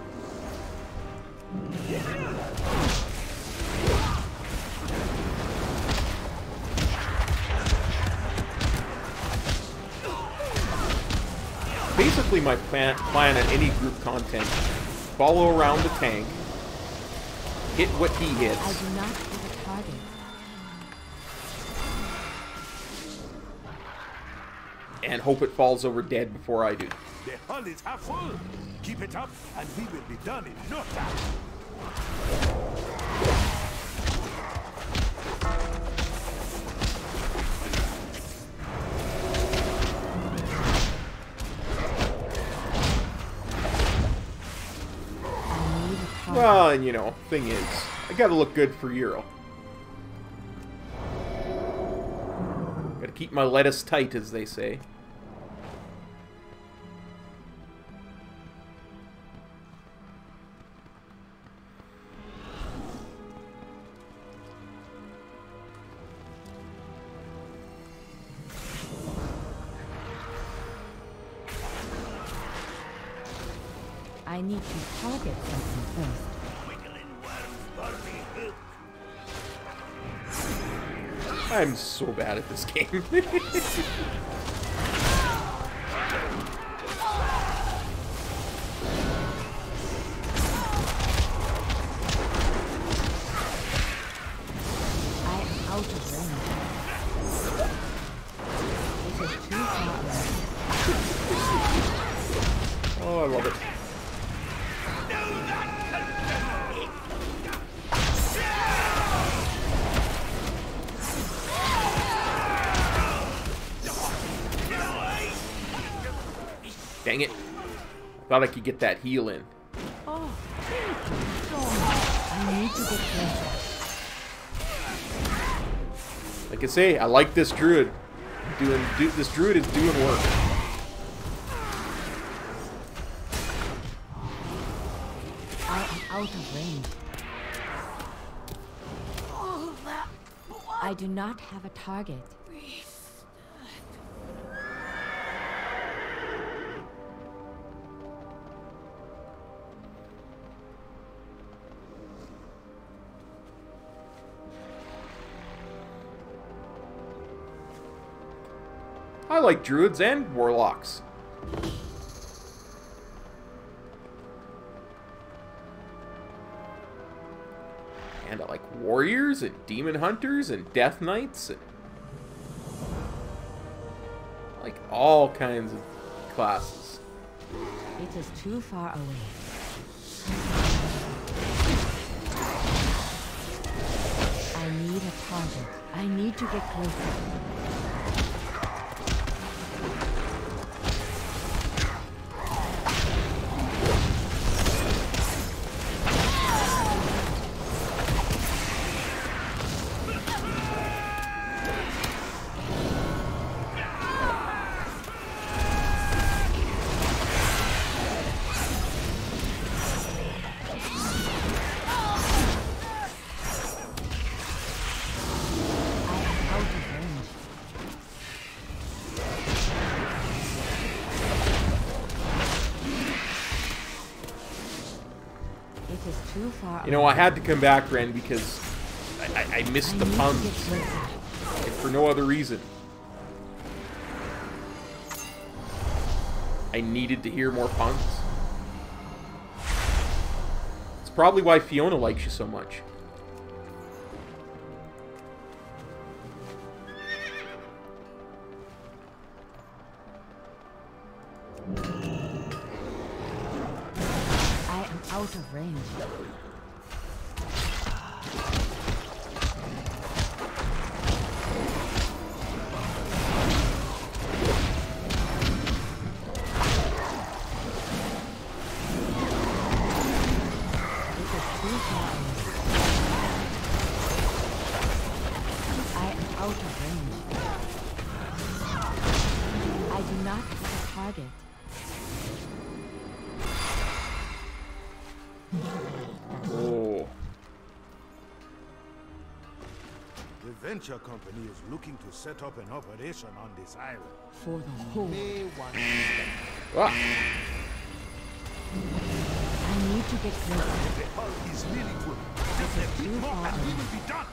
Basically, my plan on any group content: follow around the tank, hit what he hits. I do not hit a target. And hope it falls over dead before I do. The hull is half full. Keep it up, and we will be done in no time. Well, and you know, thing is, I gotta look good for Euro. Gotta keep my lettuce tight, as they say. I need to target something first. I'm so bad at this game. I am out of range. It is too far away. Oh, I love it. Dang it. I thought I could get that heal in. Oh, I need to get closer. Like I say, I like this druid. This druid is doing work. I am out of range. I do not have a target. I like druids and warlocks. And I like warriors and demon hunters and death knights and like all kinds of classes. It is too far away. I need a target. I need to get closer. You know, I had to come back, Ren, because I missed the puns. And for no other reason. I needed to hear more puns. It's probably why Fiona likes you so much. I am out of range. Venture company is looking to set up an operation on this island. For the whole. Ah. I need to get closer. The hull is nearly full. Just a bit more and we will be done.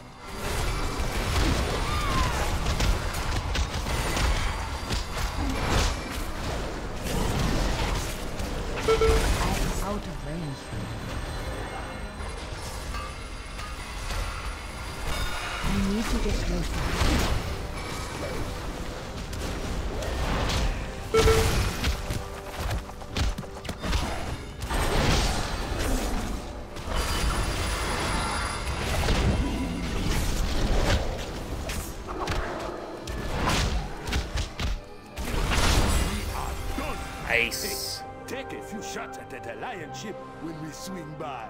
I am out of range. I need to get closer. Nice. Take a few shots at that alliance ship when we swing by.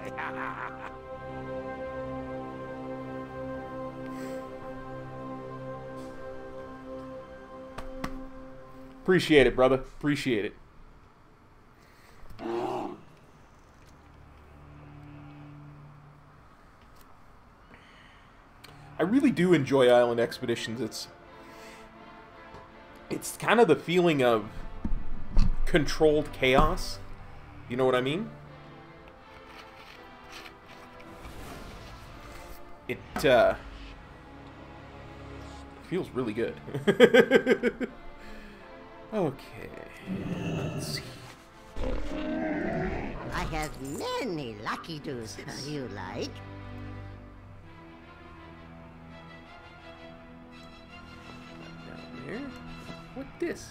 Appreciate it, brother. Appreciate it. I really do enjoy Island Expeditions. It's kind of the feeling of controlled chaos. You know what I mean? It feels really good. Okay, let's see. I have many lucky doos you like. Down there. What this?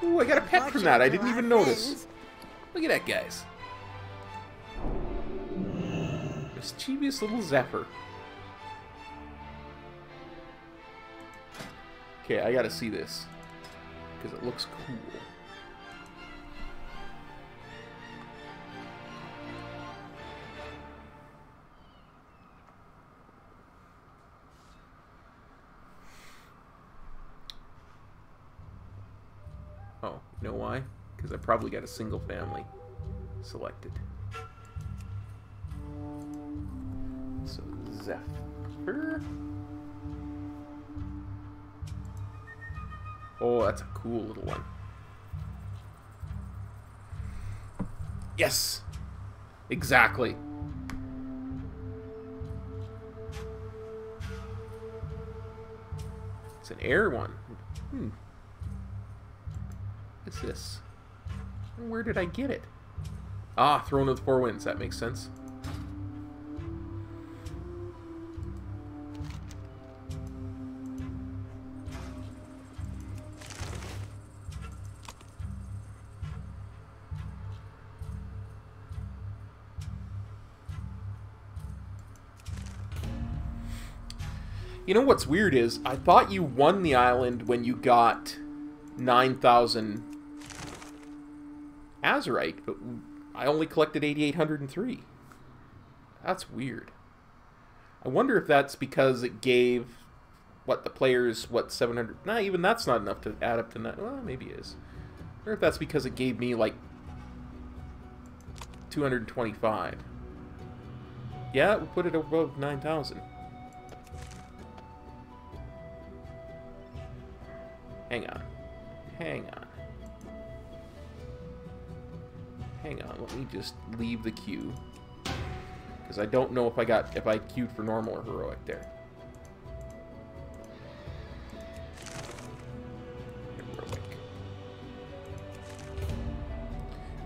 Ooh, I got a pet from that. I didn't even notice. Look at that, guys. Mischievous little Zephyr. Okay, I gotta see this, because it looks cool. Oh, you know why? Because I probably got a single family selected. So, Zephyr. Oh, that's a cool little one. Yes! Exactly. It's an air one. What's this? Where did I get it? Ah, Throne of the Four Winds. That makes sense. You know what's weird is, I thought you won the island when you got 9,000 Azerite, but I only collected 8,803. That's weird. I wonder if that's because it gave, what, the players, what, 700? Nah, even that's not enough to add up to that. Well, maybe it is. Or if that's because it gave me, like, 225. Yeah, we'll put it above 9,000. Hang on. Hang on. Hang on, let me just leave the queue. Because I don't know if I queued for normal or heroic there. Heroic.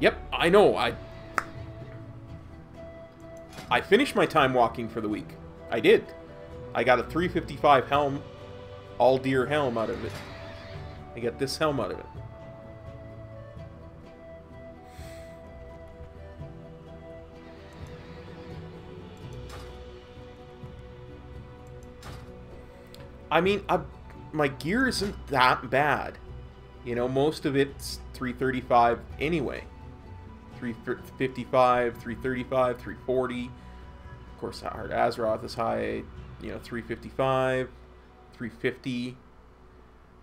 Yep, I know. I finished my time walking for the week. I did. I got a 355 helm, all deer helm out of it. I got this helm out of it. I mean, my gear isn't that bad. You know, most of it's 335 anyway. 355, 335, 340. Of course, Hard Azeroth is high, you know, 355, 350,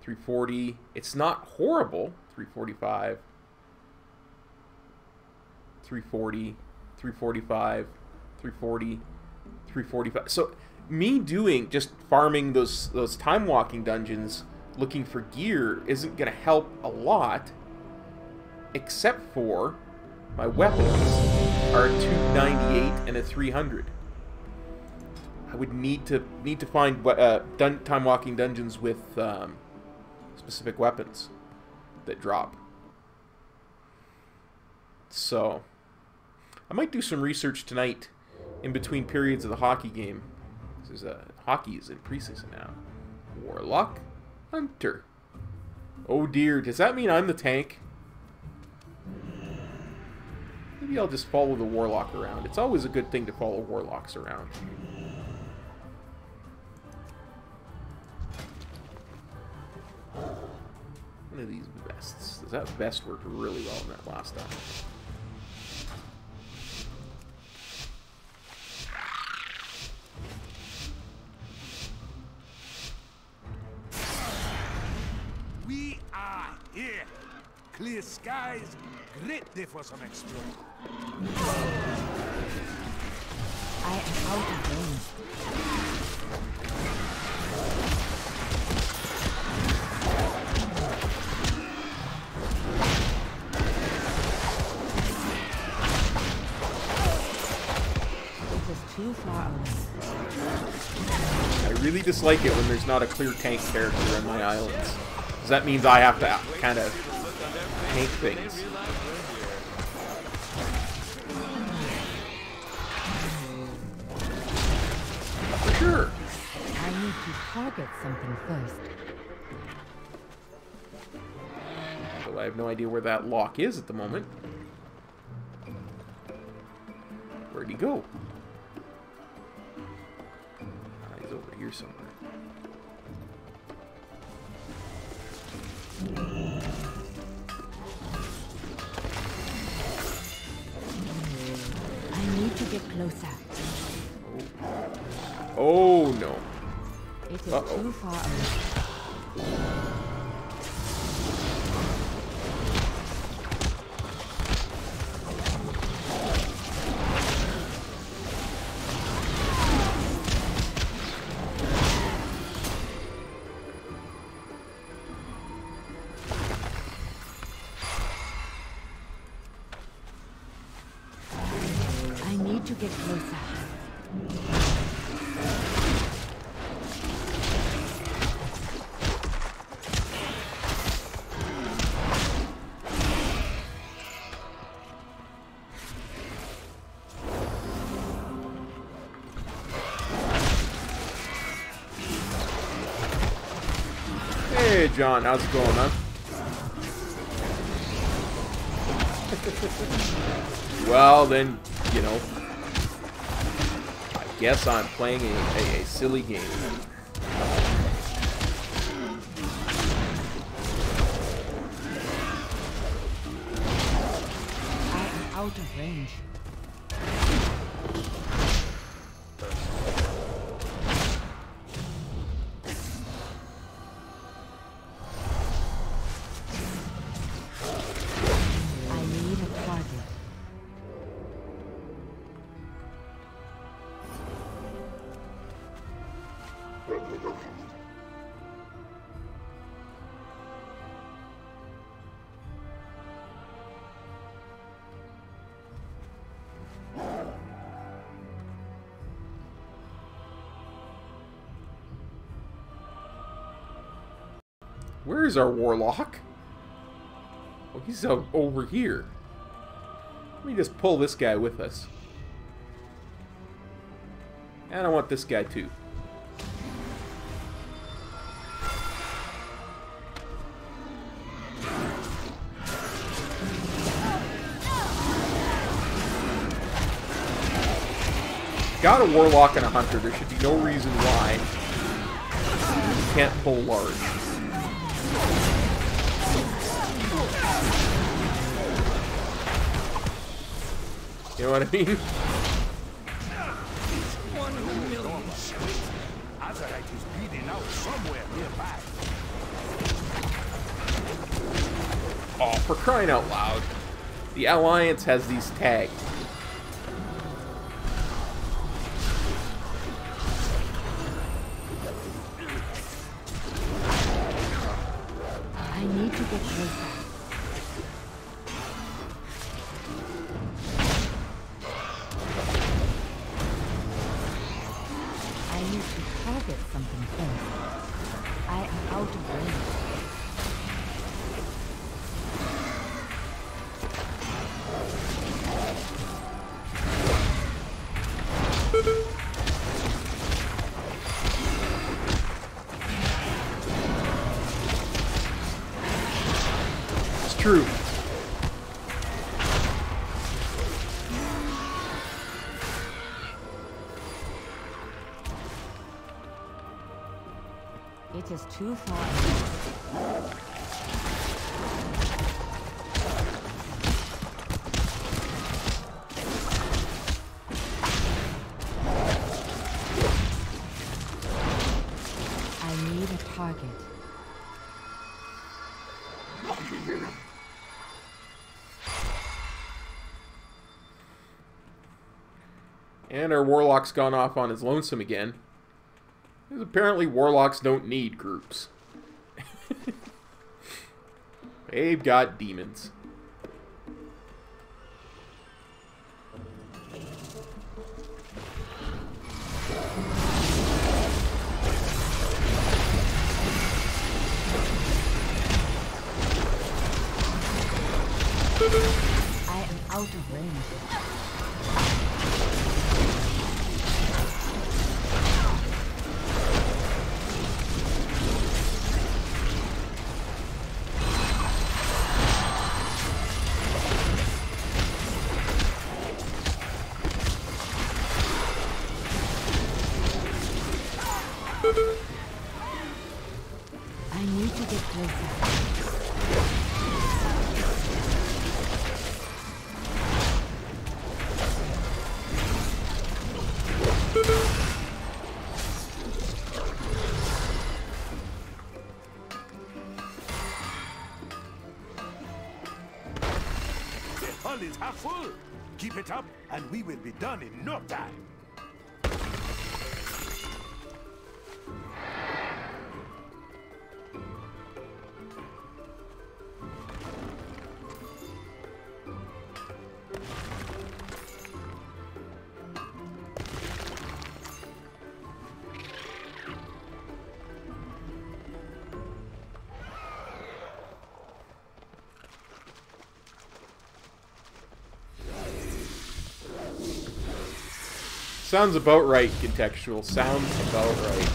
340. It's not horrible. 345, 340, 345, 340, 345. So me doing just farming those time walking dungeons looking for gear isn't going to help a lot, except for my weapons are a 298 and a 300. I would need to find time walking dungeons with specific weapons that drop. So I might do some research tonight in between periods of the hockey game. Hockey is in preseason now. Warlock, Hunter. Oh dear, does that mean I'm the tank? Maybe I'll just follow the Warlock around. It's always a good thing to follow Warlocks around. One of these vests. That vest worked really well in that last time. We are here. Clear skies, great day for some exploring. I am out of range. It is too far away. I really dislike it when there's not a clear tank character on my islands. Because that means I have to kind of tank things. For sure. I need to target something first. Although I have no idea where that lock is at the moment. Where'd he go? He's over here somewhere. I need to get closer. Oh no. It is too far away. I need to get closer. Hey John, how's it going, man? Well then, you know, I guess I'm playing a silly game. Out of range. I need a target. Where is our warlock? Oh, he's over here. Let me just pull this guy with us. And I want this guy too. Got a warlock and a hunter. There should be no reason why you can't pull large. You know what I mean? One in a million. Azeroth is bleeding out somewhere nearby. Oh, for crying out loud. The Alliance has these tagged. I need to get closer. I need to target something first. I am out of range. It's true. It is too far. I need a target. And our warlock's gone off on his lonesome again. Because apparently warlocks don't need groups. They've got demons. I am out of range. I need to get closer. The hull is half full. Keep it up, and we will be done in no time. Sounds about right, contextual. Sounds about right.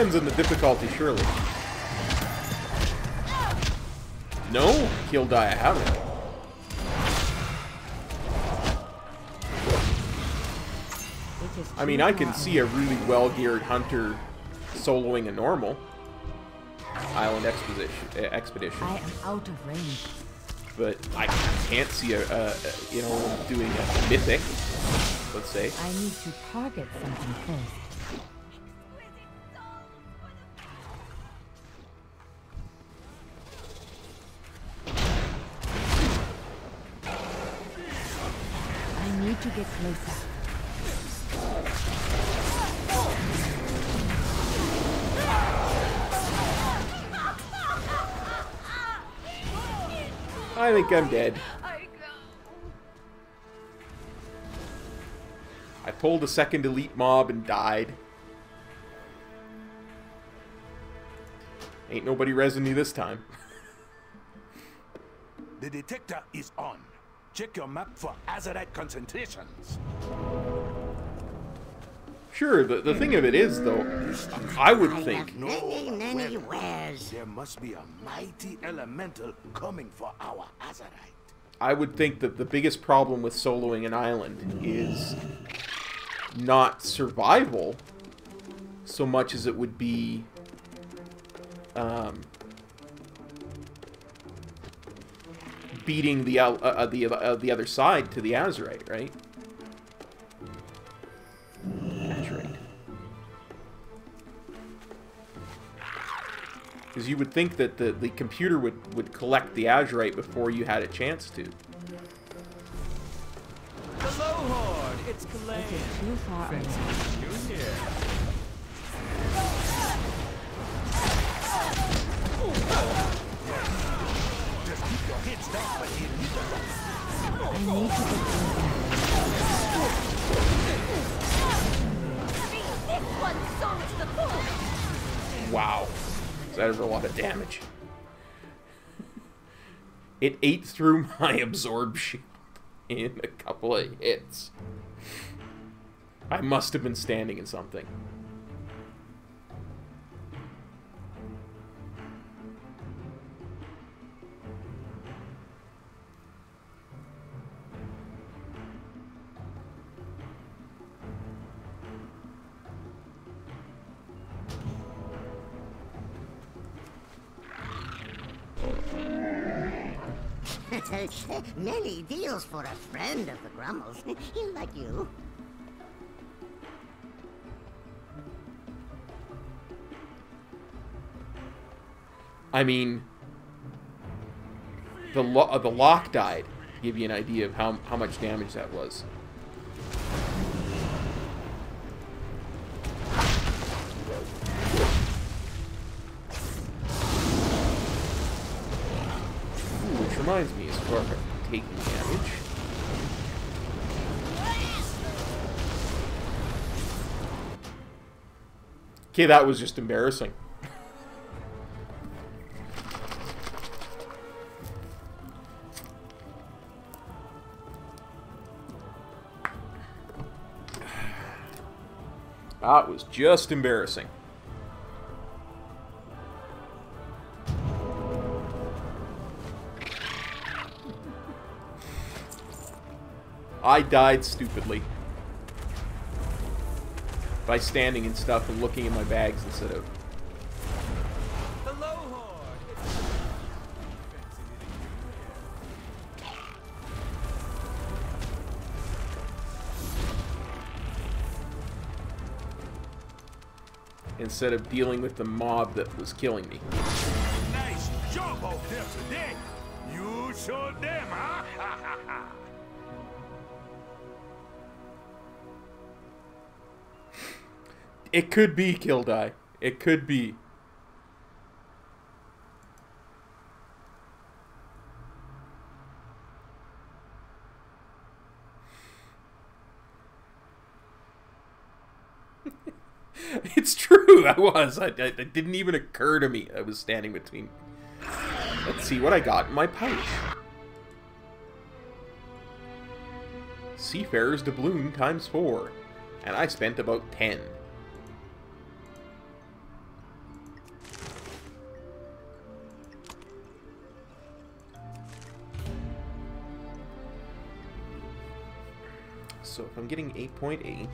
Depends on the difficulty, surely. No? Kill die, I haven't. I mean, I can see a really well-geared hunter soloing a normal island expedition. I am out of range. But I can't see you know, doing a mythic, let's say. I need to target something first. I need to get closer. I think I'm dead. I pulled a second elite mob and died. Ain't nobody resin me this time. The detector is on. Check your map for Azeroth concentrations. Sure, the thing of it is, though, I would think... Many wares. There must be a mighty elemental coming for our Azeroth. I would think that the biggest problem with soloing an island is not survival so much as it would be beating the other side to the Azeroth, right? Azeroth. Because you would think that the computer would collect the Azurite before you had a chance to. Hello, Horde. It's Kalane. It is too far away. You here? Just keep your heads down, but I need to get closer. Wow. That is a lot of damage. It ate through my absorb shield in a couple of hits. I must have been standing in something. Many deals for a friend of the Grummles. Like you. I mean, the lock died. Give you an idea of how much damage that was. Which reminds me, as far as taking damage. Okay, that was just embarrassing. That was just embarrassing. I died stupidly by standing and stuff and looking in my bags instead of... Hello, Horde. instead of dealing with the mob that was killing me. Nice job out there today. You showed them, huh? It could be, Kildai. It could be. It's true, I was. It didn't even occur to me. I was standing between... Let's see what I got in my pouch. Seafarer's doubloon ×4. And I spent about 10. So if I'm getting 8.8...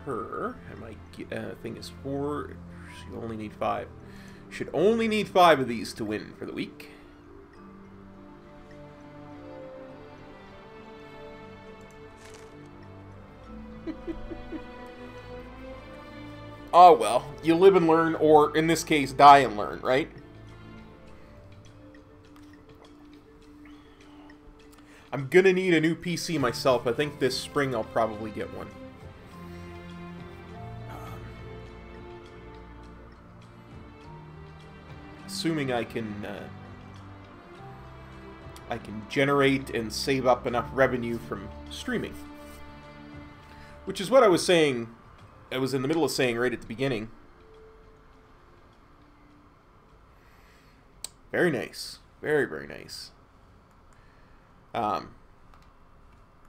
per, and my thing is 4, so you only need 5. Should only need 5 of these to win for the week. Oh well, you live and learn, or in this case, die and learn, right? I'm gonna need a new PC myself. I think this spring I'll probably get one. Assuming I can generate and save up enough revenue from streaming. Which is what I was saying, I was in the middle of saying right at the beginning. Very nice. Very, very nice.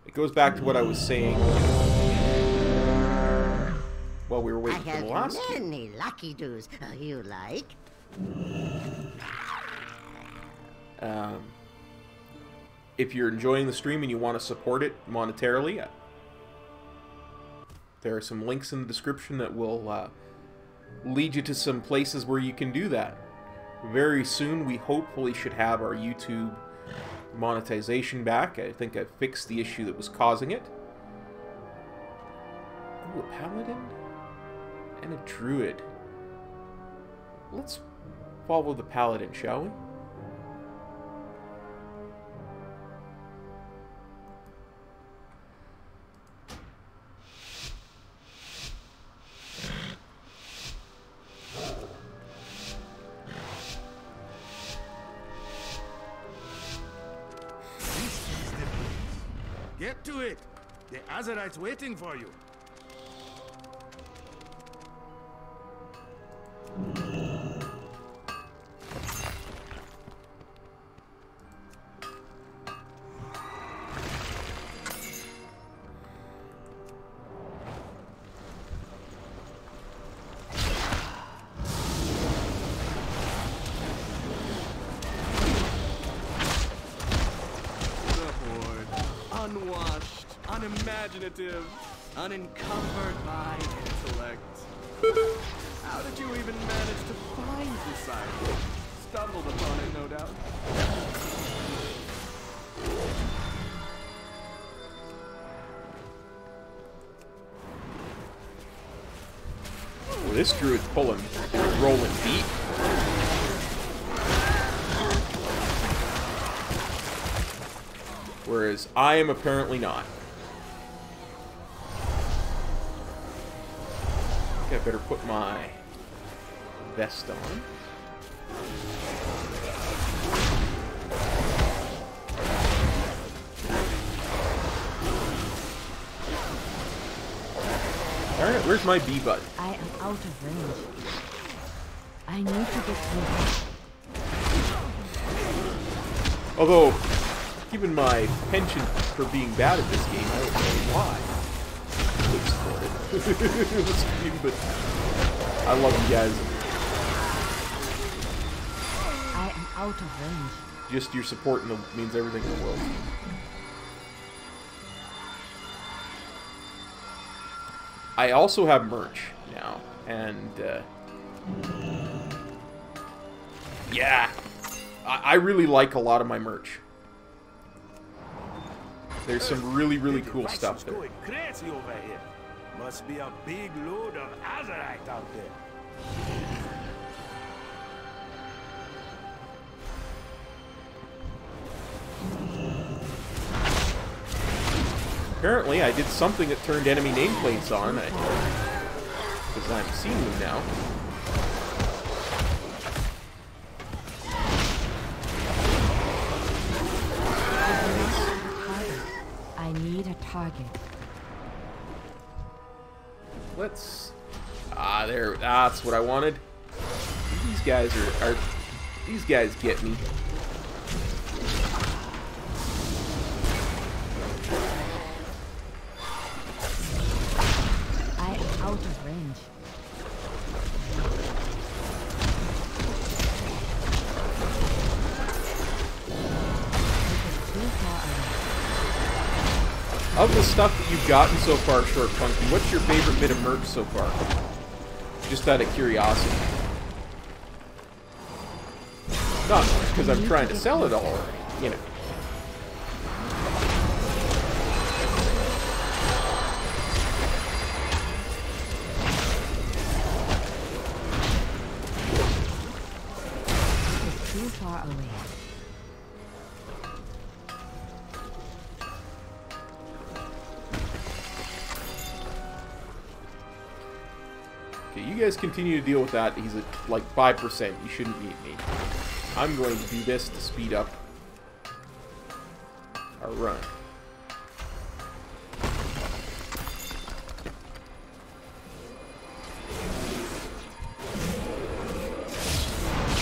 It goes back to what I was saying while we were waiting for the last. I have many lucky doos you like. If you're enjoying the stream and you want to support it monetarily, there are some links in the description that will lead you to some places where you can do that. Very soon, we hopefully should have our YouTube monetization back. I think I fixed the issue that was causing it. Ooh, a paladin and a druid. Let's follow the paladin, shall we? Get to it! The Azerite's waiting for you. Unwashed, unimaginative, unencumbered by intellect. How did you even manage to find the site? Stumbled upon it, no doubt. Well, this druid's pulling, rolling deep. Whereas I am apparently not. I think I better put my vest on. Alright, where's my bee bud? I am out of range. I need to get closer. Although, given my penchant for being bad at this game, I don't know why. But I love you guys. I am out of range. Just your support means everything in the world. I also have merch now, and yeah, I really like a lot of my merch. There's some really, really cool stuff there. Going crazy over here. Must be a big load of Azerite out there. Apparently, I did something that turned enemy nameplates on, because I'm seeing them now. I need a target. Let's... there. That's what I wanted. These guys are these guys get me. I am out of range. Of the stuff that you've gotten so far, Short Funky, what's your favorite bit of merch so far? Just out of curiosity. Not because I'm trying to sell it all already, you know. Too far away. Okay, you guys continue to deal with that. He's at like 5%. You shouldn't meet me. I'm going to do this to speed up our run.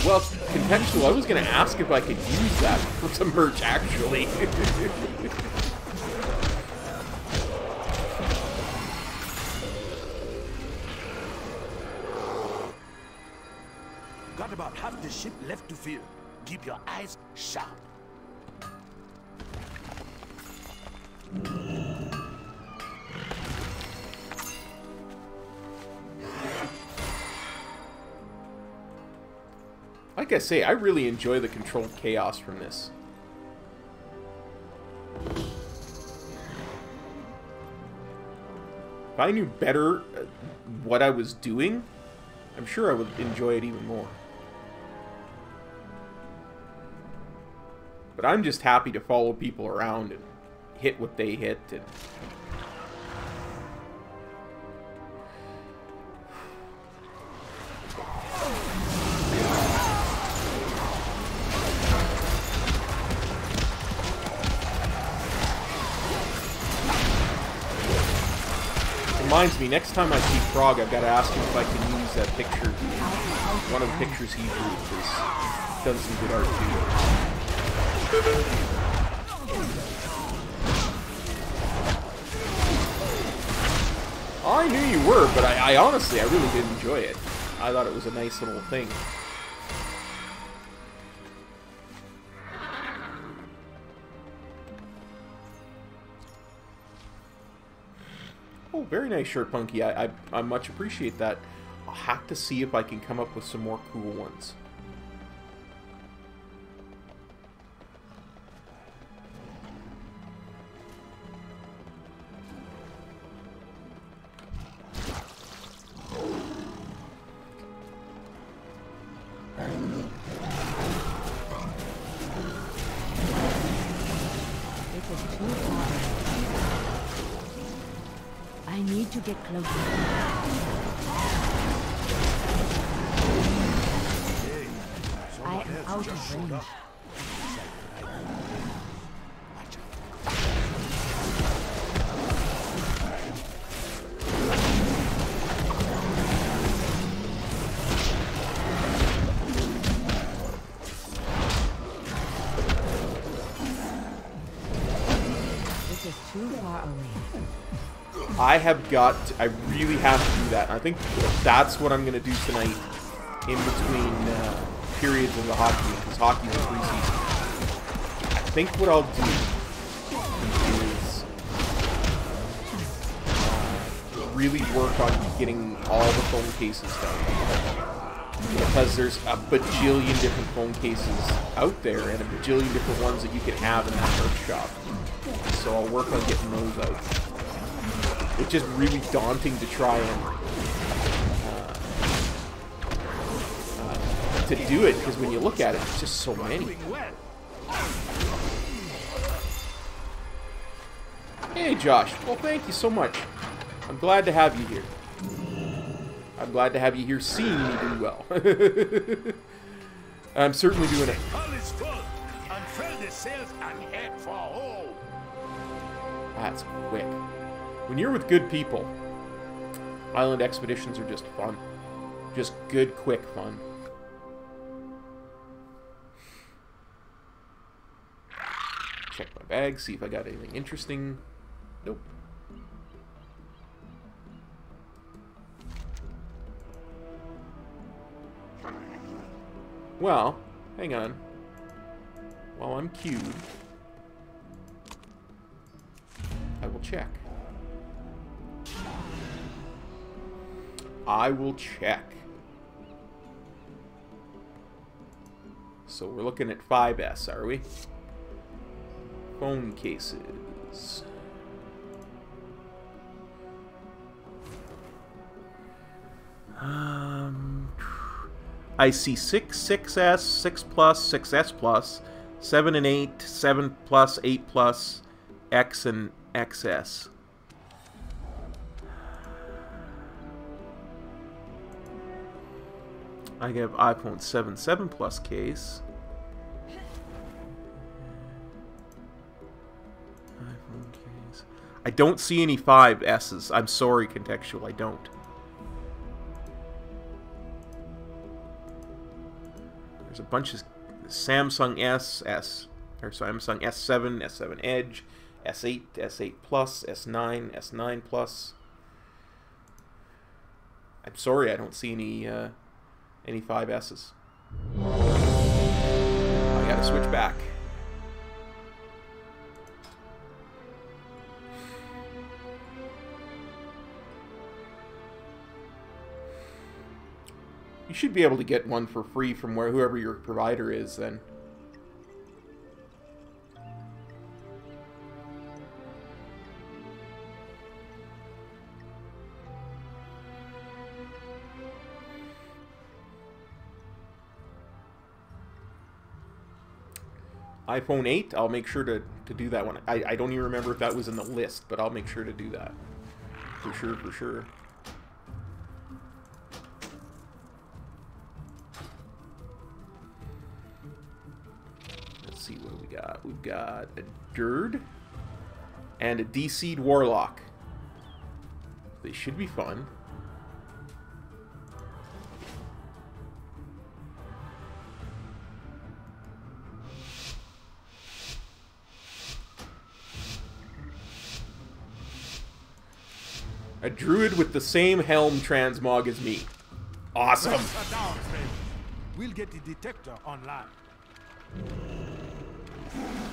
Well, contextual, I was going to ask if I could use that for some merch, actually. Got about half the ship left to fill. Keep your eyes sharp. Like I say, I really enjoy the controlled chaos from this. If I knew better what I was doing, I'm sure I would enjoy it even more. But I'm just happy to follow people around and hit what they hit. And reminds me, next time I see Frog, I've got to ask him if I can use that picture, one of the pictures he drew, because he's done some good art too. I knew you were, but I honestly, I really did enjoy it. I thought it was a nice little thing. Oh, very nice shirt, Punky. I much appreciate that. I'll have to see if I can come up with some more cool ones. I need to get closer. I am out of range. This is too far away. I really have to do that. I think that's what I'm going to do tonight in between periods of the hockey game, because hockey's in preseason. I think what I'll do is really work on getting all the phone cases done. Because there's a bajillion different phone cases out there, and a bajillion different ones that you can have in that merch shop. So I'll work on getting those out. It's just really daunting to try and to do it, because when you look at it, it's just so many. Hey Josh, well thank you so much. I'm glad to have you here. I'm glad to have you here seeing me do well. I'm certainly doing it. That's quick. When you're with good people, island expeditions are just fun. Just good, quick fun. Check my bag, see if I got anything interesting. Nope. Well, hang on. While I'm queued, I will check. I will check. So we're looking at 5S, are we? Phone cases. I see 6, 6S, 6 plus, 6S plus, 7 and 8, 7 plus, 8 plus, X and XS. I have iPhone 7, 7 plus case. iPhone case. I don't see any 5S's. I'm sorry, Contextual, I don't. There's a bunch of Samsung S, or Samsung S7, S7 Edge, S8, S8 Plus, S9, S9 Plus. I'm sorry, I don't see any 5S's. I gotta switch back. You should be able to get one for free from whoever your provider is then. iPhone 8, I'll make sure to do that one. I don't even remember if that was in the list, but I'll make sure to do that. For sure, for sure. Let's see, what do we got? We've got a Dird and a DC'd Warlock. They should be fun. A druid with the same helm transmog as me. Awesome. We'll get the detector online.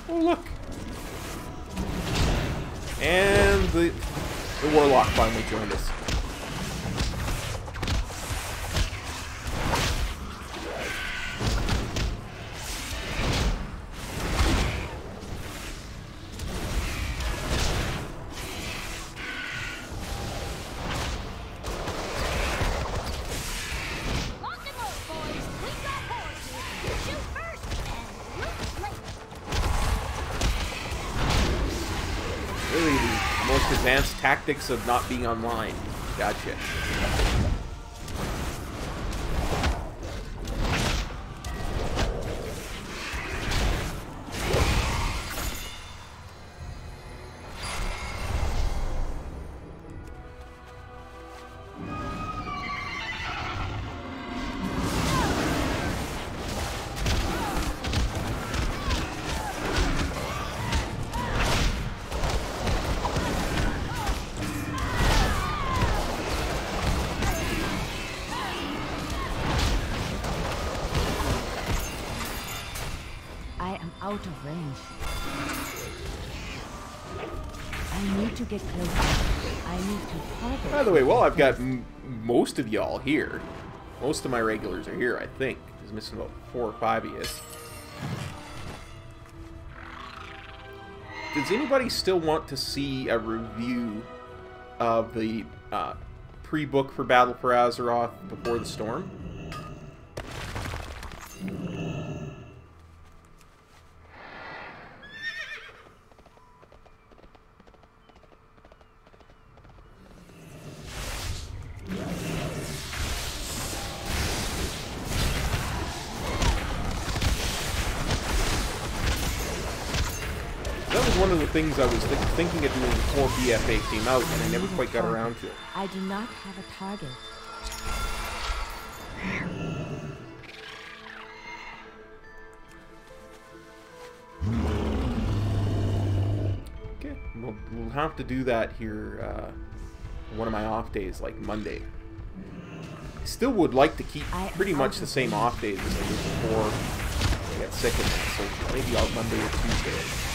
Oh, look. And the warlock finally joined us. Advanced tactics of not being online. Gotcha. Out of range. I need to get closer. I need to target. By the way, well, I've got most of y'all here. Most of my regulars are here, I think. There's missing about 4 or 5 of you. Does anybody still want to see a review of the pre-book for Battle for Azeroth Before the Storm? One of the things I was thinking of doing before BFA came out, and I never quite got around to it. I do not have a target. Okay, we'll have to do that here one of my off days, like Monday. I still would like to keep pretty much the same off days as I did before I got sick of it, so maybe Monday or Tuesday.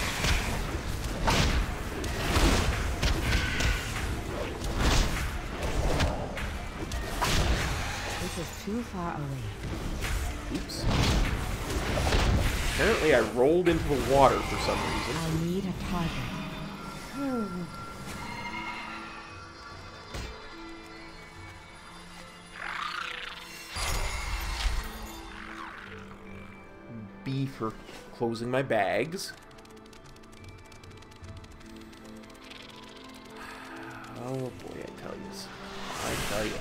It is too far away. Oops. Apparently I rolled into the water for some reason. I need a target. B for closing my bags. Oh boy, I tell you. I tell you.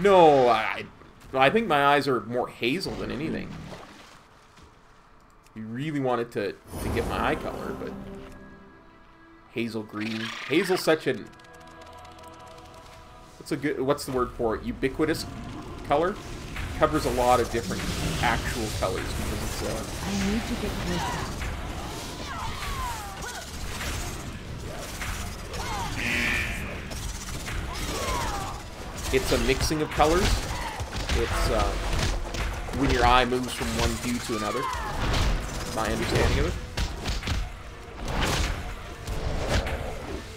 No, I think my eyes are more hazel than anything. You really wanted to get my eye color, but hazel green. Hazel's such an what's the word for it? Ubiquitous color. Covers a lot of different actual colors because it's I need to get closer. It's a mixing of colors. It's when your eye moves from one hue to another. My understanding of it.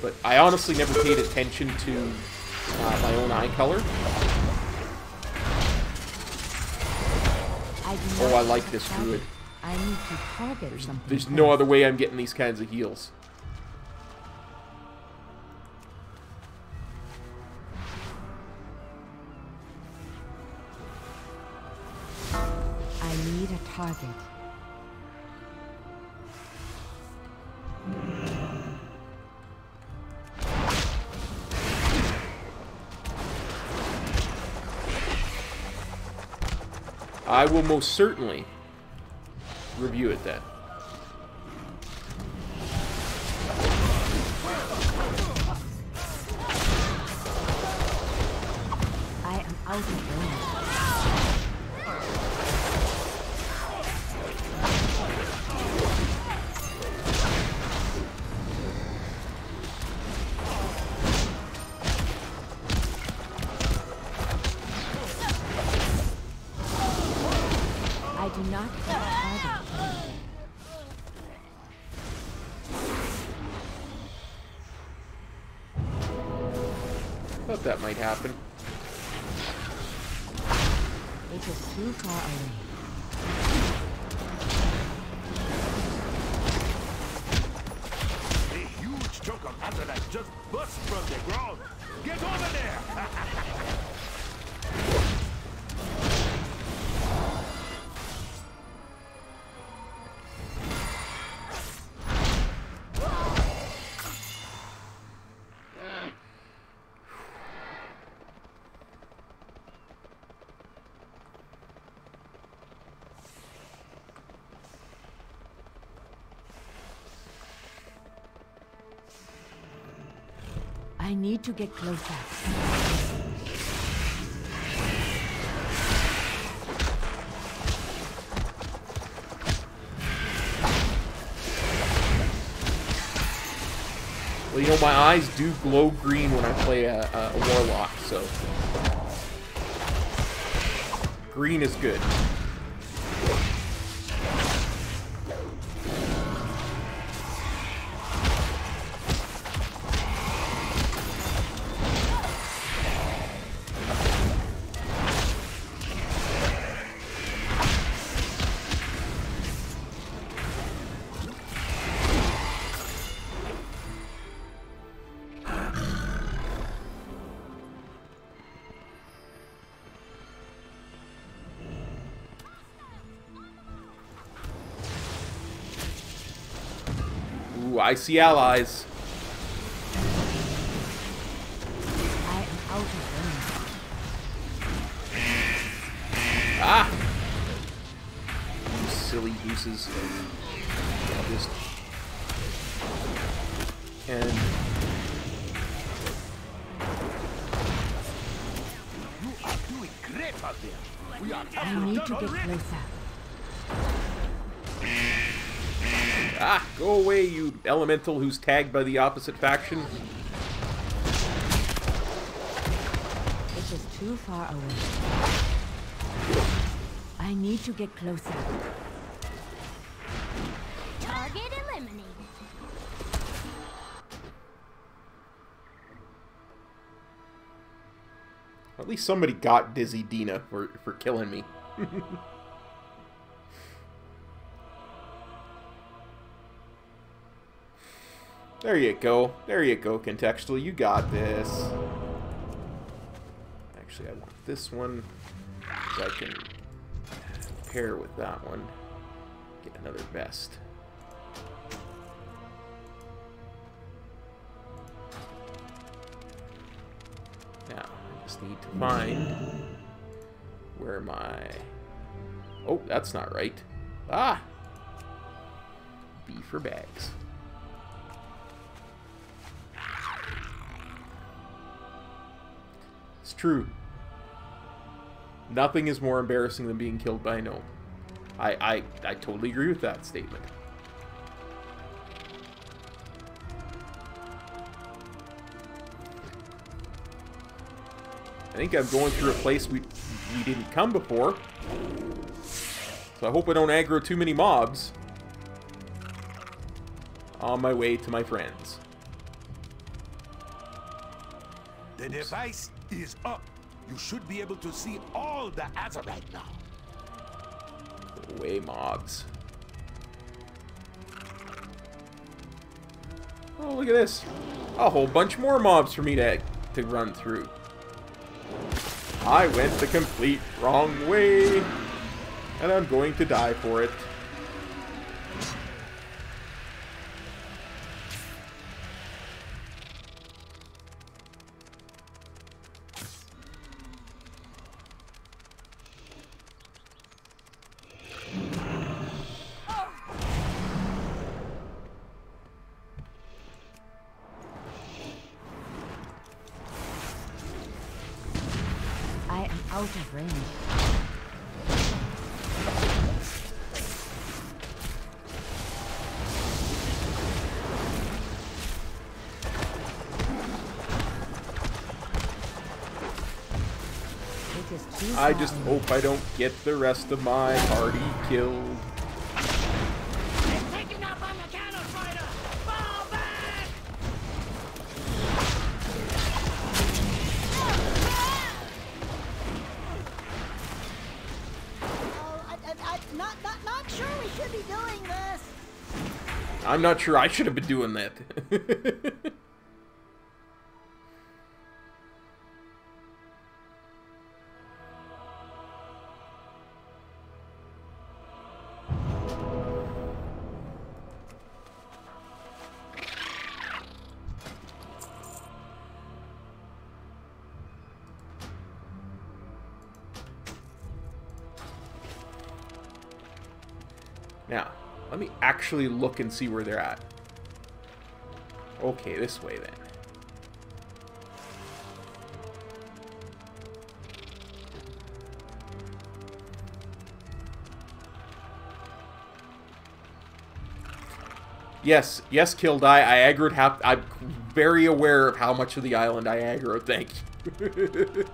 But I honestly never paid attention to my own eye color. Oh, I like this druid. I need to target something. There's no other way I'm getting these kinds of heals. I need a target. I will most certainly review it then. I am out of range. I do not have a target. Thought that might happen. It is too far away. A huge chunk of Azeroth just burst from the ground. Get over there! I need to get closer. Well, you know, my eyes do glow green when I play a warlock, so green is good. Ooh, I see allies. I am out of range. Ah! You silly gooses. I'll just... And... You are doing great out there. We are I need to get closer. Ah, go away, you elemental who's tagged by the opposite faction. too far away. I need to get closer. Target eliminated. At least somebody got Dizzy Dina for killing me. There you go. There you go, Contextual. You got this. Actually, I want this one so I can pair with that one. Get another vest. Now, I just need to find where my... Oh, that's not right. Ah! B for bags. It's true. Nothing is more embarrassing than being killed by a gnome. I totally agree with that statement. I think I'm going through a place we didn't come before. So I hope I don't aggro too many mobs on my way to my friends. The device is up. You should be able to see all the Azeroth now. Go away, mobs. Oh, look at this. A whole bunch more mobs for me to run through. I went the complete wrong way, and I'm going to die for it. Out of range. I just hope I don't get the rest of my party killed. Taking up on the cannon fighter! Fall back! Not sure we should be doing this. I'm not sure I should have been doing that. Now, let me actually look and see where they're at. Okay, this way then. Yes, yes, Kildai, I aggroed half. I'm very aware of how much of the island I aggroed, thank you.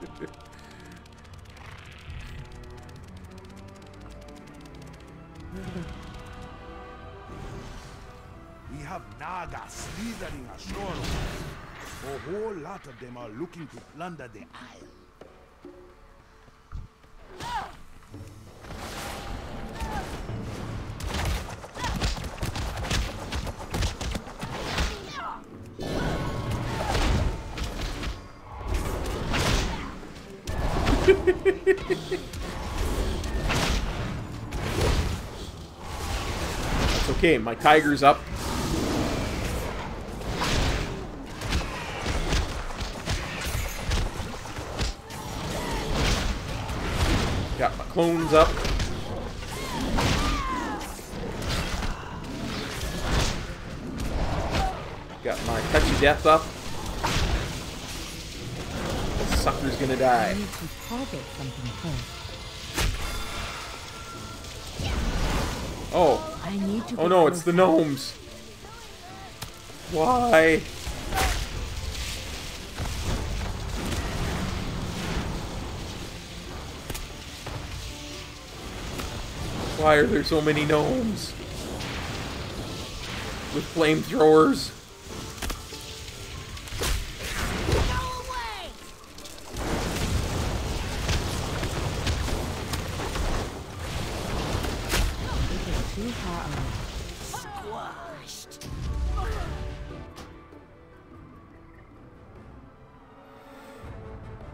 We have Naga slithering ashore. A whole lot of them are looking to plunder the isle. That's okay, my tiger's up. Got my clones up. Got my touch of death up. This sucker's gonna die. I need to target something first. Oh. I need to Oh no, it's the gnomes. Why? Why are there so many gnomes? With flamethrowers. Too far away. Squashed.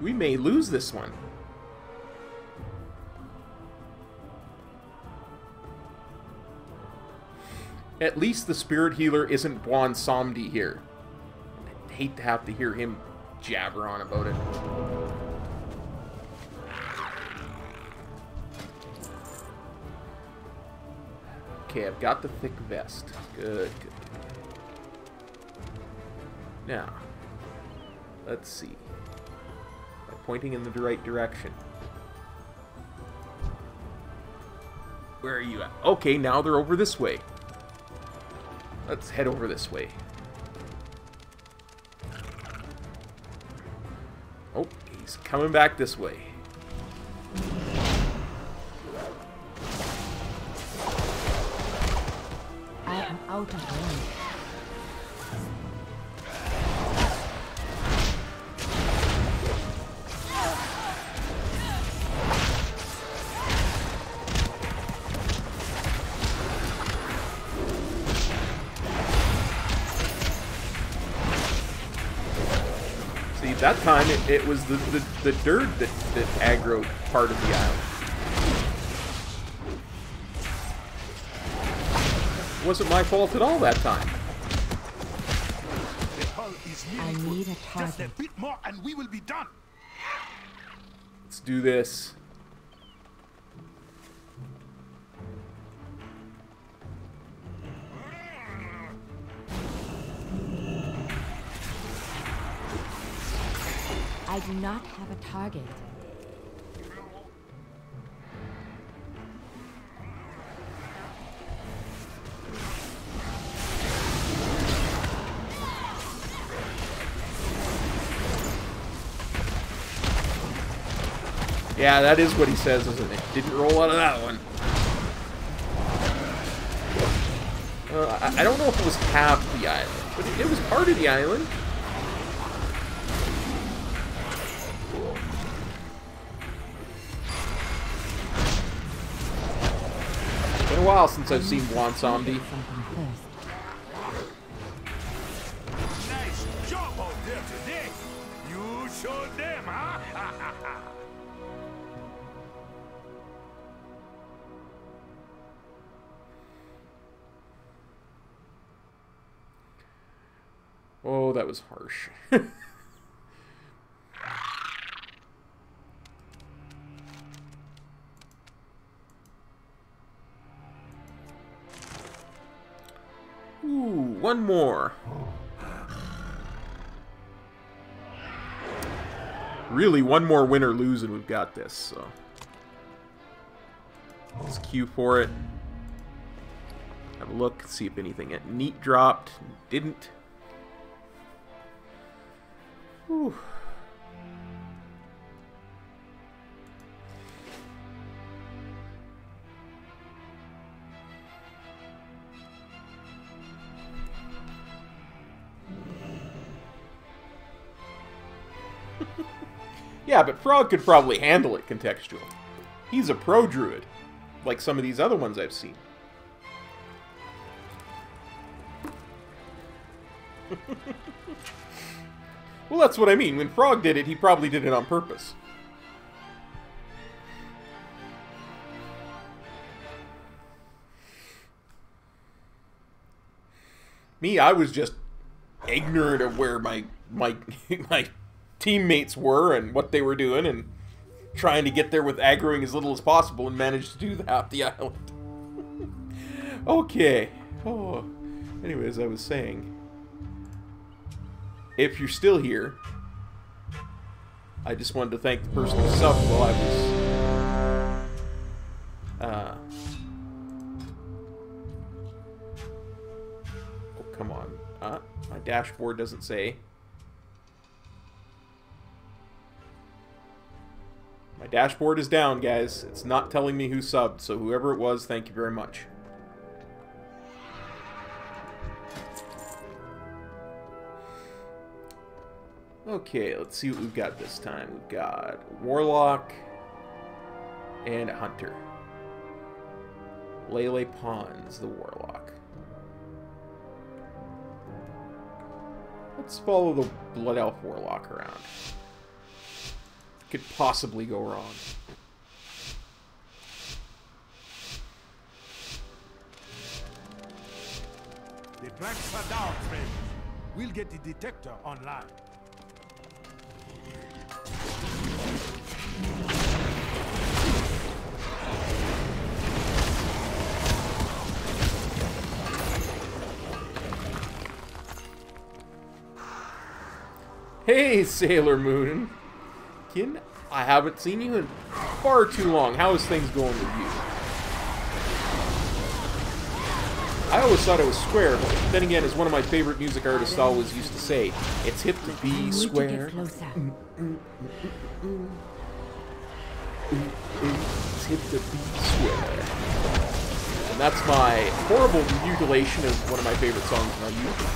We may lose this one. At least the spirit healer isn't Buon Somdi here. I'd hate to have to hear him jabber on about it. Okay, I've got the thick vest. Good, good. Now, let's see. Am I pointing in the right direction? Where are you at? Okay, now they're over this way. Let's head over this way. Oh, he's coming back this way. I am out of range. See, that time it was the dirt that aggroed part of the island. It wasn't my fault at all that time. The hull is I nearly need a full. Just a target. bit more and we will be done. Let's do this. I do not have a target. Yeah, that is what he says, isn't it? Didn't roll out of that one. I don't know if it was half the island, but it was part of the island. It's been a while since I've seen Buon Somdi. Nice job out there today. You showed them, huh? Oh, that was harsh. Ooh, one more. Really, one more win or lose and we've got this, so. Let's queue for it. Have a look, see if anything neat dropped. Didn't. Whew. Yeah, but Frog could probably handle it contextual. He's a pro druid, like some of these other ones I've seen. Well, that's what I mean. When Frog did it, he probably did it on purpose. Me, I was just ignorant of where my my teammates were and what they were doing and trying to get there with aggroing as little as possible and managed to do that the island. Okay. Oh. Anyways, I was saying, if you're still here, I just wanted to thank the person who subbed while I was... Oh, come on. My dashboard doesn't say. My dashboard is down, guys. It's not telling me who subbed, so whoever it was, thank you very much. Okay, let's see what we've got this time. We've got a Warlock and a Hunter. Lele Pons, the Warlock. Let's follow the Blood Elf Warlock around. Could possibly go wrong. The tracks are down, friends. We'll get the detector online. Hey, Sailor Moon. Kin, I haven't seen you in far too long. How is things going with you? I always thought it was square, but then again, as one of my favorite music artists always used to say, it's hip to be square. It's hip to be square. And that's my horrible mutilation of one of my favorite songs on YouTube.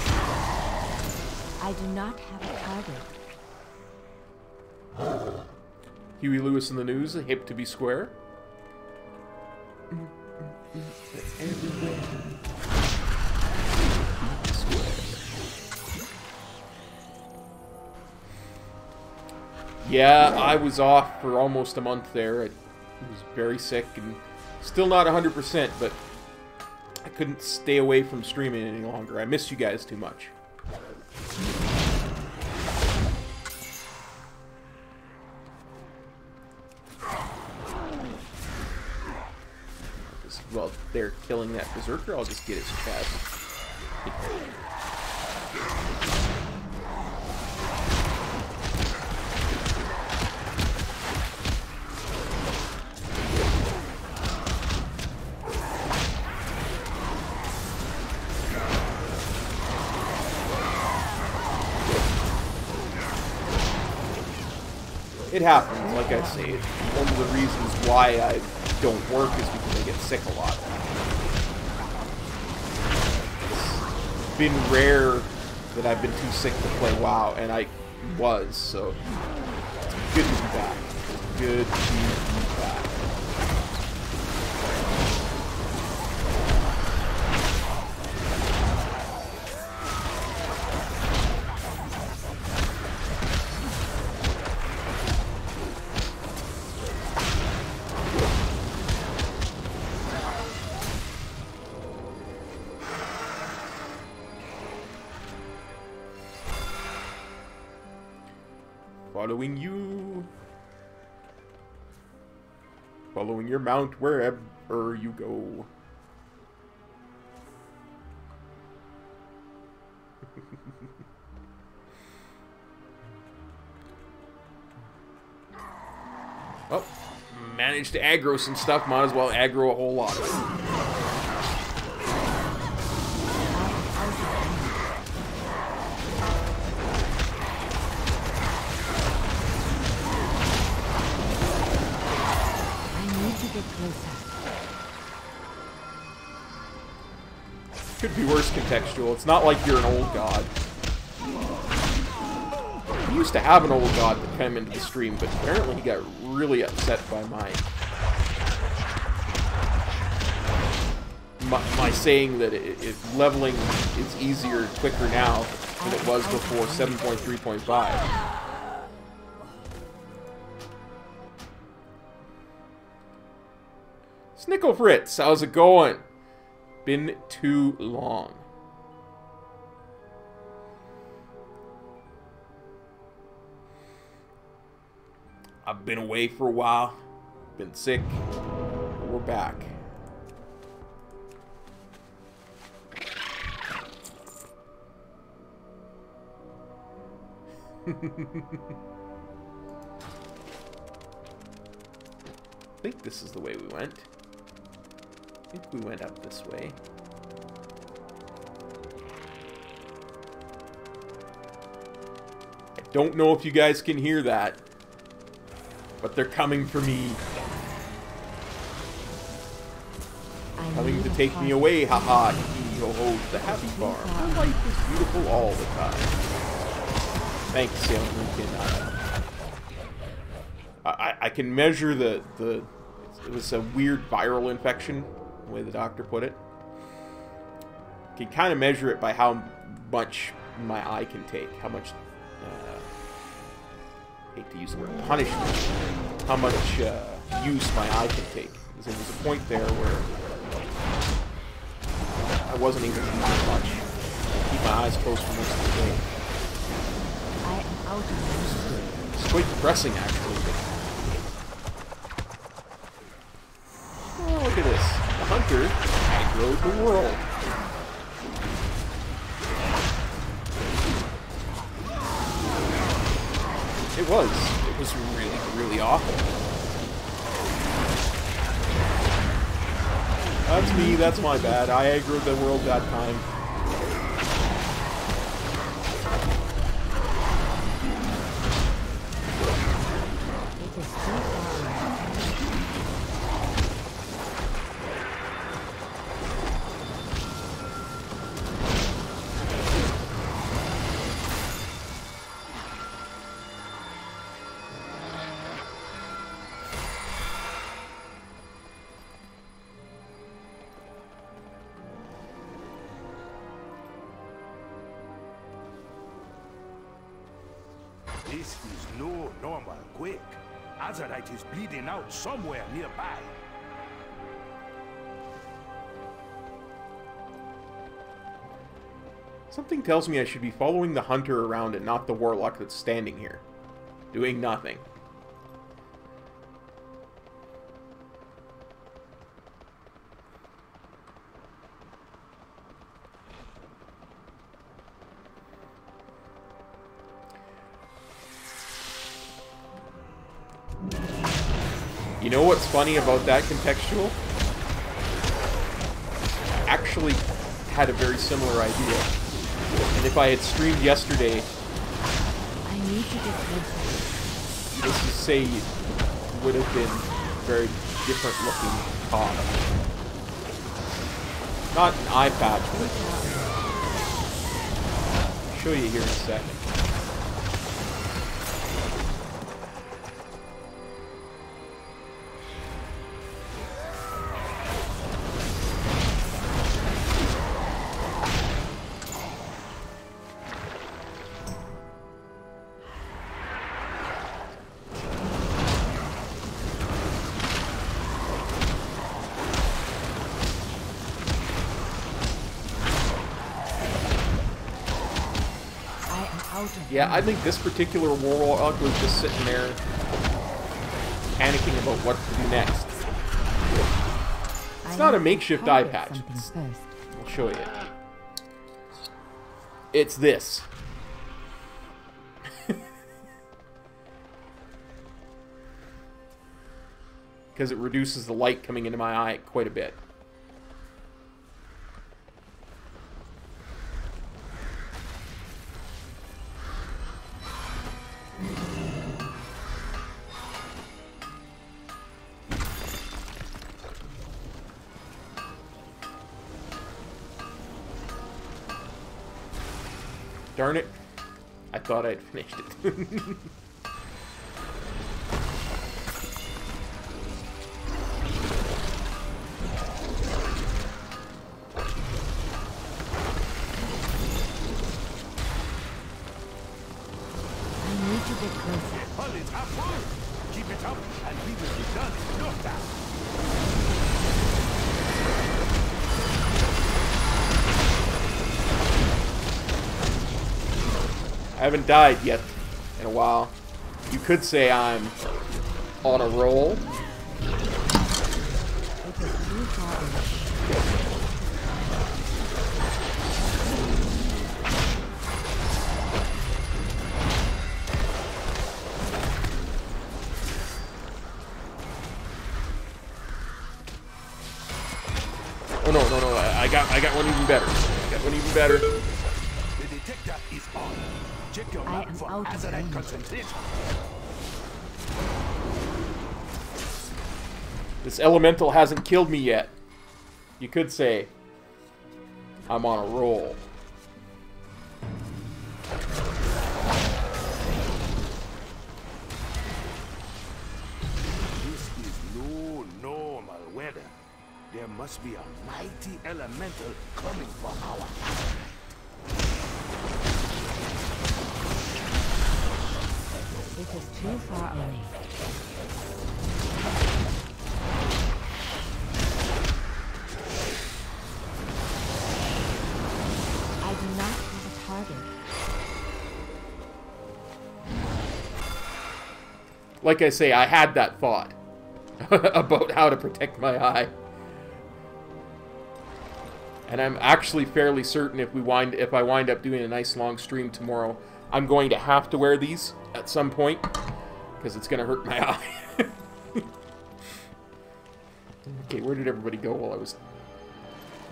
I do not have a target. Huey Lewis in the News, hip to be square. That's everywhere. Yeah, I was off for almost a month there. I was very sick and still not 100%, but I couldn't stay away from streaming any longer. I missed you guys too much. While they're killing that berserker, I'll just get his chest. It happens, like I say. One of the reasons why I don't work is because I get sick a lot. It's been rare that I've been too sick to play WoW, and I was, so it's good to be back. It's good to be back. Following you. Following your mount wherever you go. Oh, managed to aggro some stuff. Might as well aggro a whole lot of it. Could be worse contextual. It's not like you're an old god. We used to have an old god that came into the stream, but apparently he got really upset by my saying that leveling is easier and quicker now than it was before 7.3.5. Snickle Fritz, how's it going? Been too long. I've been away for a while. Been sick. But we're back. I think this is the way we went. I think we went up this way. I don't know if you guys can hear that. But they're coming for me. Coming to take me away, haha, hee ho ho, to the happy farm. My life is beautiful all the time. Thanks, Sailor Moonkin. I can measure the it was a weird viral infection, the way the doctor put it. Can kind of measure it by how much my eye can take, how much, hate to use the word punishment, how much use my eye can take. Because there was a point there where I wasn't able to use much. Keep my eyes closed for most of the day. I am out of It's quite depressing, actually. Oh, look at this. The hunter aggroed the world. It was really, really awful. That's me, that's my bad. I aggroed the world that time. It is too far. This is no normal quake. Azeroth is bleeding out somewhere nearby. Something tells me I should be following the hunter around and not the warlock that's standing here, doing nothing. You know what's funny about that contextual? I actually had a very similar idea. And if I had streamed yesterday, I need to get closer. let's just say it would have been very different looking top. Not an eye patch, but I'll show you here in a second. Yeah, I think this particular warlock was just sitting there panicking about what to do next. It's not a makeshift eye patch. I'll show you. It's this. Because it reduces the light coming into my eye quite a bit. Darn it. I thought I'd finished it. I need to get closer. Hull is half full. Keep it up, and we will be done in no time. I haven't died yet in a while. You could say I'm on a roll. It is too far away. Oh no! I got one even better. I got one even better. The detector is on. Check your I map am for out of Azeroth range. concentration. This elemental hasn't killed me yet. You could say I'm on a roll. This is no normal weather. There must be a mighty elemental coming for our land. It is too far away. I do not have a target. Like I say, I had that thought about how to protect my eye. And I'm actually fairly certain if I wind up doing a nice long stream tomorrow, I'm going to have to wear these at some point because it's going to hurt my eye. Okay, where did everybody go while I was...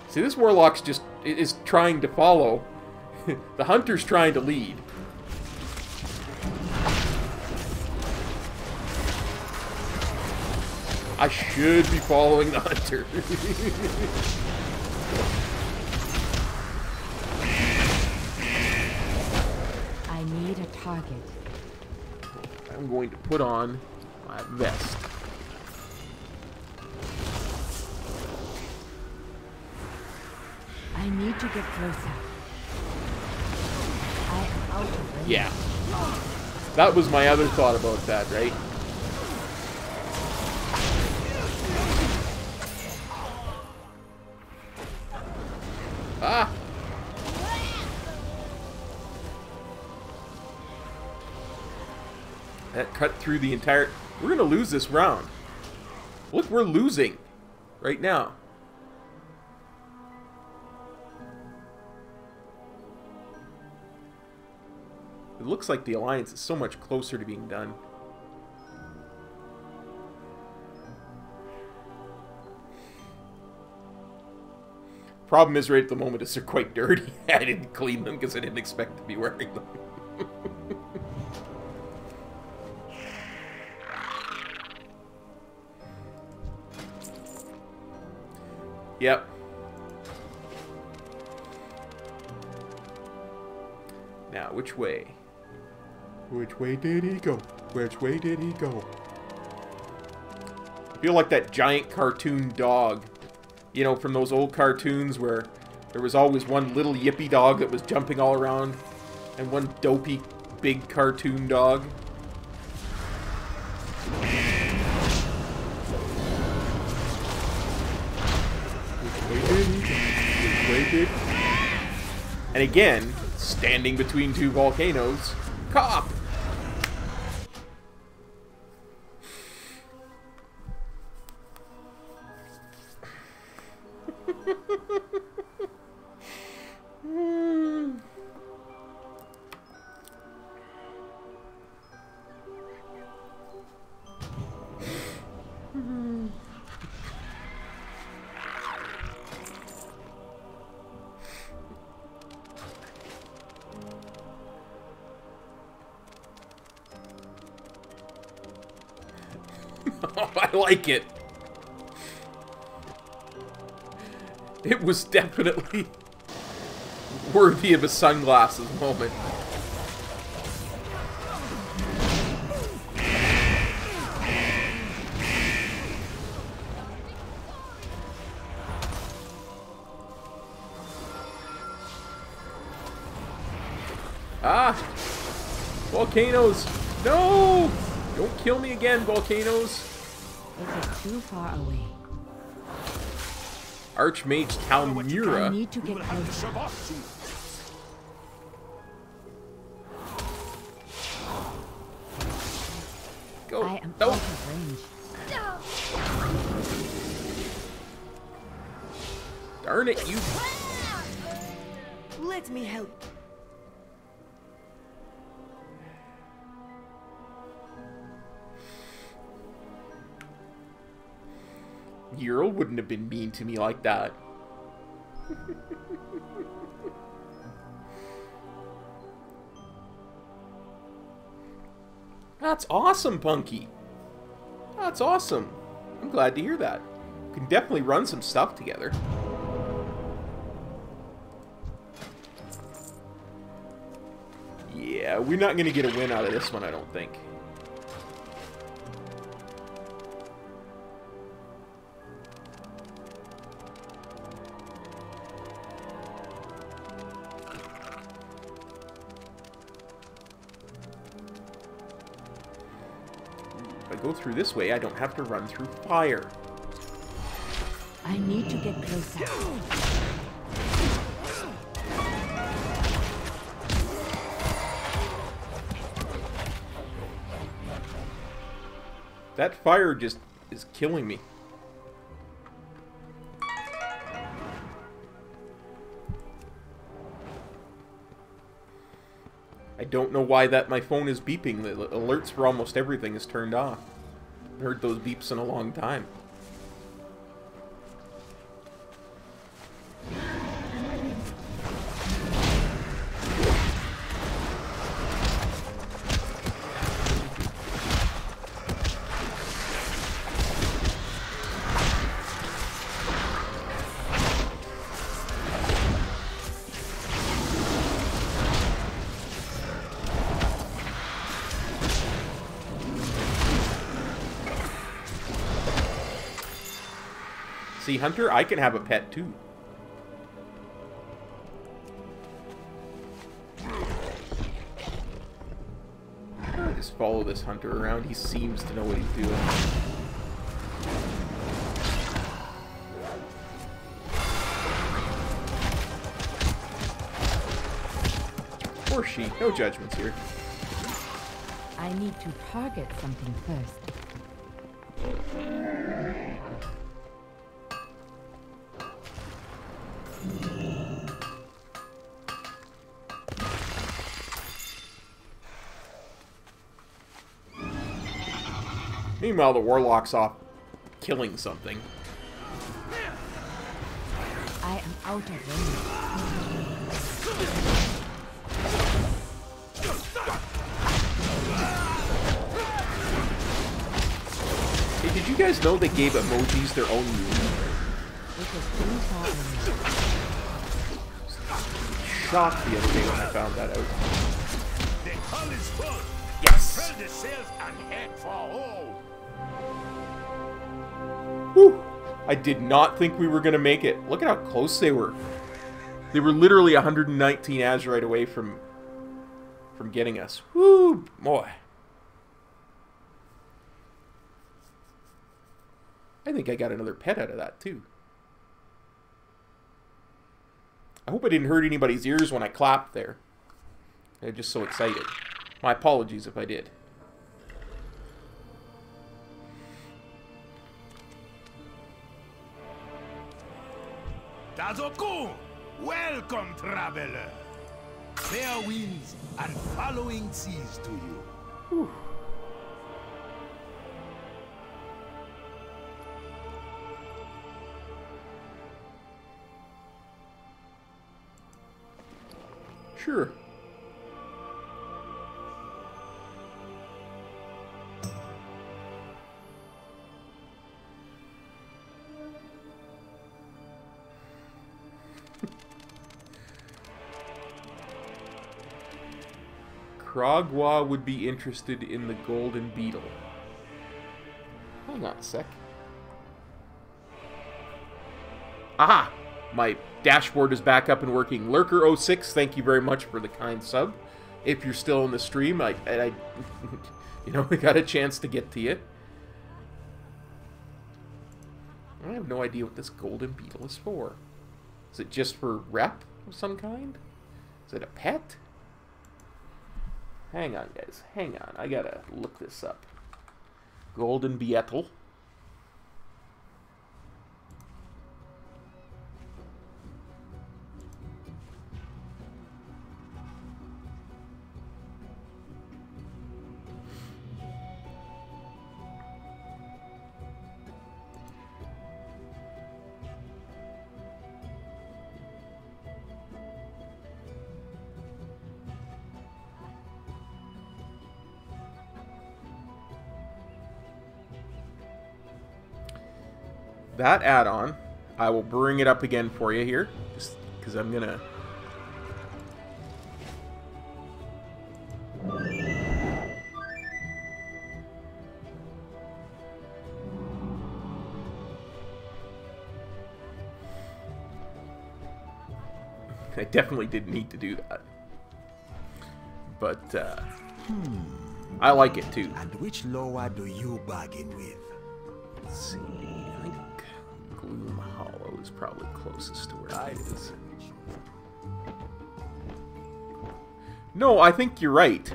See, this warlock's just is trying to follow. The hunter's trying to lead. I should be following the hunter. I need a target. I'm going to put on my vest. I need to get closer. I am out of range. Yeah. That was my other thought about that, right? Ah! That cut through the entire... We're gonna lose this round. Look, we're losing right now. It looks like the alliance is so much closer to being done. Problem is, right at the moment, is they're quite dirty. I didn't clean them because I didn't expect to be wearing them. Yep. Now, which way? Which way did he go? Which way did he go? I feel like that giant cartoon dog. You know, from those old cartoons where there was always one little yippy dog that was jumping all around and one dopey big cartoon dog. And again, standing between two volcanoes, cop! I like it. It was definitely worthy of a sunglasses moment. Ah! Volcanoes! No! Don't kill me again, volcanoes! It is too far away. Archmage Talmira. I need to get closer. Go. I am Nope. out of range. Darn it, you. Let me help. Earl wouldn't have been mean to me like that. That's awesome, Punky. That's awesome. I'm glad to hear that. We can definitely run some stuff together. Yeah, we're not going to get a win out of this one, I don't think. If I go through this way, I don't have to run through fire. I need to get closer. That fire just is killing me. I don't know why that my phone is beeping. The alerts for almost everything is turned off. I've heard those beeps in a long time. See, Hunter, I can have a pet too. Just follow this Hunter around. He seems to know what he's doing. Or she. No judgments here. I need to target something first. Meanwhile, the Warlock's off killing something. I am out of range. Hey, did you guys know they gave emojis their own meaning? Shocked the other day when I found that out. The hull is full. Yes! Fill the sails and head for home. Whew. I did not think we were going to make it. Look at how close they were. They were literally 119 Azerite away from getting us. Woo, boy. I think I got another pet out of that, too. I hope I didn't hurt anybody's ears when I clapped there. I'm just so excited. My apologies if I did. Dazoku! Welcome, traveler! Fair winds and following seas to you. Whew. Sure. Krogwa would be interested in the golden beetle. Hang on a sec. Aha! My dashboard is back up and working. Lurker06, thank you very much for the kind sub. If you're still in the stream, I you know, we got a chance to get to you. I have no idea what this golden beetle is for. Is it just for rep of some kind? Is it a pet? Hang on, guys. Hang on. I gotta look this up. Golden beetle. that add-on, I will bring it up again for you here, just because I'm gonna... I definitely didn't need to do that. But, I like it too. And which lower do you bargain with? Let's see, I think Gloom Hollow is probably closest to where it is. No, I think you're right.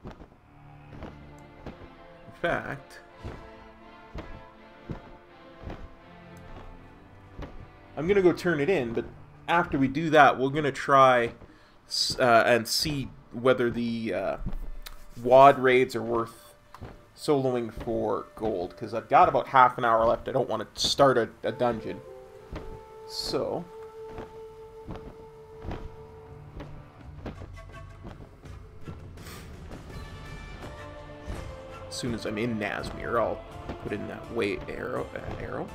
In fact... I'm going to go turn it in, but after we do that, we're going to try and see whether the WoD raids are worth soloing for gold, because I've got about half an hour left. I don't want to start a dungeon. So... as soon as I'm in Nazmir, I'll put in that arrow.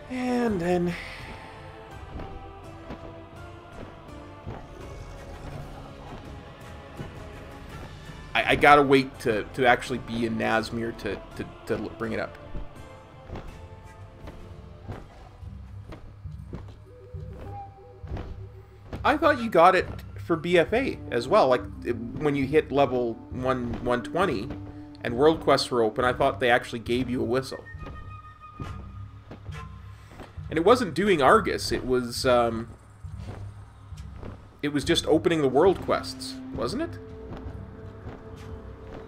And then... I gotta wait to actually be in Nazmir to bring it up. I thought you got it for BFA as well. Like, when you hit level 120 and world quests were open, I thought they actually gave you a whistle. And it wasn't doing Argus, it was just opening the world quests, wasn't it?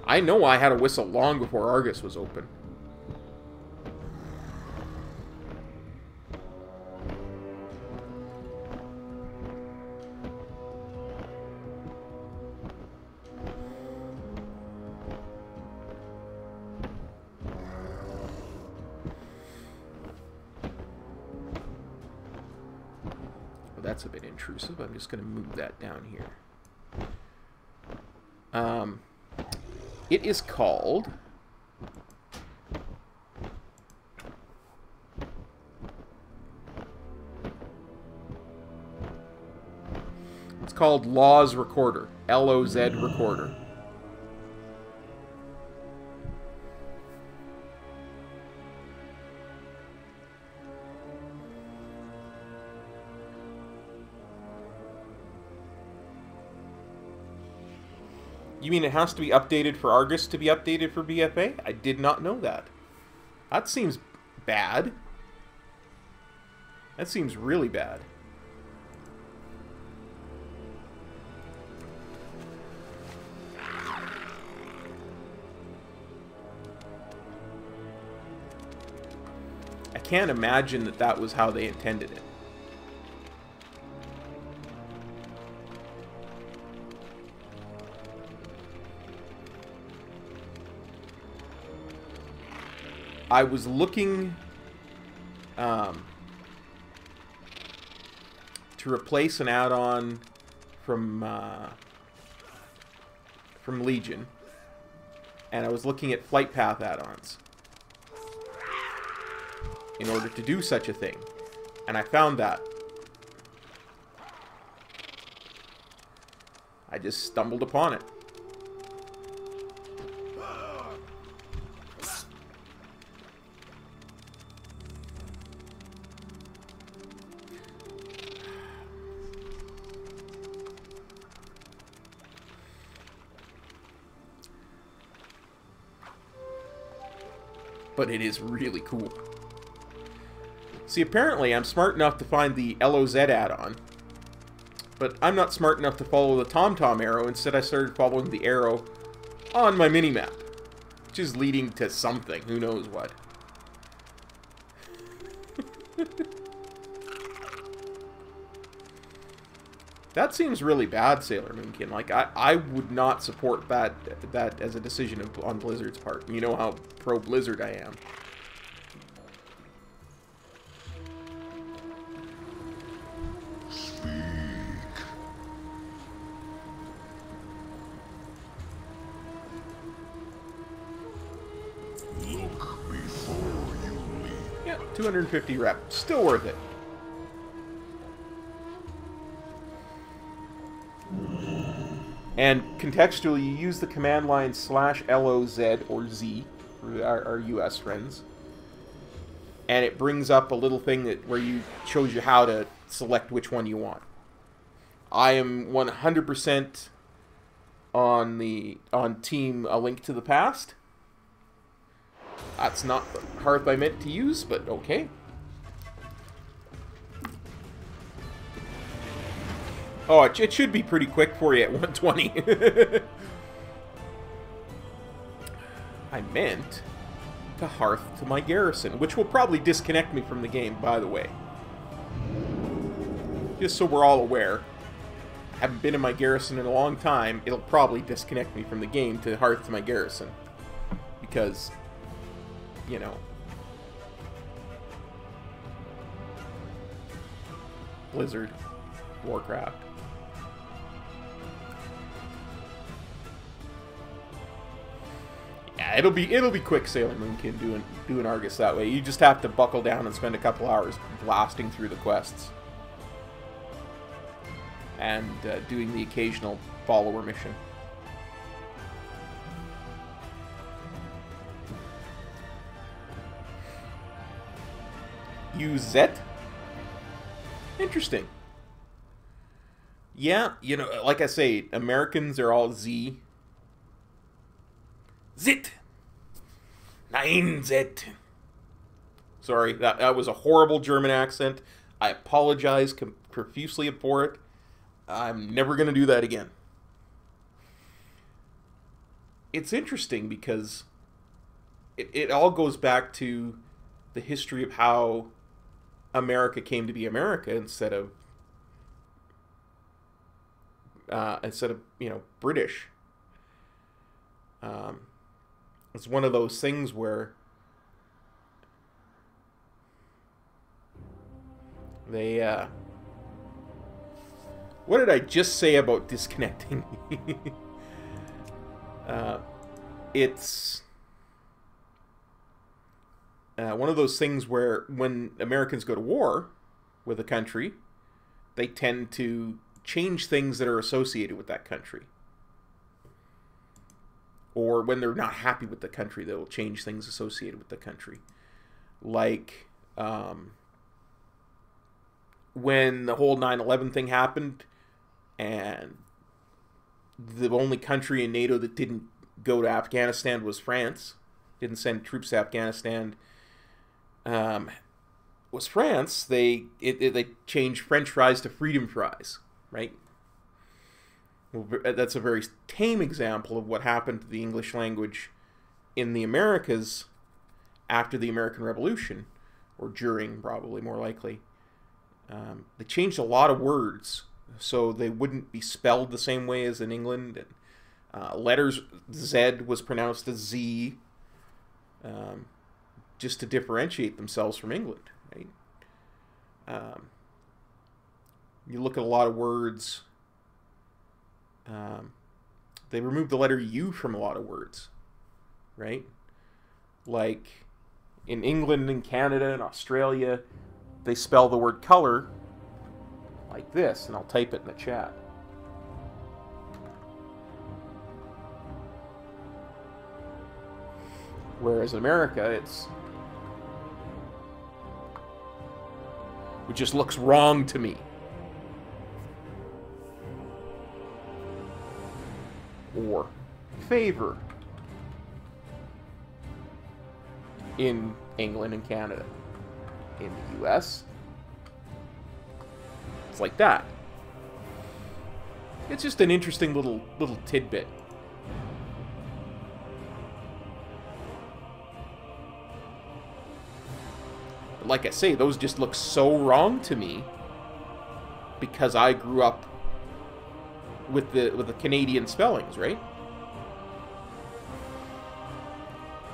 I know I had a whistle long before Argus was open. That's a bit intrusive. I'm just going to move that down here. It is called... it's called Law's Recorder. L-O-Z Recorder. You mean it has to be updated for Argus to be updated for BFA? I did not know that. That seems bad. That seems really bad. I can't imagine that that was how they intended it. I was looking to replace an add-on from Legion, and I was looking at flight path add-ons in order to do such a thing, and I found that. I just stumbled upon it. But it is really cool. See, apparently I'm smart enough to find the LOZ add-on, but I'm not smart enough to follow the TomTom arrow. Instead, I started following the arrow on my minimap, which is leading to something. Who knows what. That seems really bad, Sailor Moonkin. Like, I would not support that as a decision on Blizzard's part. You know how pro-Blizzard I am. 250 rep. Still worth it. And contextually, you use the command line /LOZ or Z for our US friends. And it brings up a little thing where you shows you how to select which one you want. I am 100% on team A Link to the Past. That's not the hearth I meant to use, but okay. Oh, it should be pretty quick for you at 120. I meant to hearth to my garrison, which will probably disconnect me from the game, by the way. Just so we're all aware. I haven't been in my garrison in a long time. It'll probably disconnect me from the game to hearth to my garrison. Because, you know. Blizzard. Warcraft. Yeah, it'll be quick, Sailor Moonkin, doing Argus that way. You just have to buckle down and spend a couple hours blasting through the quests. And doing the occasional follower mission. Use Zet? Interesting. Yeah, you know, like I say, Americans are all Z. Zit! Nein, Zet. Sorry, that was a horrible German accent. I apologize profusely for it. I'm never going to do that again. It's interesting because it all goes back to the history of how America came to be America instead of you know, British. It's one of those things where they what did I just say about disconnecting? It's one of those things where when Americans go to war with a country, they tend to change things that are associated with that country. Or when they're not happy with the country, they'll change things associated with the country. Like when the whole 9/11 thing happened, and the only country in NATO that didn't go to Afghanistan was France. Didn't send troops to Afghanistan. Was France. They changed French fries to freedom fries, right? Well, that's a very tame example of what happened to the English language in the Americas after the American Revolution, or during, probably more likely. They changed a lot of words so they wouldn't be spelled the same way as in England. Letters, Z was pronounced as Z, just to differentiate themselves from England, right? You look at a lot of words, they removed the letter U from a lot of words, right? Like in England and Canada and Australia, they spell the word color like this, and I'll type it in the chat. Whereas in America, it just looks wrong to me. Or favor in England and Canada. In the US, it's like that. It's just an interesting little tidbit. But like I say, those just look so wrong to me because I grew up with the Canadian spellings, right?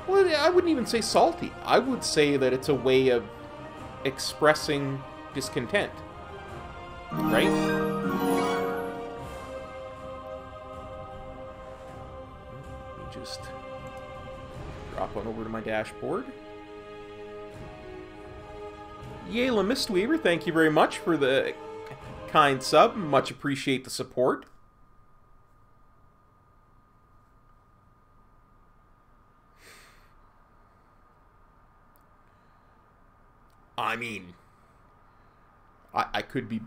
Well, I wouldn't even say salty. I would say that it's a way of expressing discontent, right? Let me just drop on over to my dashboard. Yayla Mistweaver, thank you very much for the kind sub. Much appreciate the support. I mean, I could be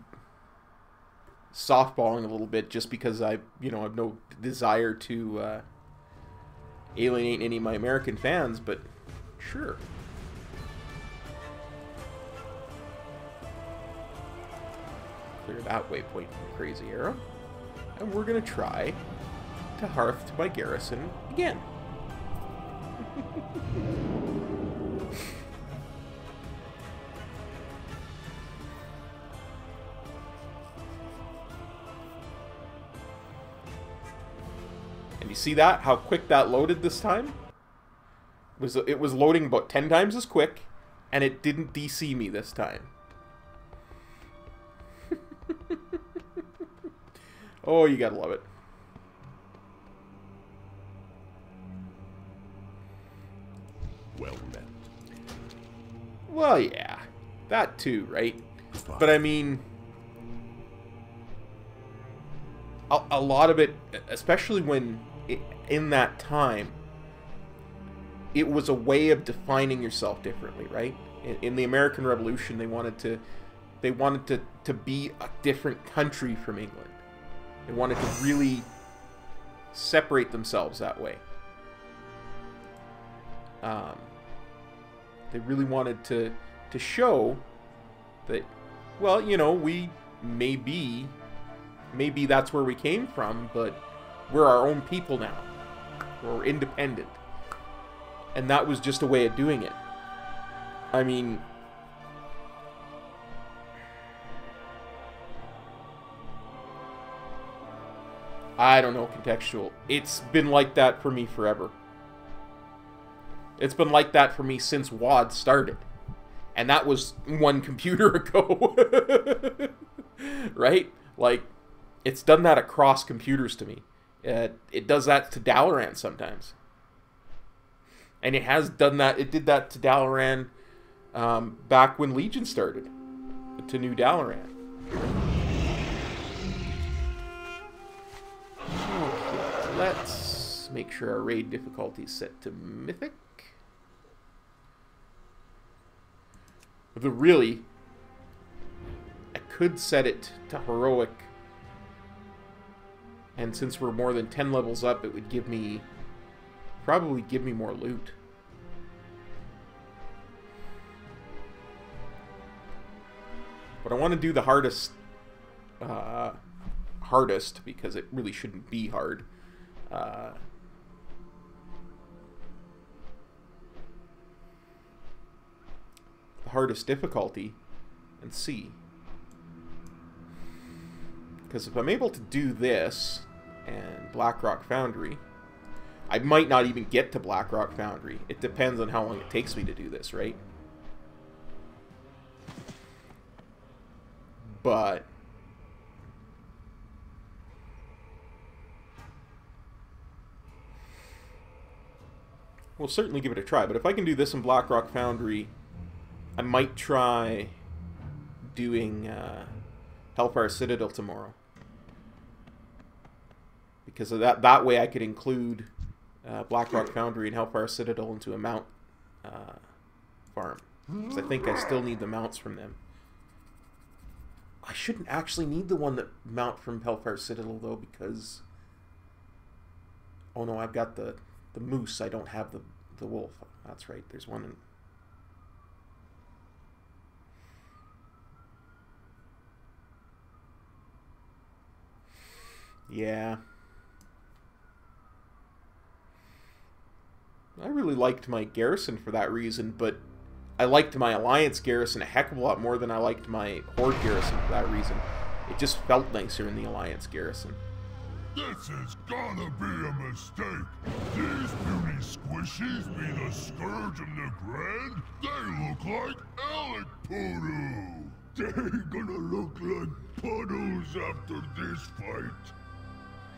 softballing a little bit just because I have no desire to alienate any of my American fans, but sure. Clear that waypoint from the Crazy Arrow. And we're going to try to hearth to my garrison again. And you see that? How quick that loaded this time? It was loading about 10 times as quick, and it didn't DC me this time. Oh, you gotta love it. Well met. Well, yeah. That too, right? But I mean, a lot of it, especially when in that time, it was a way of defining yourself differently, right? In the American Revolution, they wanted to be a different country from England. They wanted to really separate themselves that way. They really wanted to show that, well, we maybe that's where we came from, but we're our own people now. We're independent. And that was just a way of doing it. I mean, I don't know, contextual. It's been like that for me forever. It's been like that for me since WoD started. And that was 1 computer ago. Right? Like, it's done that across computers to me. It does that to Dalaran sometimes. And it has done that. It did that to Dalaran back when Legion started. To New Dalaran. Okay, let's make sure our raid difficulty is set to Mythic. Really, I could set it to Heroic. And since we're more than 10 levels up, it would probably give me more loot. But I want to do the hardest because it really shouldn't be hard. The hardest difficulty and see. Because if I'm able to do this and Blackrock Foundry, I might not even get to Blackrock Foundry. It depends on how long it takes me to do this, right? But we'll certainly give it a try. But if I can do this in Blackrock Foundry, I might try doing Hellfire Citadel tomorrow. Because of that way I could include Blackrock Foundry and Hellfire Citadel into a mount farm. Because I think I still need the mounts from them. I shouldn't actually need the one that mount from Hellfire Citadel though, because oh no, I've got the moose. I don't have the wolf. That's right. There's one in. Yeah. I really liked my garrison for that reason, but I liked my Alliance garrison a heck of a lot more than I liked my Horde garrison for that reason. It just felt nicer in the Alliance garrison. This is gonna be a mistake. These puny squishies be the scourge of Negrand? They look like Alec Poodoo. They're gonna look like puddles after this fight.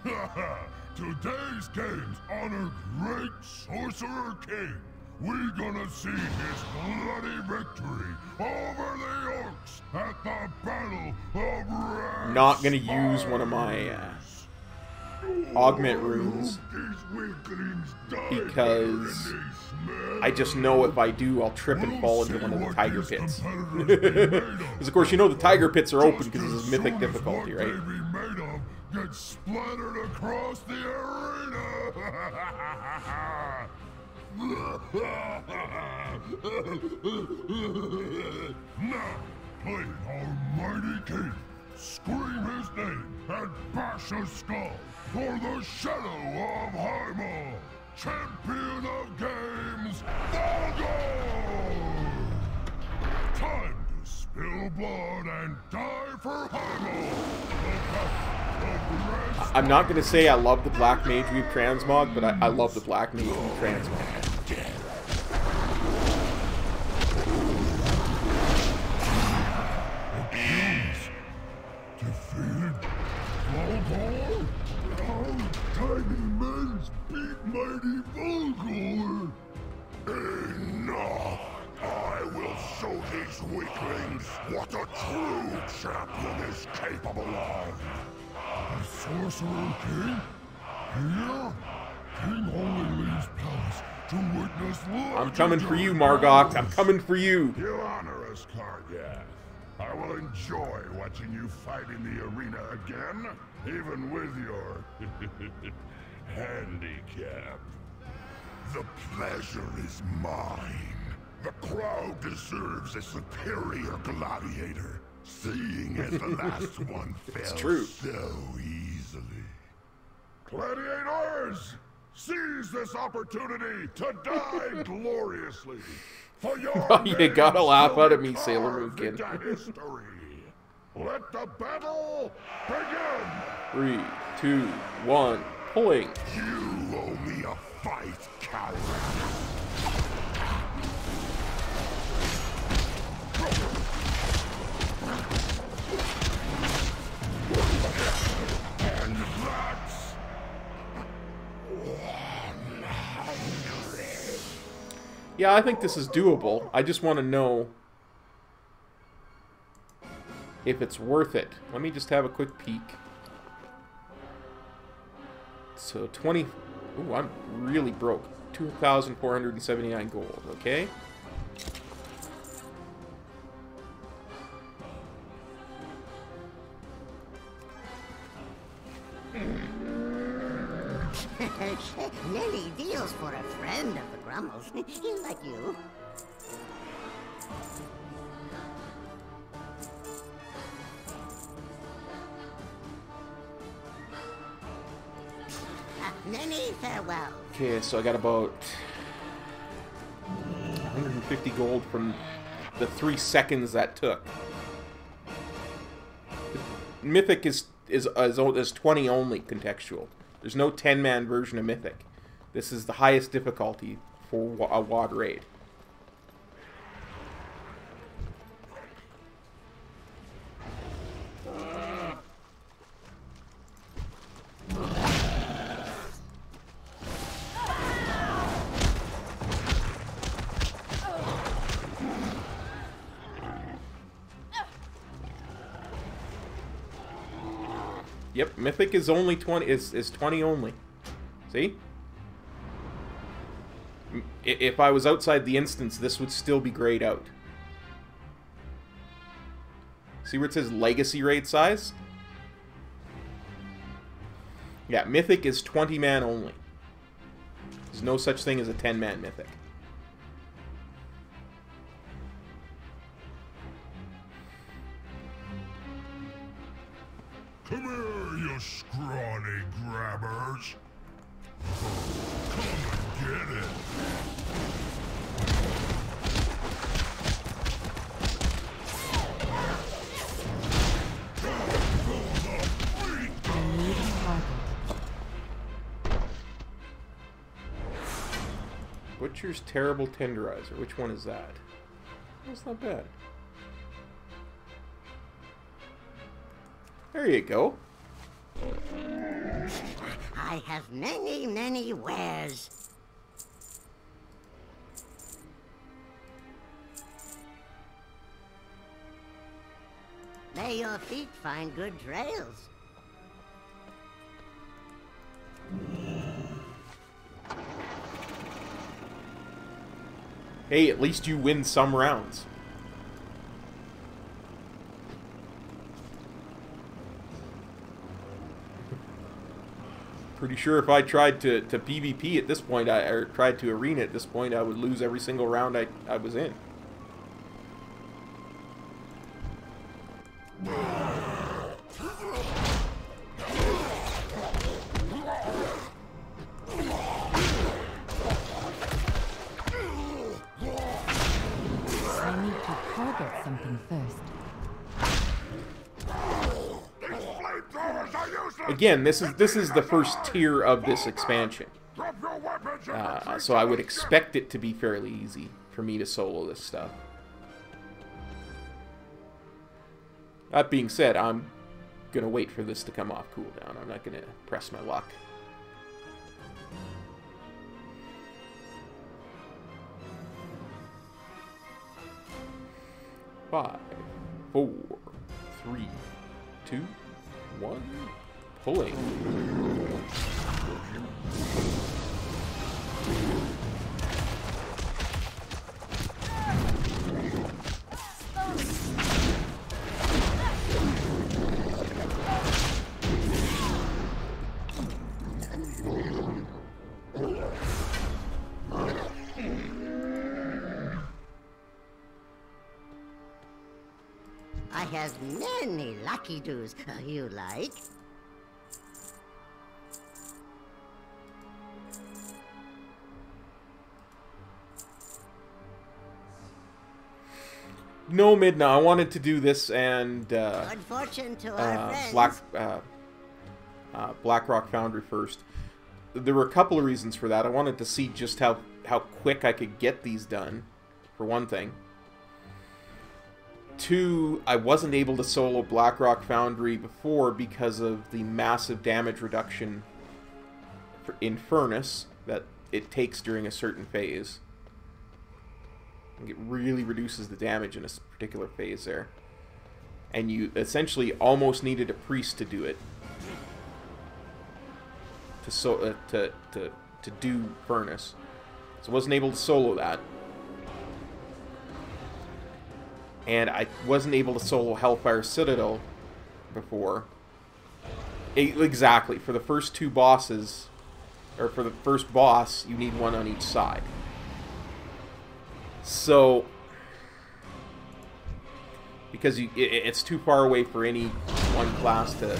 Haha! Today's games honor great Sorcerer King. we gonna see his bloody victory over the orcs at the Battle of Red. Not gonna use one of my augment runes because I just know if I do, I'll trip and fall into one of the tiger pits. Because of course, you know the tiger pits are open because this is mythic difficulty, right? Get splattered across the arena. Now, play Almighty King. Scream his name and bash his skull for the Shadow of Hymal, champion of games, Volgor! Time to spill blood and die for Hymal, I'm not going to say I love the Black Mage Weave transmog, but I love the Black Mage Weave transmog. Defeated Volgor? How tiny men's beat mighty Volgor? Enough! I will show these weaklings what a true champion is capable of! The Sorcerer King? Here? King only leaves palace to witness I'm coming for you, Margok. I'm coming for you. You honor us, Kargath. I will enjoy watching you fight in the arena again, even with your handicap. The pleasure is mine. The crowd deserves a superior gladiator, seeing as the last one fell so easily. Gladiators, seize this opportunity to die gloriously. For your You gotta laugh out at me, Sailor Moon Kid. Let the battle begin! 3, 2, 1, pulling. You owe me a fight, coward. And that's 100. Yeah, I think this is doable. I just want to know if it's worth it. Let me just have a quick peek. So 20... Ooh, I'm really broke. 2,479 gold, okay? Many deals for a friend of the Grummles, like you. Many farewell. Okay, so I got about 150 gold from the 3 seconds that took. Mythic is 20 only contextual. There's no 10-man version of Mythic. This is the highest difficulty for a WoD raid. Yep, Mythic is only 20 is 20 only. See? If I was outside the instance, this would still be grayed out. See where it says legacy raid size? Yeah, Mythic is 20-man only. There's no such thing as a 10-man Mythic. Come here, you scrawny grabbers. Come and get it. Butcher's Terrible Tenderizer. Which one is that? That's not bad. There you go. I have many, many wares. May your feet find good trails. Hey, at least you win some rounds. Pretty sure if I tried to PvP at this point, or tried to arena at this point, I would lose every single round I was in. I need to target something first. Again, this is the first tier of this expansion, so I would expect it to be fairly easy for me to solo this stuff. That being said, I'm gonna wait for this to come off cooldown. I'm not gonna press my luck. Five, 4, 3, 2, 1. Pulling. I have many lucky doos you like. No, Midna, I wanted to do this and Good fortune to our friends. Blackrock Foundry first. There were a couple of reasons for that. I wanted to see just how quick I could get these done, for one thing. 2, I wasn't able to solo Blackrock Foundry before because of the massive damage reduction in Furnace that it takes during a certain phase. It really reduces the damage in a particular phase there. And you essentially almost needed a priest to do it. To do Furnace. So I wasn't able to solo that. And I wasn't able to solo Hellfire Citadel before. Exactly. For the first 2 bosses, or for the first boss, you need one on each side. So, because it's too far away for any one class to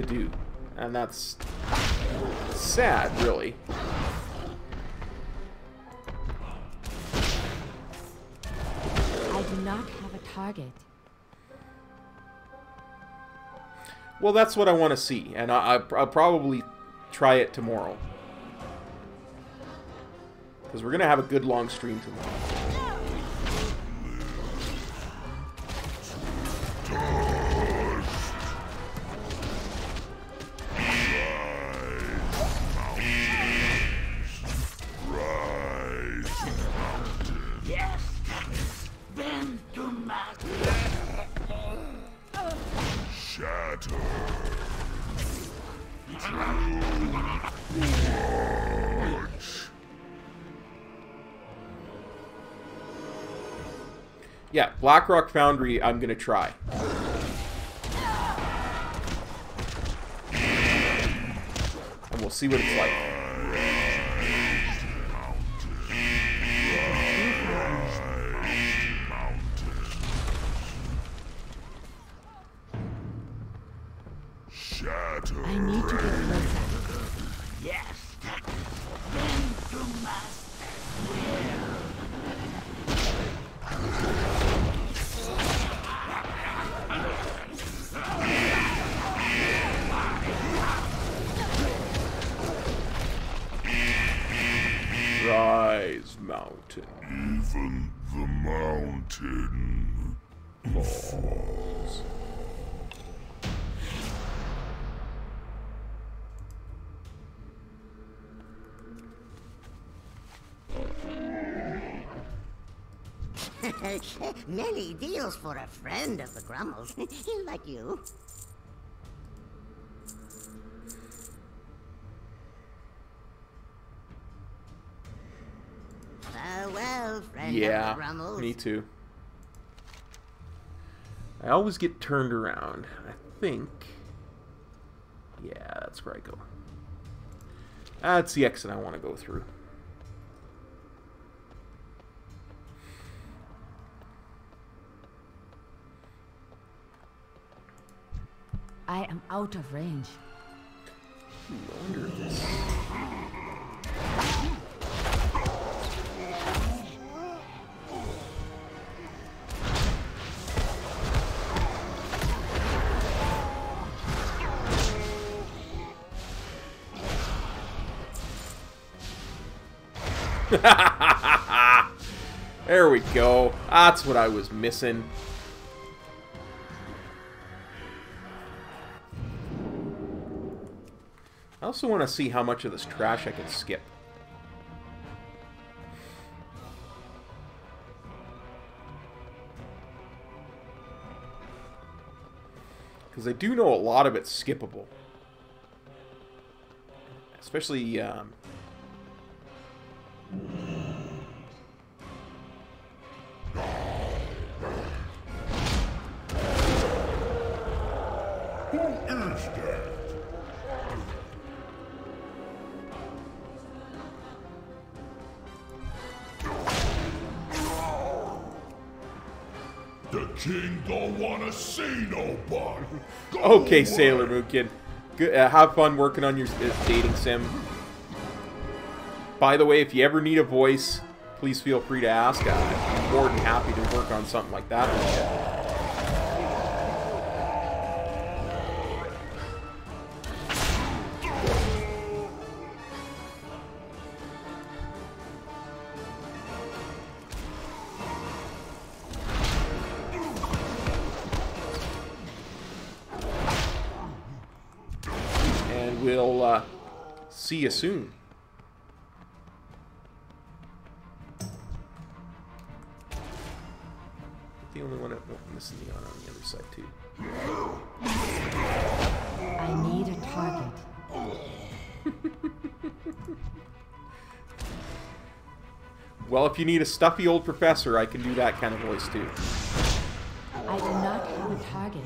do, and that's sad, really. I do not have a target. Well, that's what I want to see, and I'll probably try it tomorrow. Because we're going to have a good long stream tomorrow. Yes, bend to my Shatter. Yeah, Blackrock Foundry, I'm going to try. And we'll see what it's like. Shatter. I need to get closer. yes, bend to my Rise, mountain. Even the mountain falls. Many deals for a friend of the Grummles, like you. Farewell, friend of the Grummles. Me too. I always get turned around. I think... Yeah, that's where I go. That's the exit I want to go through. I am out of range. I wonder if this... There we go. That's what I was missing. I also want to see how much of this trash I can skip. Because I do know a lot of it's skippable. Especially, The king don't wanna see nobody. okay, Sailor Moon Kid. Good, have fun working on your dating sim. By the way, if you ever need a voice, please feel free to ask. I'm more than happy to work on something like that with you. We'll see you soon. The only one missing the on the other side too. I need a target. Well, if you need a stuffy old professor, I can do that kind of voice too. I do not have a target.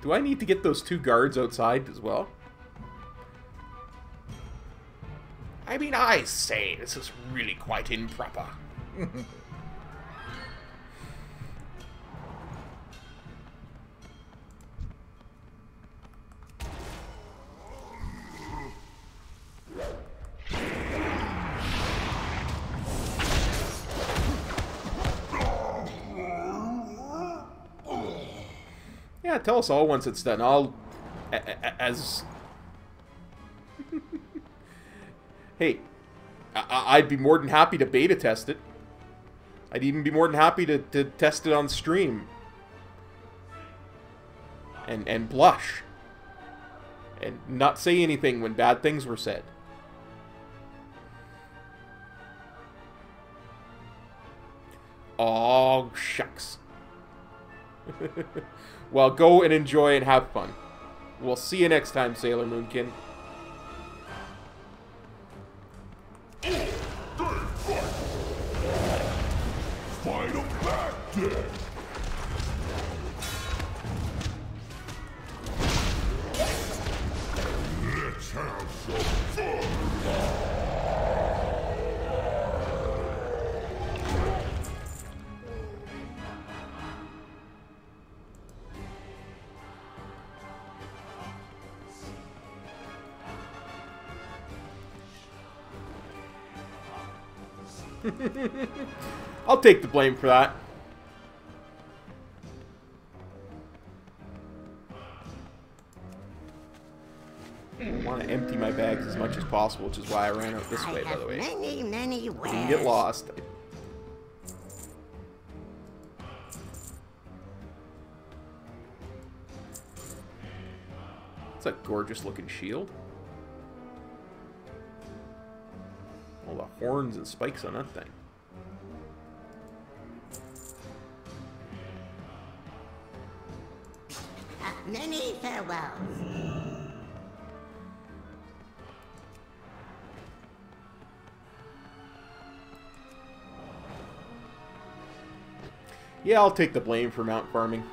Do I need to get those 2 guards outside as well? I mean, I say, this is really quite improper. Yeah, tell us all once it's done. I'll... as... Hey, I'd be more than happy to beta test it. I'd even be more than happy to test it on stream. And blush. And not say anything when bad things were said. Oh, shucks. Well, go and enjoy and have fun. We'll see you next time, Sailor Moonkin. Fight him back then! Let's have some fun! I'll take the blame for that. I want to empty my bags as much as possible, which is why I ran out this way, by the way. Many ways. Didn't get lost. It's a gorgeous looking shield. All the horns and spikes on that thing. Many farewells. Yeah, I'll take the blame for mount farming.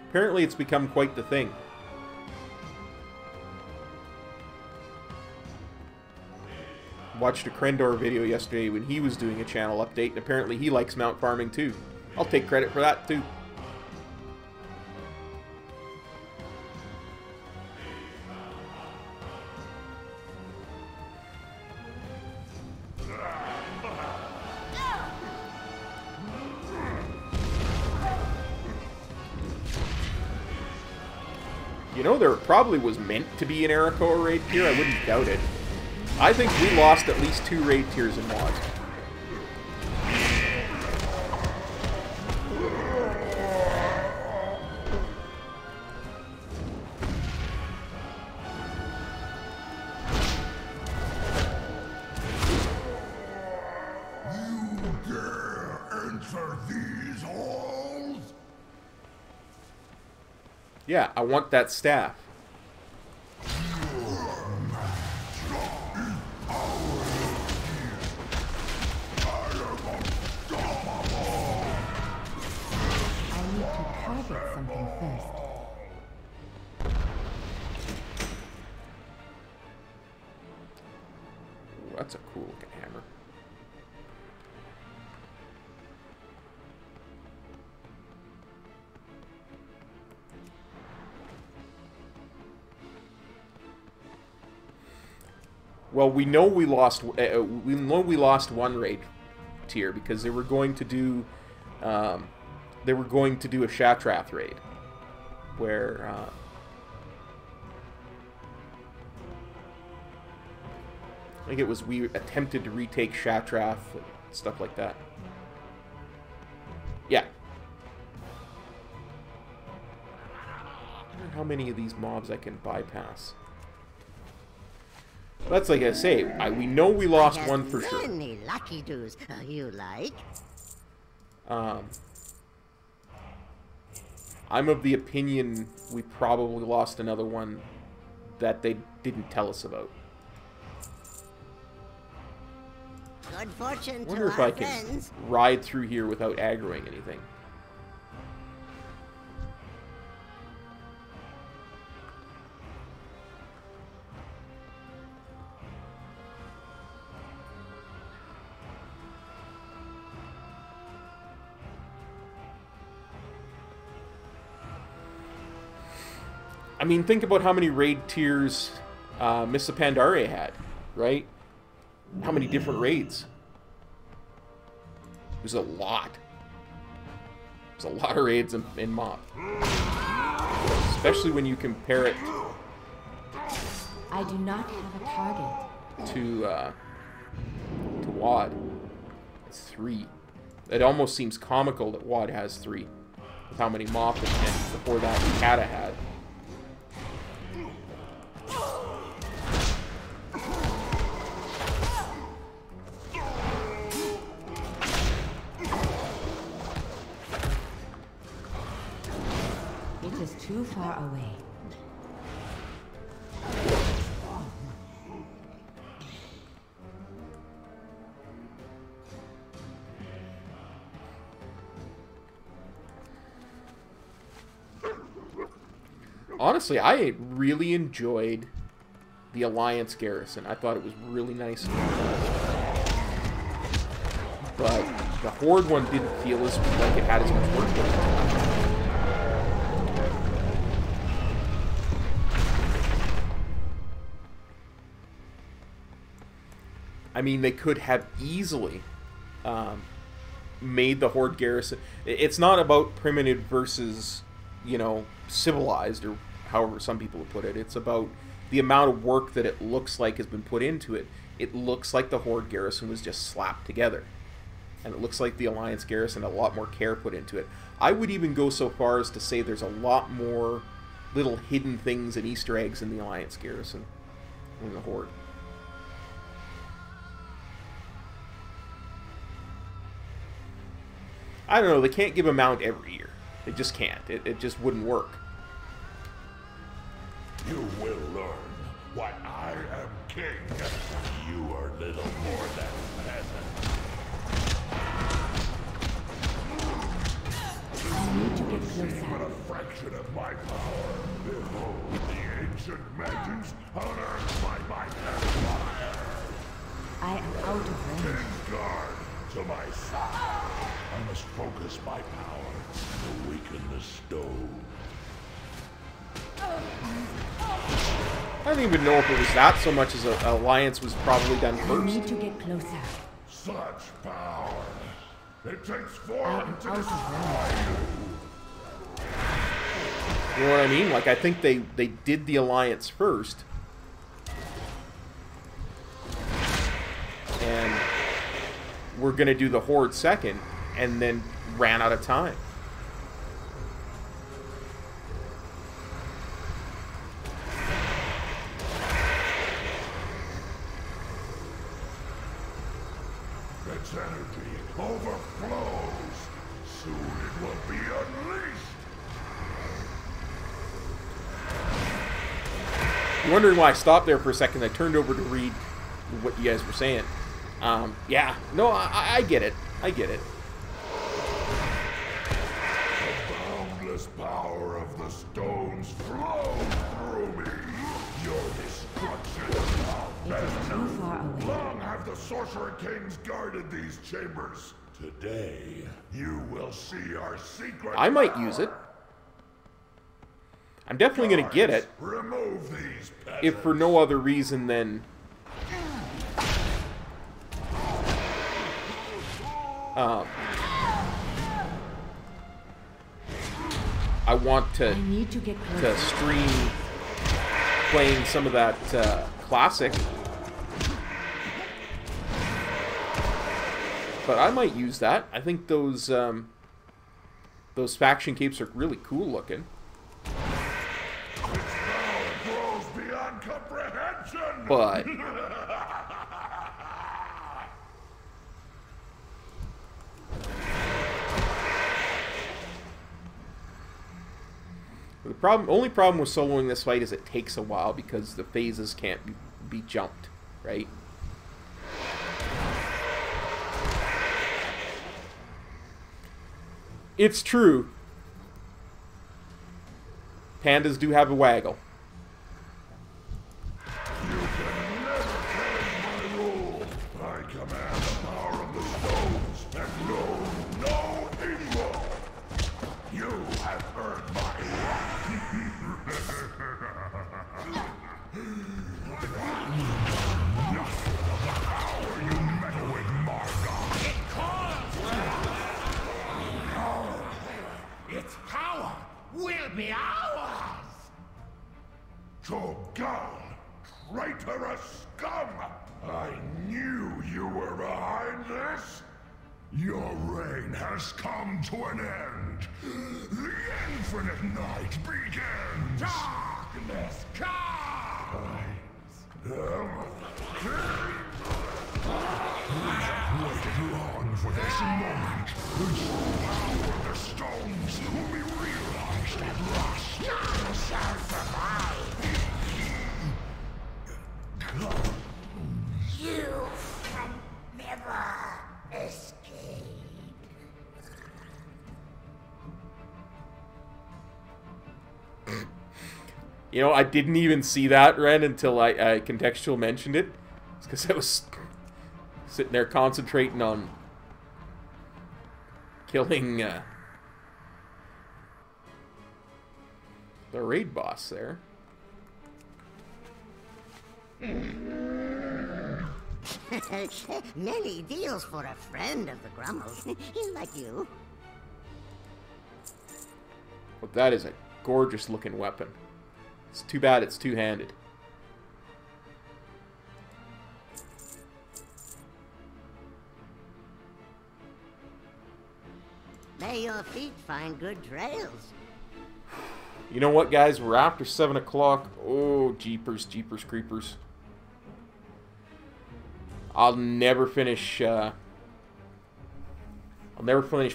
Apparently it's become quite the thing. Watched a Krendor video yesterday when he was doing a channel update, and apparently he likes mount farming too. I'll take credit for that too. You know, there probably was meant to be an Arakoa raid tier. I wouldn't doubt it. I think we lost at least 2 raid tiers in WoW. You dare enter these halls? Yeah, I want that staff. Something first. Ooh, that's a cool looking hammer. Well, we know we lost. We know we lost 1 raid tier because they were going to do. They were going to do a Shatrath raid, where I think it was we attempted to retake Shatrath and stuff like that. Yeah. I wonder how many of these mobs I can bypass. That's like I say, we know we lost 1 for sure. Many lucky doos you like. I'm of the opinion we probably lost another one that they didn't tell us about. Good fortune I wonder to if our I can friends. ride through here without aggroing anything. I mean, think about how many raid tiers Missa Pandaria had, right? How many different raids? It was a lot. There's a lot of raids in MOP. Especially when you compare it I do not have a target. to WoD. It's 3. It almost seems comical that WoD has 3. With how many MOP and before that Kata had. It is too far away. Honestly, I really enjoyed the Alliance garrison. I thought it was really nice. But the Horde one didn't feel as like it had as much work in it. I mean, they could have easily made the Horde garrison. It's not about primitive versus, you know, civilized, or however some people would put it. It's about the amount of work that it looks like has been put into it. It looks like the Horde garrison was just slapped together And it looks like the Alliance garrison had a lot more care put into it. I would even go so far as to say there's a lot more little hidden things and Easter eggs in the Alliance garrison than in the Horde. I don't know, they can't give a mount every year. They just can't. It just wouldn't work. You will learn why I am king. You are little more than peasant. I need to get See but closer. a fraction of my power. Behold the ancient magics unearthed by my empire. I am out of range. In guard to my side. I must focus my power to weaken the stone. I don't even know if it was that so much as a Alliance was probably done I first. need to get closer. Such power. It takes I form am to out of destroy range. You know what I mean? Like, I think they did the Alliance first. And we're going to do the Horde second, and then ran out of time. Its energy overflows. Soon it will be unleashed. You're wondering why I stopped there for a second. I turned over to read what you guys were saying. Yeah. No, I get it. I get it. The boundless power of the stones flows through me. Your destruction is now It is too far away. Long have the Sorcerer Kings guarded these chambers. Today, you will see our secret I might power. use it. I'm definitely going to get it. Remove these peasants. If for no other reason than... I want to I need to get to closer. stream playing some of that classic. But I might use that. I think those faction capes are really cool looking. Its power grows beyond comprehension. But the only problem with soloing this fight is it takes a while because the phases can't be jumped, right? It's true. Pandas do have a waggle. You can never change my rule. I command the power of the stones and know no evil. You have earned my power you meddle with, Marga. It calls! Its power will be ours! Togal, traitorous scum! I knew you were behind this! Your reign has come to an end! The infinite night begins! Darkness comes! We have waited long for this moment. The true power of the stones will be realized at last. None shall survive! You can never escape. You know, I didn't even see that, Ren, until I contextual mentioned it. It's because I was sitting there concentrating on killing the raid boss there. Many deals for a friend of the Grummles. Like you. But that is a gorgeous looking weapon. It's too bad it's two-handed. May your feet find good trails. You know what, guys? We're after 7 o'clock. Oh, jeepers, jeepers, creepers. I'll never finish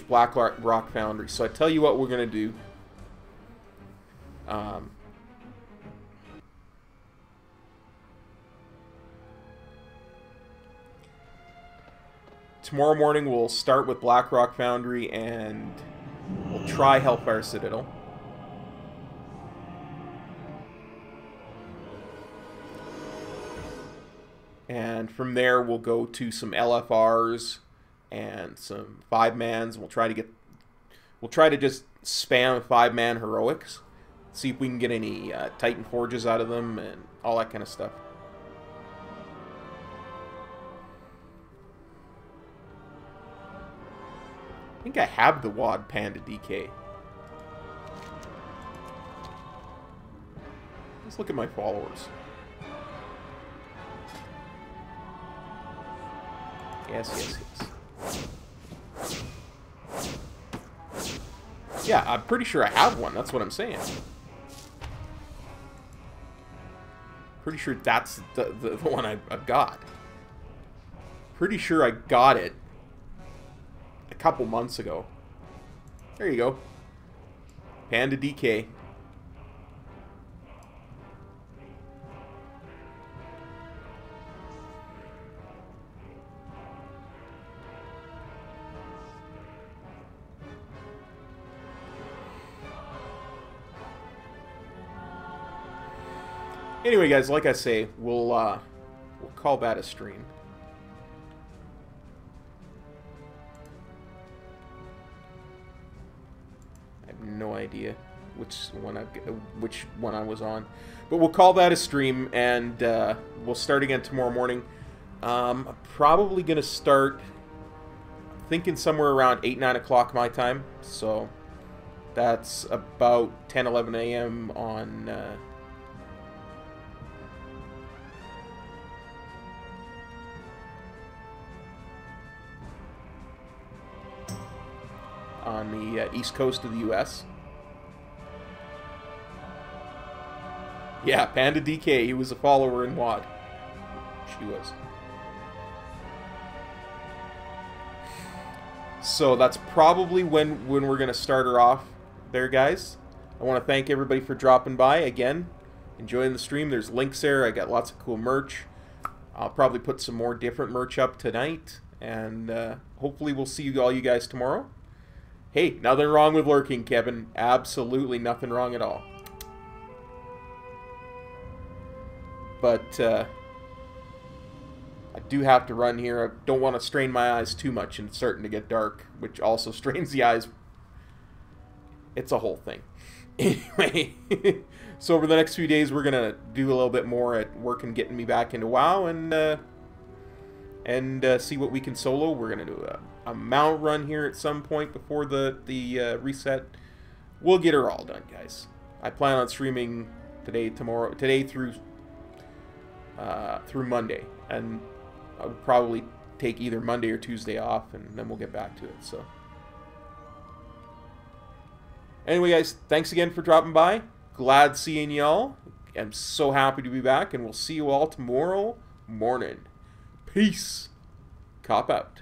Black Rock Foundry. So I tell you what we're gonna do. Tomorrow morning we'll start with Black Rock Foundry and we'll try Hellfire Citadel. And from there we'll go to some LFRs and some 5-mans. We'll try to just spam 5-man heroics. See if we can get any Titan Forges out of them and all that kind of stuff. I think I have the WAD Panda DK. Let's look at my followers. Yes, yes, yes. Yeah, I'm pretty sure I have one. That's what I'm saying. Pretty sure that's the one I've got. Pretty sure I got it a couple months ago. There you go. Panda DK. Anyway, guys, like I say, we'll call that a stream. I have no idea which one I was on, but we'll call that a stream, and we'll start again tomorrow morning. I'm probably gonna start thinking somewhere around 8-9 o'clock my time, so that's about 10-11 a.m. on. On the east coast of the U.S. Yeah, Panda DK, he was a follower in WAD. She was. So that's probably when we're going to start her off there, guys. I want to thank everybody for dropping by. Again, enjoying the stream. There's links there. I got lots of cool merch. I'll probably put some more different merch up tonight. And hopefully we'll see all you guys tomorrow. Hey, nothing wrong with lurking, Kevin. Absolutely nothing wrong at all. But I do have to run here. I don't want to strain my eyes too much, and it's starting to get dark, which also strains the eyes. It's a whole thing. Anyway, so over the next few days, we're going to do a little bit more at work and getting me back into WoW and see what we can solo. We're going to do a mount run here at some point before the reset. We'll get her all done, guys. I plan on streaming today through Monday, and I'll probably take either Monday or Tuesday off, and then we'll get back to it. So anyway, guys, thanks again for dropping by. Glad seeing y'all. I'm so happy to be back, and we'll see you all tomorrow morning. Peace. Cop out.